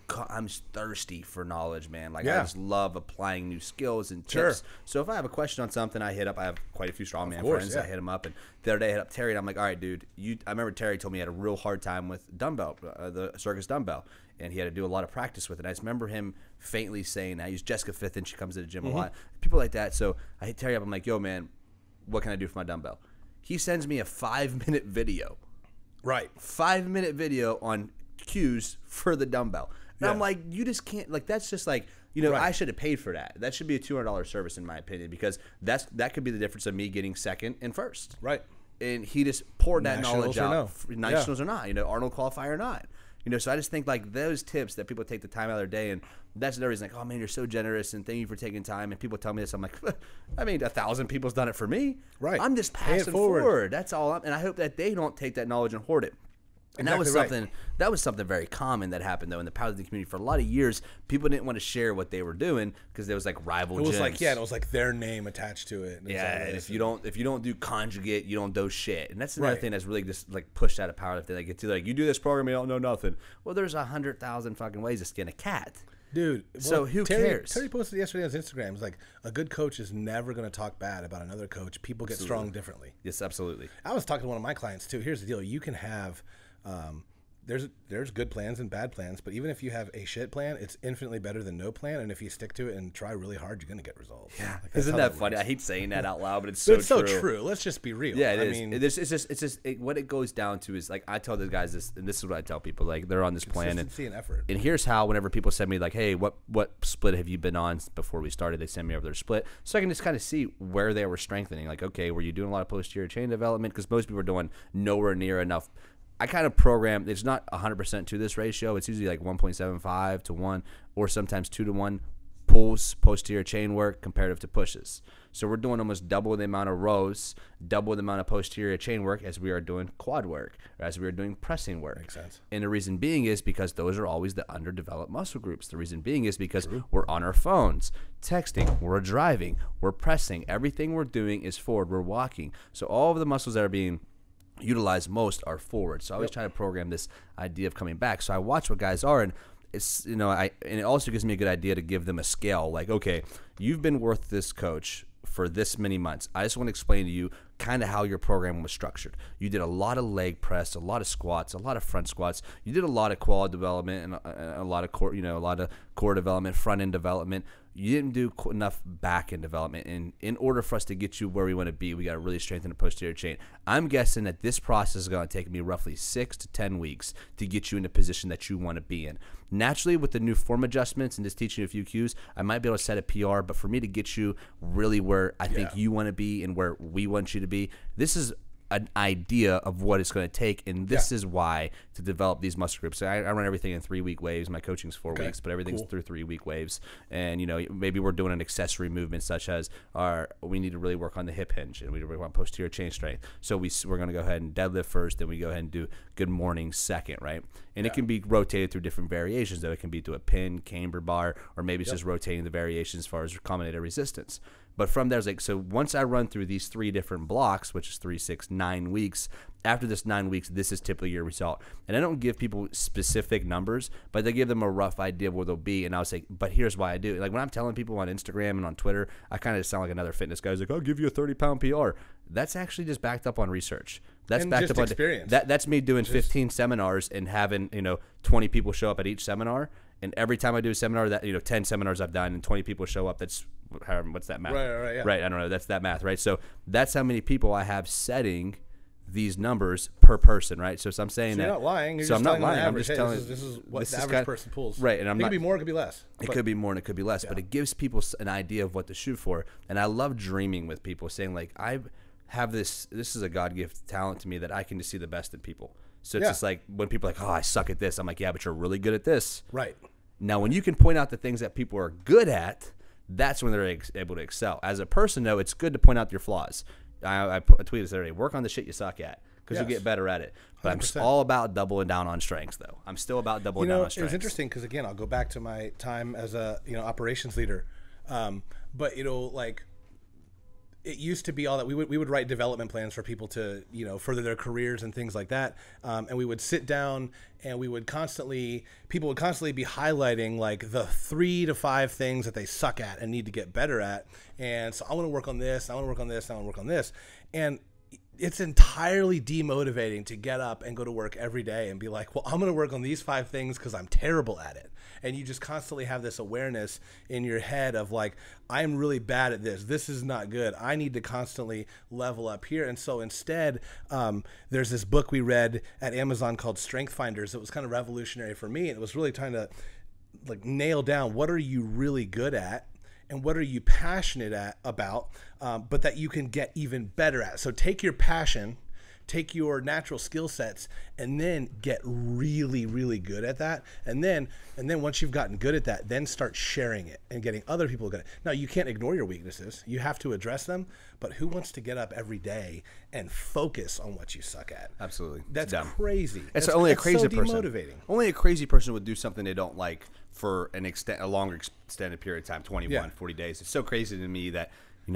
thirsty for knowledge, man. Like I just love applying new skills and tips. So if I have a question on something, I hit up. I have quite a few strongman friends. I hit them up, and the other day I hit up Terry, and I'm like, all right, dude. I remember Terry told me he had a real hard time with dumbbell, the circus dumbbell, and he had to do a lot of practice with it. I just remember him faintly saying, I use Jessica Fifth, and she comes to the gym a lot. People like that. So I hit Terry up. I'm like, yo, man, what can I do for my dumbbell? He sends me a 5-minute video. Right. 5-minute video on cues for the dumbbell. And I'm like, you just can't, like, that's just like, you know, I should have paid for that. That should be a $200 service in my opinion, because that could be the difference of me getting second and first. Right. And he just poured that knowledge out. No. Nationals or not, you know, Arnold qualifier or not. You know, so I just think like those tips that people take the time out of their day, and that's the reason, like, oh man, you're so generous and thank you for taking time. And people tell me this, I'm like, I mean, 1,000 people's done it for me. Right. I'm just passing forward. That's all. And I hope that they don't take that knowledge and hoard it. And that was something that was something very common that happened though in the powerlifting community for a lot of years. People didn't want to share what they were doing because there was like rival gyms. It was like it was like their name attached to it. And and if you don't do conjugate, you don't do shit. And that's another thing that's really just like pushed out of powerlifting. Like it's either like you do this program, you don't know nothing. Well, there's 100,000 fucking ways to skin a cat. Dude, so who cares? Terry posted yesterday on his Instagram. It's like a good coach is never going to talk bad about another coach. People get strong differently. Yes, absolutely. I was talking to one of my clients too. Here's the deal: you can have. There's good plans and bad plans, but even if you have a shit plan, it's infinitely better than no plan. And if you stick to it and try really hard, you're gonna get results. Yeah, like, isn't that funny? I hate saying that out loud, but it's so true. Let's just be real. Yeah, I mean, it's just what it goes down to is like I tell the guys this, and this is what I tell people: like they're on this plan and effort. And here's how: whenever people send me like, "Hey, what split have you been on?" Before we started, they send me over their split, so I can just kind of see where they were strengthening. Like, okay, were you doing a lot of posterior chain development? Because most people are doing nowhere near enough. I kind of program, it's not 100% to this ratio. It's usually like 1.75 to 1 or sometimes 2 to 1 pulls, posterior chain work comparative to pushes. So we're doing almost double the amount of rows, double the amount of posterior chain work as we are doing quad work, or as we are doing pressing work. Makes sense. And the reason being is because those are always the underdeveloped muscle groups. The reason being is because we're on our phones, texting, we're driving, we're pressing. Everything we're doing is forward, we're walking. So all of the muscles that are being utilized most are forward. So I always try to program this idea of coming back. So I watch what guys are, and it's, you know, and it also gives me a good idea to give them a scale. Like, okay, you've been with this coach for this many months. I just want to explain to you kind of how your program was structured. You did a lot of leg press, a lot of squats, a lot of front squats. You did a lot of quad development and a lot of core, a lot of core development, front end development. You didn't do enough back end development. And in order for us to get you where we want to be, we got to really strengthen the posterior chain. I'm guessing that this process is going to take me roughly 6 to 10 weeks to get you in the position that you want to be in. Naturally, with the new form adjustments and just teaching you a few cues, I might be able to set a PR, but for me to get you really where I think you want to be and where we want you to be, this is an idea of what it's going to take, and this is why to develop these muscle groups. So I run everything in 3-week waves. My coaching's 4 weeks, but everything's through 3-week waves. And maybe we're doing an accessory movement such as we need to really work on the hip hinge, and we need to work on posterior chain strength. So we're going to go ahead and deadlift first, then we go ahead and do good morning second, right? And it can be rotated through different variations, though. It can be through a pin, camber bar, or maybe it's just rotating the variations as far as combinator resistance. But from there, so once I run through these 3 different blocks, which is 3, 6, 9 weeks, after this 9 weeks, this is typically your result. And I don't give people specific numbers, but they give them a rough idea of where they'll be. And I'll say, but here's why I do it. Like when I'm telling people on Instagram and on Twitter, I kind of sound like another fitness guy who's like, I'll give you a 30-pound PR. That's actually just backed up on research. That's and backed just up on experience. That's me doing 15 seminars and having 20 people show up at each seminar. And every time I do a seminar, that 10 seminars I've done and 20 people show up, that's what's that math? Right, yeah. Right, I don't know. That's that math, right? So that's how many people I have setting these numbers per person, right? So I'm saying you're that. not lying. You're so just I'm not telling lying. I'm average, just telling. This is what the average person pulls. Right, and it could be more, it could be less. It could be more and it could be less, but it gives people an idea of what to shoot for. And I love dreaming with people, saying like, I have this is a God-gift talent to me that I can just see the best in people. So it's just like when people are like, oh, I suck at this. I'm like, yeah, but you're really good at this. Right. Now, when you can point out the things that people are good at, that's when they're able to excel. As a person, though, it's good to point out your flaws. I tweeted this other day, work on the shit you suck at because you'll get better at it. But 100%. I'm all about doubling down on strengths, though. I'm still about doubling down on strengths. It was interesting because, again, I'll go back to my time as a operations leader. But, like, it used to be all that we would write development plans for people to further their careers and things like that, and we would sit down and people would constantly be highlighting like the 3 to 5 things that they suck at and need to get better at. And so I want to work on this, I want to work on this, I want to work on this, and it's entirely demotivating to get up and go to work every day and be like, well, I'm going to work on these 5 things because I'm terrible at it. And you just constantly have this awareness in your head of like, I'm really bad at this. This is not good. I need to constantly level up here. And so instead, there's this book we read at Amazon called Strength Finders. It was kind of revolutionary for me. And it was really trying to like nail down what are you really good at and what are you passionate about, but that you can get even better at. So take your passion, take your natural skill sets, and then get really, really good at that. And then once you've gotten good at that, then start sharing it and getting other people good at it. Now, you can't ignore your weaknesses. You have to address them. But who wants to get up every day and focus on what you suck at? Absolutely. That's crazy. It's only a crazy person. Demotivating. Only a crazy person would do something they don't like for a longer extended period of time, 21, 40 days. It's so crazy to me that,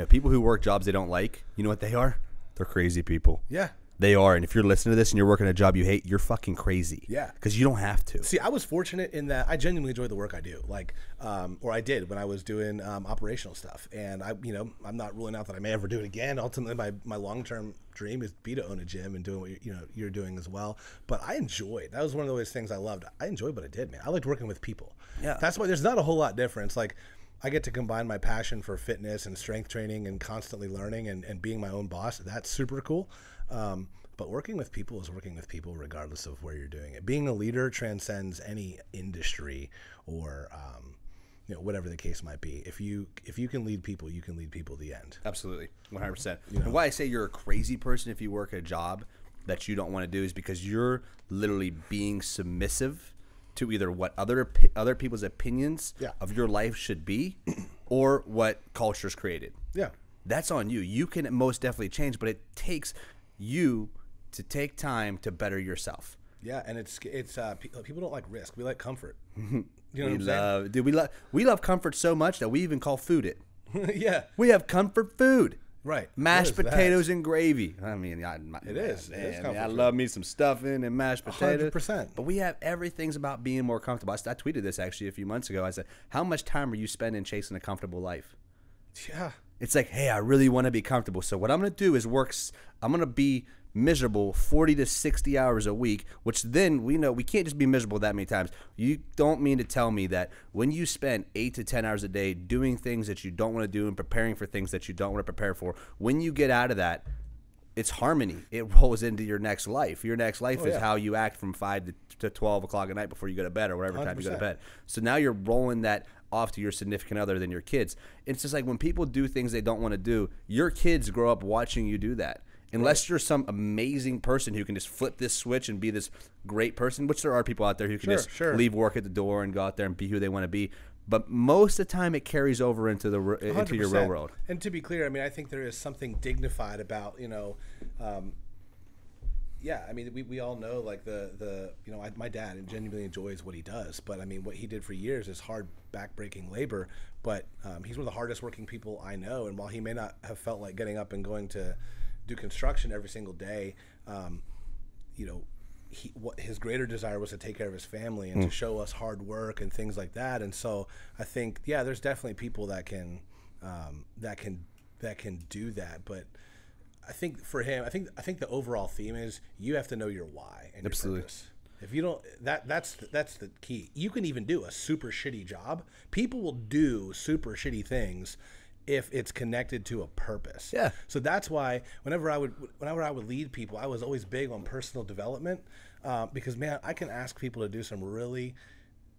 people who work jobs they don't like, you know what they are? They're crazy people. Yeah. They are, and if you're listening to this and you're working a job you hate, you're fucking crazy. Yeah. Because you don't have to. See, I was fortunate in that I genuinely enjoy the work I do, like, or I did when I was doing operational stuff. And I'm not ruling out that I may ever do it again. Ultimately, my long-term dream is to own a gym and doing what you're doing as well. But I enjoyed. That was one of those things I loved. I enjoyed what I did, man. I liked working with people. Yeah. That's why there's not a whole lot difference. Like, I get to combine my passion for fitness and strength training and constantly learning and being my own boss. That's super cool. But working with people is working with people regardless of where you're doing it. Being a leader transcends any industry or whatever the case might be. If you can lead people, you can lead people to the end. Absolutely, 100%. And why I say you're a crazy person if you work a job that you don't want to do is because you're literally being submissive to either what other people's opinions of your life should be or what culture's created. Yeah. That's on you. You can most definitely change, but it takes you to take time to better yourself. Yeah, and it's people don't like risk. We like comfort. You know what I'm saying? Dude, we love comfort so much that we even call food it. Yeah. We have comfort food. Right. Mashed potatoes and gravy. I mean, it is I love me some stuffing and mashed potatoes. 100%. But we have everything's about being more comfortable. I tweeted this actually a few months ago. I said, how much time are you spending chasing a comfortable life? Yeah. It's like, hey, I really want to be comfortable. So what I'm going to do is I'm going to be miserable 40 to 60 hours a week, which then we know we can't just be miserable that many times. You don't mean to tell me that when you spend 8 to 10 hours a day doing things that you don't want to do and preparing for things that you don't want to prepare for, when you get out of that, it's harmony. It rolls into your next life. Your next life is how you act from 5 to 12 o'clock at night before you go to bed or whatever 100%. Time you go to bed. So now you're rolling that off to your significant other than your kids. It's just like when people do things they don't want to do, your kids grow up watching you do that. Unless you're some amazing person who can just flip this switch and be this great person, which there are people out there who can leave work at the door and go out there and be who they want to be. But most of the time, it carries over into into your real world. And to be clear, I mean, I think there is something dignified about, you know, I mean, we all know, like, you know, my dad genuinely enjoys what he does. But, I mean, what he did for years is hard, back-breaking labor. But he's one of the hardest working people I know. And while he may not have felt like getting up and going to do construction every single day, you know, his greater desire was to take care of his family and to show us hard work and things like that. And so I think, there's definitely people that can do that. But I think for him, I think the overall theme is you have to know your why and your purpose. If you don't, that's the key. You can even do a super shitty job. People will do super shitty things if it's connected to a purpose. Yeah. So that's why whenever I would lead people, I was always big on personal development, because, man, I can ask people to do some really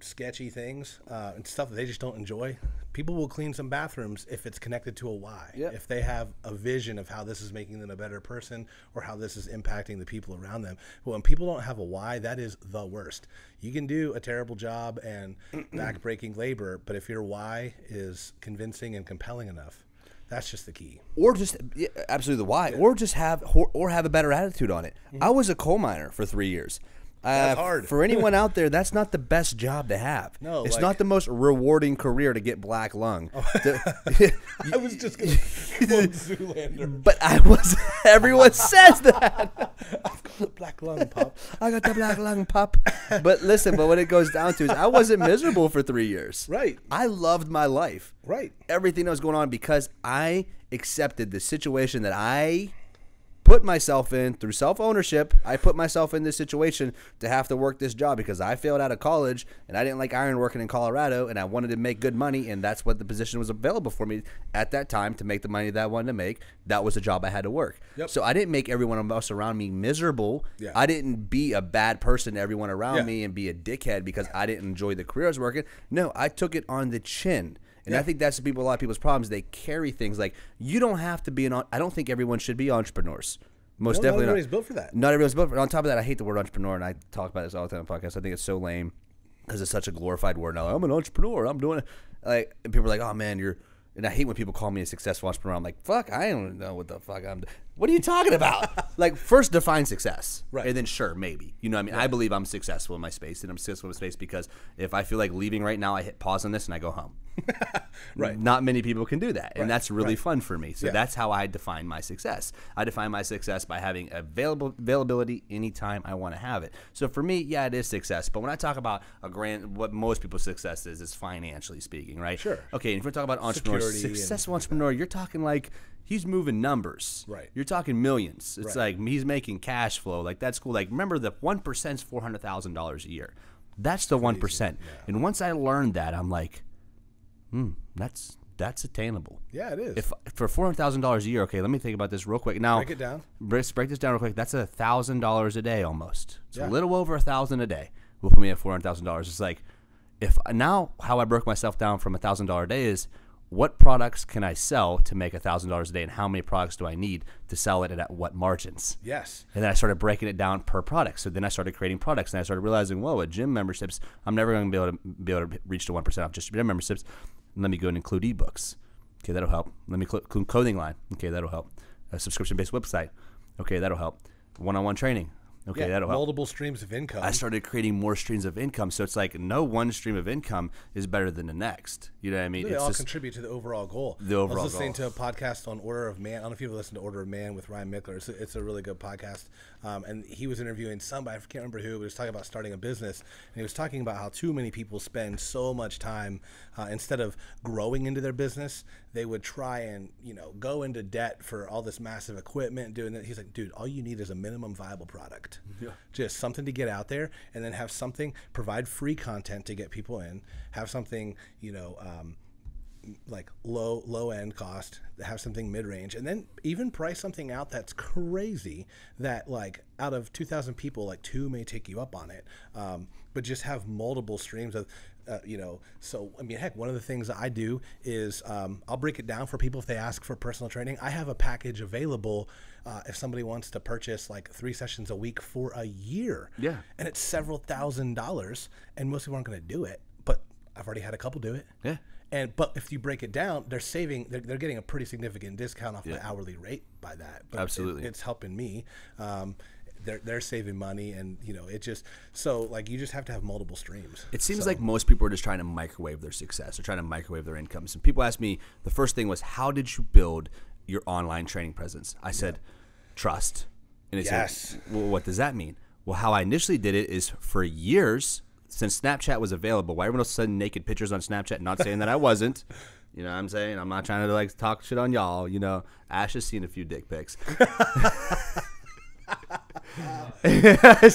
sketchy things and stuff that they just don't enjoy. People will clean some bathrooms if it's connected to a why. Yep. If they have a vision of how this is making them a better person or how this is impacting the people around them. But when people don't have a why, that is the worst. You can do a terrible job and back-breaking labor, but if your why is convincing and compelling enough, that's just the key. Or just absolutely the why, or just have a better attitude on it. I was a coal miner for 3 years. That's hard. For anyone out there, that's not the best job to have. No, it's not the most rewarding career to get black lung. Oh. I was just going to quote Zoolander. But everyone says that. I've got the black lung, Pop. I got the black lung, Pop. But listen, what it goes down to is I wasn't miserable for 3 years. Right. I loved my life. Right. Everything that was going on because I accepted the situation that I put myself in through self-ownership. I put myself in this situation to have to work this job because I failed out of college and I didn't like iron working in Colorado and I wanted to make good money, and that's what the position was available for me at that time to make the money that I wanted to make. That was a job I had to work. Yep. So I didn't make everyone else around me miserable. Yeah. I didn't be a bad person to everyone around me and be a dickhead because I didn't enjoy the career I was working. No, I took it on the chin. And I think that's a lot of people's problems. They carry things like, you don't have to be I don't think everyone should be entrepreneurs. Most definitely not. Not everybody's built for that. Not everyone's built for it. On top of that, I hate the word entrepreneur, and I talk about this all the time on podcasts. I think it's so lame because it's such a glorified word now. I'm an entrepreneur. I'm doing it. Like, and people are like, oh, man, you're – and I hate when people call me a successful entrepreneur. I'm like, fuck, I don't know what the fuck I'm – what are you talking about? Like, first define success. Right. And then, sure, maybe. You know what I mean? Right. I believe I'm successful in my space, and I'm successful in my space because if I feel like leaving right now, I hit pause on this and I go home. Right. Not many people can do that, and that's really fun for me. So that's how I define my success. I define my success by having availability anytime I want to have it. So for me, it is success. But when I talk about what most people's success is financially speaking, right? Sure. Okay, and if we're talking about entrepreneurs, successful entrepreneur, you're talking like he's moving numbers. Right. You're talking millions. It's like he's making cash flow. Like, that's cool. Like, remember the 1% is $400,000 a year. That's the 1%. Yeah. And once I learned that, I'm like, that's attainable. Yeah, it is. If for $400,000 a year, okay, let me think about this real quick. Now, break it down. Break this down real quick. That's $1,000 a day almost. It's a little over $1,000 a day. Will put me at $400,000. It's like, how I broke myself down from $1,000 a day is, what products can I sell to make $1,000 a day, and how many products do I need to sell it at what margins? Yes. And then I started breaking it down per product. So then I started creating products, and I started realizing, whoa, at gym memberships, I'm never going to be able to reach to 1% off just gym memberships. Let me go and include ebooks. Okay, that'll help. Let me include clothing line. Okay, that'll help. A subscription-based website. Okay, that'll help. One-on-one training. Okay, that'll help. Multiple streams of income. I started creating more streams of income. So it's like no one stream of income is better than the next. You know what I mean? They all contribute to the overall goal. I was listening to a podcast on Order of Man. I don't know if you've listened to Order of Man with Ryan Mickler. It's a really good podcast. And he was interviewing somebody, I can't remember who, but he was talking about starting a business. And he was talking about how too many people spend so much time, instead of growing into their business, they would try and, go into debt for all this massive equipment, doing that. He's like, dude, all you need is a minimum viable product. Yeah. Just something to get out there, and then have something, provide free content to get people in, have something, like low end cost, have something mid-range, and then even price something out that's crazy, that like out of 2,000 people, like 2 may take you up on it, but just have multiple streams of so I mean, heck, one of the things that I do is I'll break it down for people if they ask for personal training. I have a package available if somebody wants to purchase like 3 sessions a week for a year. Yeah. And it's several $1,000s, and most people aren't going to do it, but I've already had a couple do it. Yeah. But if you break it down, they're getting a pretty significant discount off my hourly rate by that. But absolutely. It's helping me. They're saving money, and it just, so like you just have to have multiple streams. It seems like most people are just trying to microwave their success or trying to microwave their incomes. And people ask me, the first thing was, how did you build your online training presence? I said, trust. And they said, well, what does that mean? Well, how I initially did it is for years, since Snapchat was available, why everyone else sending naked pictures on Snapchat? Not saying that I wasn't. You know what I'm saying? I'm not trying to like talk shit on y'all. Ash has seen a few dick pics.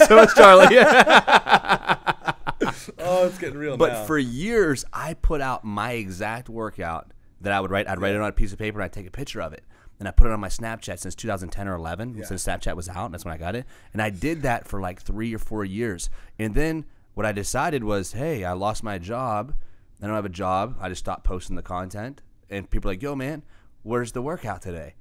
So much Charlie. Oh, it's getting real. But for years, I put out my exact workout that I would write. I'd write it on a piece of paper and I'd take a picture of it. And I put it on my Snapchat since 2010 or 11, since Snapchat was out. That's when I got it. And I did that for like 3 or 4 years. And then what I decided was, hey, I lost my job. I don't have a job. I just stopped posting the content. And people are like, yo, man, where's the workout today?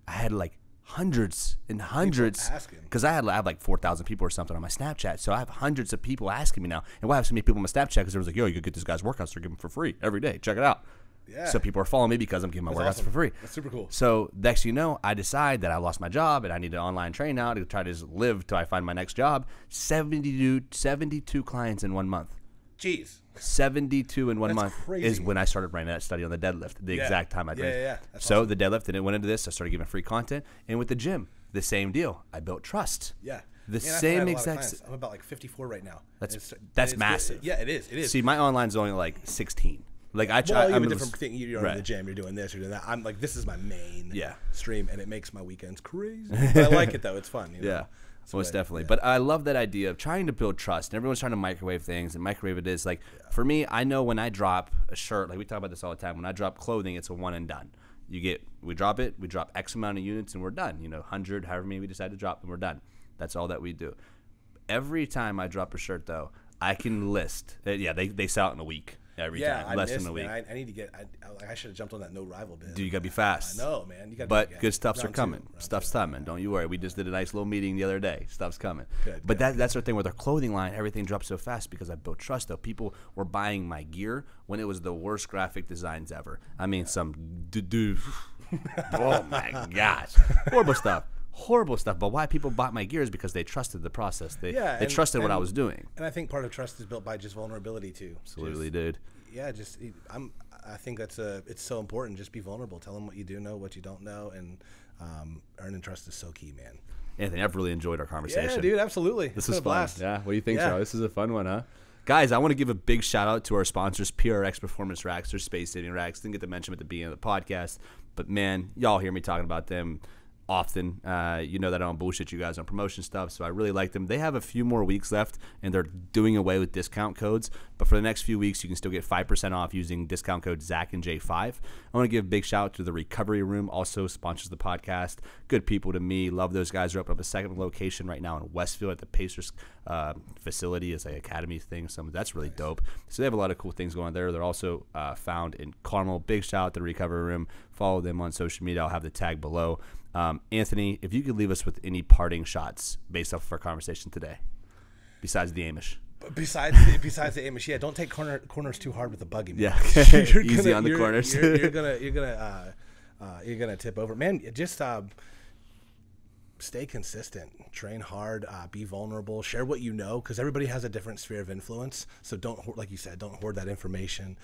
I had like hundreds and hundreds, because I have like 4,000 people or something on my Snapchat. So I have hundreds of people asking me now. And why I have so many people on my Snapchat? Because there was like, yo, you could get this guy's workouts, they're giving them for free every day. Check it out. Yeah. So people are following me because I'm giving my workouts for free. That's super cool. So next you know, I decide that I lost my job and I need to online train now to try to just live till I find my next job. 72 clients in 1 month. Jeez. 72 in one month crazy. Is when I started writing that study on the deadlift, the exact time I did. Yeah. So awesome. The deadlift, and it went into this. I started giving free content. And with the gym, the same deal. I built trust. Yeah. The same exact. I'm about like 54 right now. That's massive. Yeah, it is. It is. See, my online's only like 16. Like you have a different thing. You're in the gym. You're doing this. You're doing that. I'm like, this is my main stream, and it makes my weekends crazy. But I like it though. It's fun. Yeah. Most definitely. Yeah. But I love that idea of trying to build trust. And everyone's trying to microwave things, and microwave it is. Like, for me, I know when I drop a shirt, like we talk about this all the time, when I drop clothing, it's a one and done. We drop X amount of units, and we're done. 100, however many we decide to drop, and we're done. That's all that we do. Every time I drop a shirt, though, I can list. They sell out in a week. Every time, less than a week. I need to get. I should have jumped on that no rival bid. Dude, you gotta be fast. I know, man. You gotta. But good stuffs are coming. Stuff's coming. Don't you worry. We just did a nice little meeting the other day. Stuff's coming. But that's the thing with our clothing line. Everything dropped so fast because I built trust. Though people were buying my gear when it was the worst graphic designs ever. I mean, some oh my gosh, horrible stuff. But why people bought my gear is because they trusted the process. They trusted what I was doing. And I think part of trust is built by just vulnerability too. Absolutely, dude. Yeah, I think it's so important. Just be vulnerable. Tell them what you do know, what you don't know, and earning trust is so key, man. Anthony, I've really enjoyed our conversation. Yeah, dude, absolutely. This is fun. Blast. Yeah, what do you think, Charlie? This is a fun one, huh? Guys, I want to give a big shout out to our sponsors, PRX Performance Racks. They're space-saving racks. Didn't get to mention them at the beginning of the podcast, but man, y'all hear me talking about them often. You know that I don't bullshit you guys on promotion stuff, so I really like them. They have a few more weeks left, and they're doing away with discount codes, but for the next few weeks, you can still get 5% off using discount code Zach and J5. I want to give a big shout out to the Recovery Room, also sponsors the podcast. Good people to me. Love those guys. They're opening up a second location right now in Westfield at the Pacers facility. It's like an academy thing. That's really dope. So they have a lot of cool things going on there. They're also found in Carmel. Big shout out to the Recovery Room. Follow them on social media. I'll have the tag below. Anthony, if you could leave us with any parting shots based off of our conversation today, besides the Amish. Besides the Amish, don't take corners too hard with the buggy. Man. Yeah, easy on the corners. You're gonna tip over, man. Just stay consistent, train hard, be vulnerable, share what you know, because everybody has a different sphere of influence. So don't, like you said, don't hoard that information.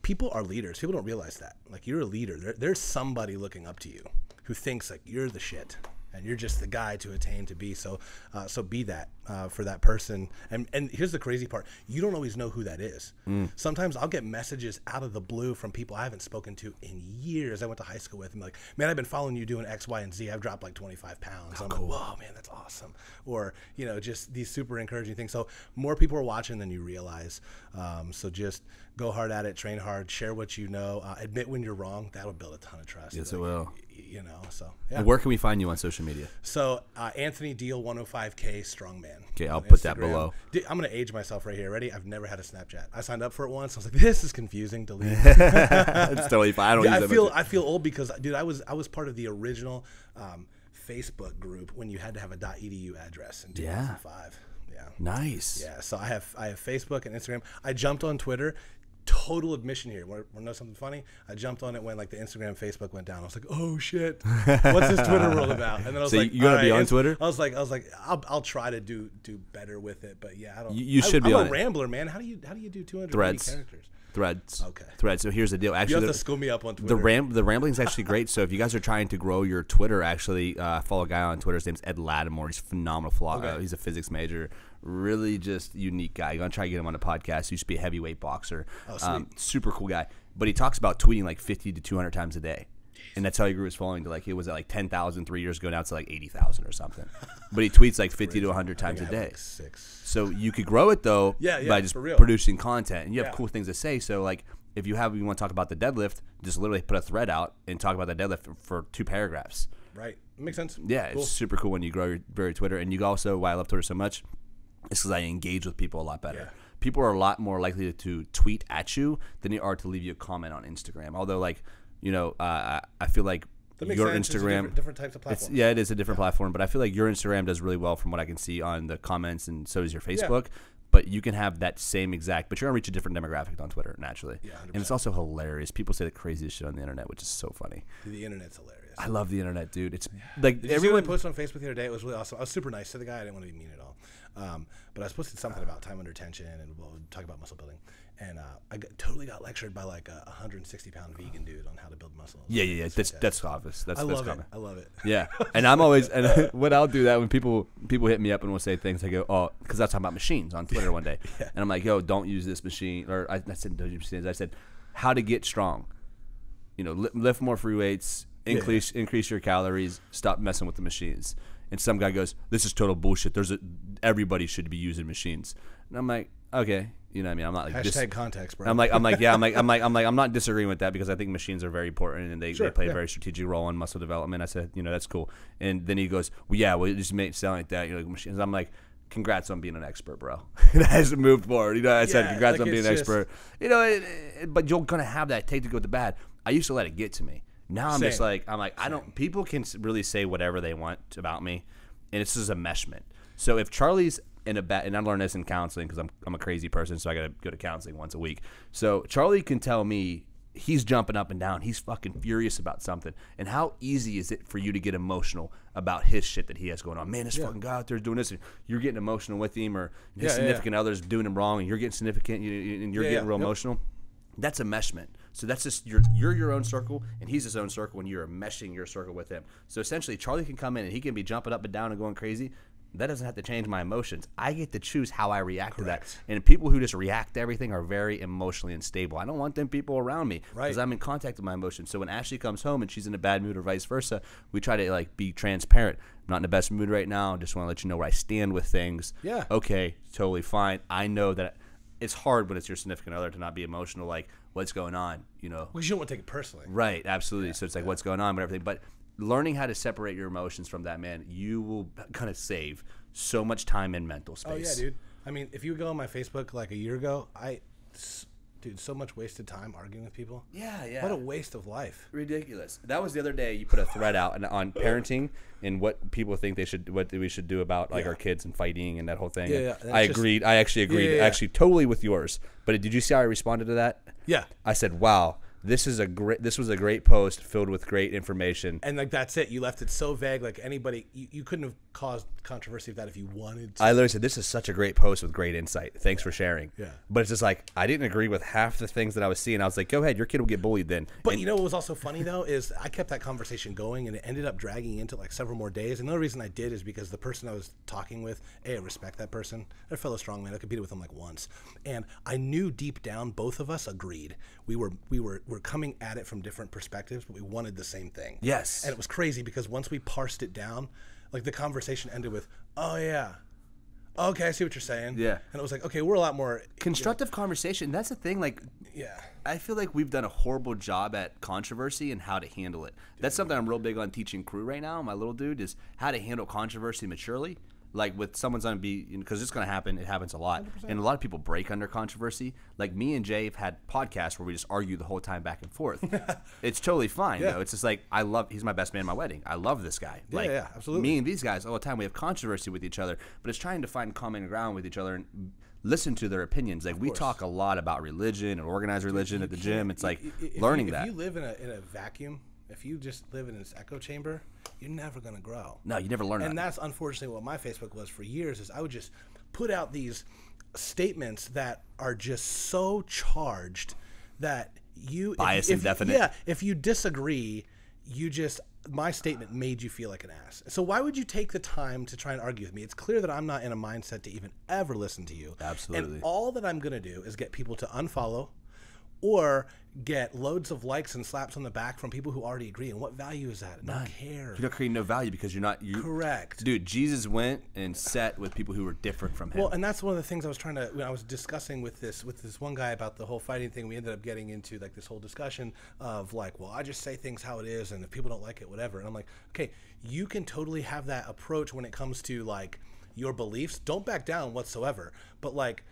People are leaders. People don't realize that. Like, you're a leader. There's somebody looking up to you who thinks like you're the shit. And you're just the guy to attain to be. So so be that for that person. And here's the crazy part. You don't always know who that is. Sometimes I'll get messages out of the blue from people I haven't spoken to in years. I went to high school with, and like, man, I've been following you doing X, Y, and Z. I've dropped like 25 pounds. I'm cool. like, whoa, man, that's awesome. Or, you know, just these super encouraging things. So more people are watching than you realize. So just go hard at it, train hard, share what you know, admit when you're wrong. That'll build a ton of trust. Yes, it will. You know, so yeah. And where can we find you on social media? So Anthony Diehl 105K Strongman. Okay, I'll put that below. I'm gonna age myself right here. Ready? I've never had a Snapchat. I signed up for it once. I was like, this is confusing. Delete. It's totally fine. I feel old because, dude, I was part of the original Facebook group when you had to have a .edu address in 2005. Yeah. Nice. Yeah. So I have Facebook and Instagram. I jumped on Twitter. Total admission here. Want to know something funny? I jumped on it when like the Instagram, Facebook went down. I was like, oh shit, what's this Twitter world about? And then I was like, you gotta be on Twitter? I was like, I'll try to do better with it, but yeah, I don't. You should be on it. I'm a rambler, man. How do you do 200 characters? Threads. Okay. Threads. So here's the deal. Actually, you have to school me up on Twitter. The rambling is actually great. So if you guys are trying to grow your Twitter, actually follow a guy on Twitter. His name's Ed Lattimore. He's a phenomenal. Okay. He's a physics major. Really just unique guy. You're going to try to get him on a podcast. He used to be a heavyweight boxer. Oh, sweet. Super cool guy. But he talks about tweeting like 50 to 200 times a day. And that's how he grew his following to like, it was at like 10,000 3 years ago. Now it's like 80,000 or something. But he tweets like 50 to 100 times a day. Like 6. So you could grow it though by just real. producing content. And you have cool things to say. So like if you want to talk about the deadlift, just literally put a thread out and talk about the deadlift for 2 paragraphs. Right. Makes sense. Yeah, cool. It's super cool when you grow your Twitter. And you also, why I love Twitter so much, is because I engage with people a lot better. Yeah. People are a lot more likely to tweet at you than they are to leave you a comment on Instagram. Although, like, you know, I feel like your Instagram, different types of platforms. It is a different platform, but I feel like your Instagram does really well from what I can see on the comments, and so does your Facebook. Yeah. But you can have that same exact, but you're gonna reach a different demographic on Twitter naturally. Yeah, 100%. And it's also hilarious. People say the craziest shit on the internet, which is so funny. The internet's hilarious. I love the internet, dude. It's like Did everyone posted on Facebook the other day. It was really awesome. I was super nice to the guy. I didn't want to be mean at all. But I was posting something about time under tension and we'll talk about muscle building. And I totally got lectured by like a 160-pound vegan dude on how to build muscle. Yeah. That's obvious. I love it. Yeah. And I'm always, and when I'll do that, when people hit me up and will say things, I go, oh, because I was talking about machines on Twitter one day. Yeah. And I'm like, yo, don't use this machine. Or I said, don't use machines. I said, how to get strong. You know, lift more free weights, increase your calories, stop messing with the machines. And some guy goes, this is total bullshit. Everybody should be using machines. And I'm like, okay. You know what I mean? I'm not like hashtag context, bro. I'm not disagreeing with that because I think machines are very important and they play a very strategic role in muscle development. I said, you know, that's cool. And then he goes, well, it just made it sound like that. You know, like machines. I'm like, congrats on being an expert, bro. That hasn't moved forward. You know, I said, congrats on being an expert. You know, but you're gonna have that take to go with the bad. I used to let it get to me. Now I'm just like, people can really say whatever they want about me, and it's just a meshment. So if Charlie's and I learned this in counseling because I'm a crazy person, so I got to go to counseling once a week. So Charlie can tell me he's jumping up and down. He's fucking furious about something. And how easy is it for you to get emotional about his shit that he has going on? Man, this fucking guy out there is doing this, and you're getting emotional with him, or his significant other's doing him wrong, and you're getting significant, and you're getting real emotional. That's a meshment. So that's just you're your own circle, and he's his own circle, and you're meshing your circle with him. So essentially, Charlie can come in, and he can be jumping up and down and going crazy. That doesn't have to change my emotions. I get to choose how I react to that. And people who just react to everything are very emotionally unstable. I don't want them people around me because I'm in contact with my emotions. So when Ashley comes home and she's in a bad mood or vice versa, we try to like be transparent. I'm not in the best mood right now. I just want to let you know where I stand with things. Yeah. Okay, totally fine. I know that it's hard when it's your significant other to not be emotional, like what's going on, you know. Well, you don't want to take it personally. Right, absolutely. So it's like what's going on, but everything. But learning how to separate your emotions from that, man, you will kind of save so much time and mental space. Oh, yeah, dude. I mean, if you go on my Facebook like a year ago, dude, so much wasted time arguing with people. Yeah. What a waste of life. Ridiculous. That was the other day. You put a thread out on parenting and what people think what we should do about like our kids and fighting and that whole thing. Yeah. I actually agreed. Actually, totally with yours. But did you see how I responded to that? Yeah. I said, wow. this was a great post filled with great information. And like that's it. You left it so vague. Like anybody, you couldn't have caused controversy with that if you wanted to. I literally said, this is such a great post with great insight. Thanks for sharing. Yeah. But it's just like, I didn't agree with half the things that I was seeing. I was like, go ahead, your kid will get bullied then. But you know what was also funny though is I kept that conversation going and it ended up dragging into like several more days. And the only reason I did is because the person I was talking with, I respect that person. They're a fellow strongman. I competed with them like once. And I knew deep down both of us agreed. We were coming at it from different perspectives, but we wanted the same thing. Yes. And it was crazy because once we parsed it down, like the conversation ended with, oh yeah, okay, I see what you're saying. Yeah. And it was like, okay, we're a lot more constructive conversation. That's the thing. Like, yeah, I feel like we've done a horrible job at controversy and how to handle it. That's something I'm real big on teaching crew right now. My little dude is how to handle controversy maturely. Like with someone's going to be, because it's going to happen. It happens a lot. 100%. And a lot of people break under controversy. Like me and Jay have had podcasts where we just argue the whole time back and forth. It's totally fine, though. It's just like, he's my best man at my wedding. I love this guy. Yeah, like, yeah, absolutely. Me and these guys, all the time, we have controversy with each other. But it's trying to find common ground with each other and listen to their opinions. Like we talk a lot about religion and organized religion at the gym. It's like learning that. If you live in a vacuum, if you just live in this echo chamber, you're never going to grow. No, you never learn that. And that's unfortunately what my Facebook was for years is I would just put out these statements that are just so charged that you... Bias and definite. Yeah, if you disagree, my statement made you feel like an ass. So why would you take the time to try and argue with me? It's clear that I'm not in a mindset to even ever listen to you. Absolutely. And all that I'm going to do is get people to unfollow or get loads of likes and slaps on the back from people who already agree. And what value is that? I don't care. You're not creating no value because you're not... Correct. Dude, Jesus went and sat with people who were different from him. Well, and that's one of the things I was trying to... When I was discussing with this one guy about the whole fighting thing, we ended up getting into like this whole discussion of like, well, I just say things how it is, and if people don't like it, whatever. And I'm like, okay, you can totally have that approach when it comes to like your beliefs. Don't back down whatsoever. But like,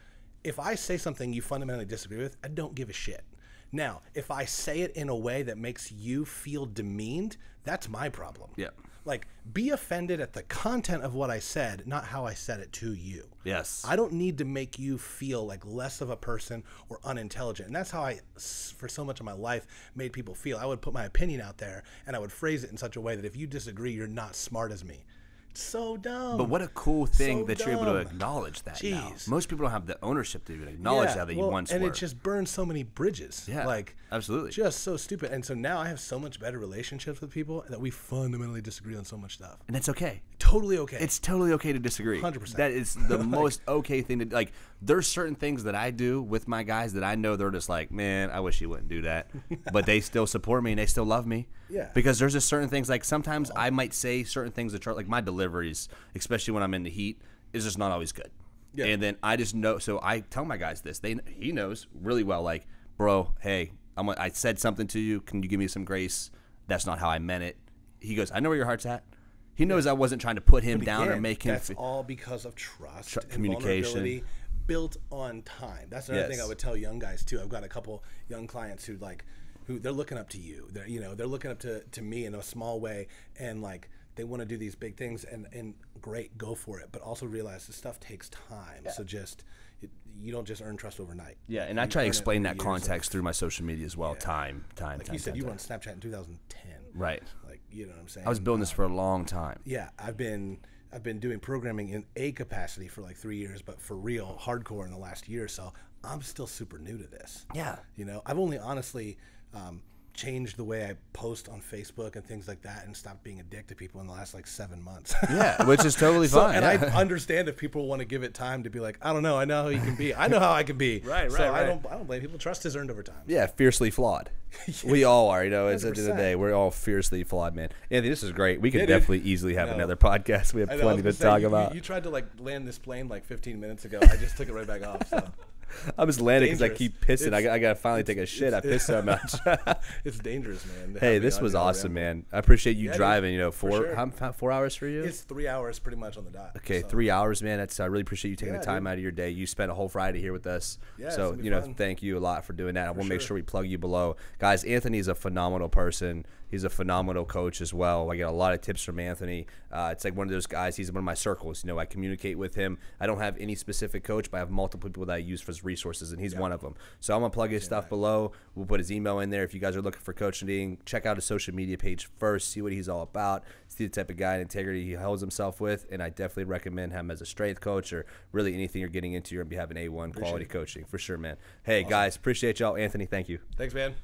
if I say something you fundamentally disagree with, I don't give a shit. Now, if I say it in a way that makes you feel demeaned, that's my problem. Yeah. Like, be offended at the content of what I said, not how I said it to you. Yes. I don't need to make you feel like less of a person or unintelligent. And that's how I, for so much of my life, made people feel. I would put my opinion out there, and I would phrase it in such a way that if you disagree, you're not smart as me. So dumb. But what a cool thing that you're able to acknowledge that now. Most people don't have the ownership to even acknowledge that you once were. And it just burns so many bridges. Yeah, like, absolutely. Just so stupid. And so now I have so much better relationships with people that we fundamentally disagree on so much stuff. And it's okay. Totally okay. It's totally okay to disagree. 100%. That is the most okay thing to, like, there's certain things that I do with my guys that I know they're just like, man, I wish you wouldn't do that. But they still support me and they still love me. Yeah. Because there's just certain things, like sometimes I might say certain things that are, like my deliveries, especially when I'm in the heat, is just not always good. Yeah. And then I just know, so I tell my guys this. He knows really well, like, bro, hey, I said something to you. Can you give me some grace? That's not how I meant it. He goes, I know where your heart's at. He knows I wasn't trying to put him down or make him. That's all because of trust and communication. Vulnerability built on time. That's another thing I would tell young guys too. I've got a couple young clients who they're looking up to you. They're looking up to me in a small way, and like they want to do these big things, and great, go for it. But also realize this stuff takes time. Yeah. So you don't just earn trust overnight. Yeah, and I try to explain that context through my social media as well. Yeah. Time. Like you said, you were on Snapchat in 2010. Right. Like, you know what I'm saying? I was building this for a long time. Yeah, I've been doing programming in a capacity for like 3 years, but for real, hardcore in the last year or so. I'm still super new to this. Yeah. I've only honestly changed the way I post on Facebook and things like that and stopped being a dick to people in the last like 7 months. Yeah, which is totally fine. And I understand if people want to give it time to be like, I don't know, I know how you can be. I know how I can be. Right. I don't blame people. Trust is earned over time. Yeah, fiercely flawed. Yeah. We all are, at the end of the day, we're all fiercely flawed, man. Anthony, this is great. We could definitely easily have another podcast. We have plenty to talk about. You tried to like land this plane like 15 minutes ago. I just took it right back off, so. I'm just landing because I keep pissing. I got to finally take a shit. I piss so much. It's dangerous, man. Hey, this was awesome, man. I appreciate you driving. 4 hours for you? It's 3 hours pretty much on the dot. Okay, so. 3 hours, man. I really appreciate you taking the time out of your day. You spent a whole Friday here with us. Yeah, so, thank you a lot for doing that. I want to make sure we plug you below. Guys, Anthony's a phenomenal person. He's a phenomenal coach as well. I get a lot of tips from Anthony. It's like one of those guys. He's in one of my circles. I communicate with him. I don't have any specific coach, but I have multiple people that I use as resources, and he's one of them. So I'm going to plug his stuff below. We'll put his email in there. If you guys are looking for coaching, check out his social media page first, see what he's all about, see the type of guy and integrity he holds himself with, and I definitely recommend him as a strength coach or really anything you're getting into. You're going to be having A1 quality coaching for sure, man. Hey, guys, appreciate y'all. Anthony, thank you. Thanks, man.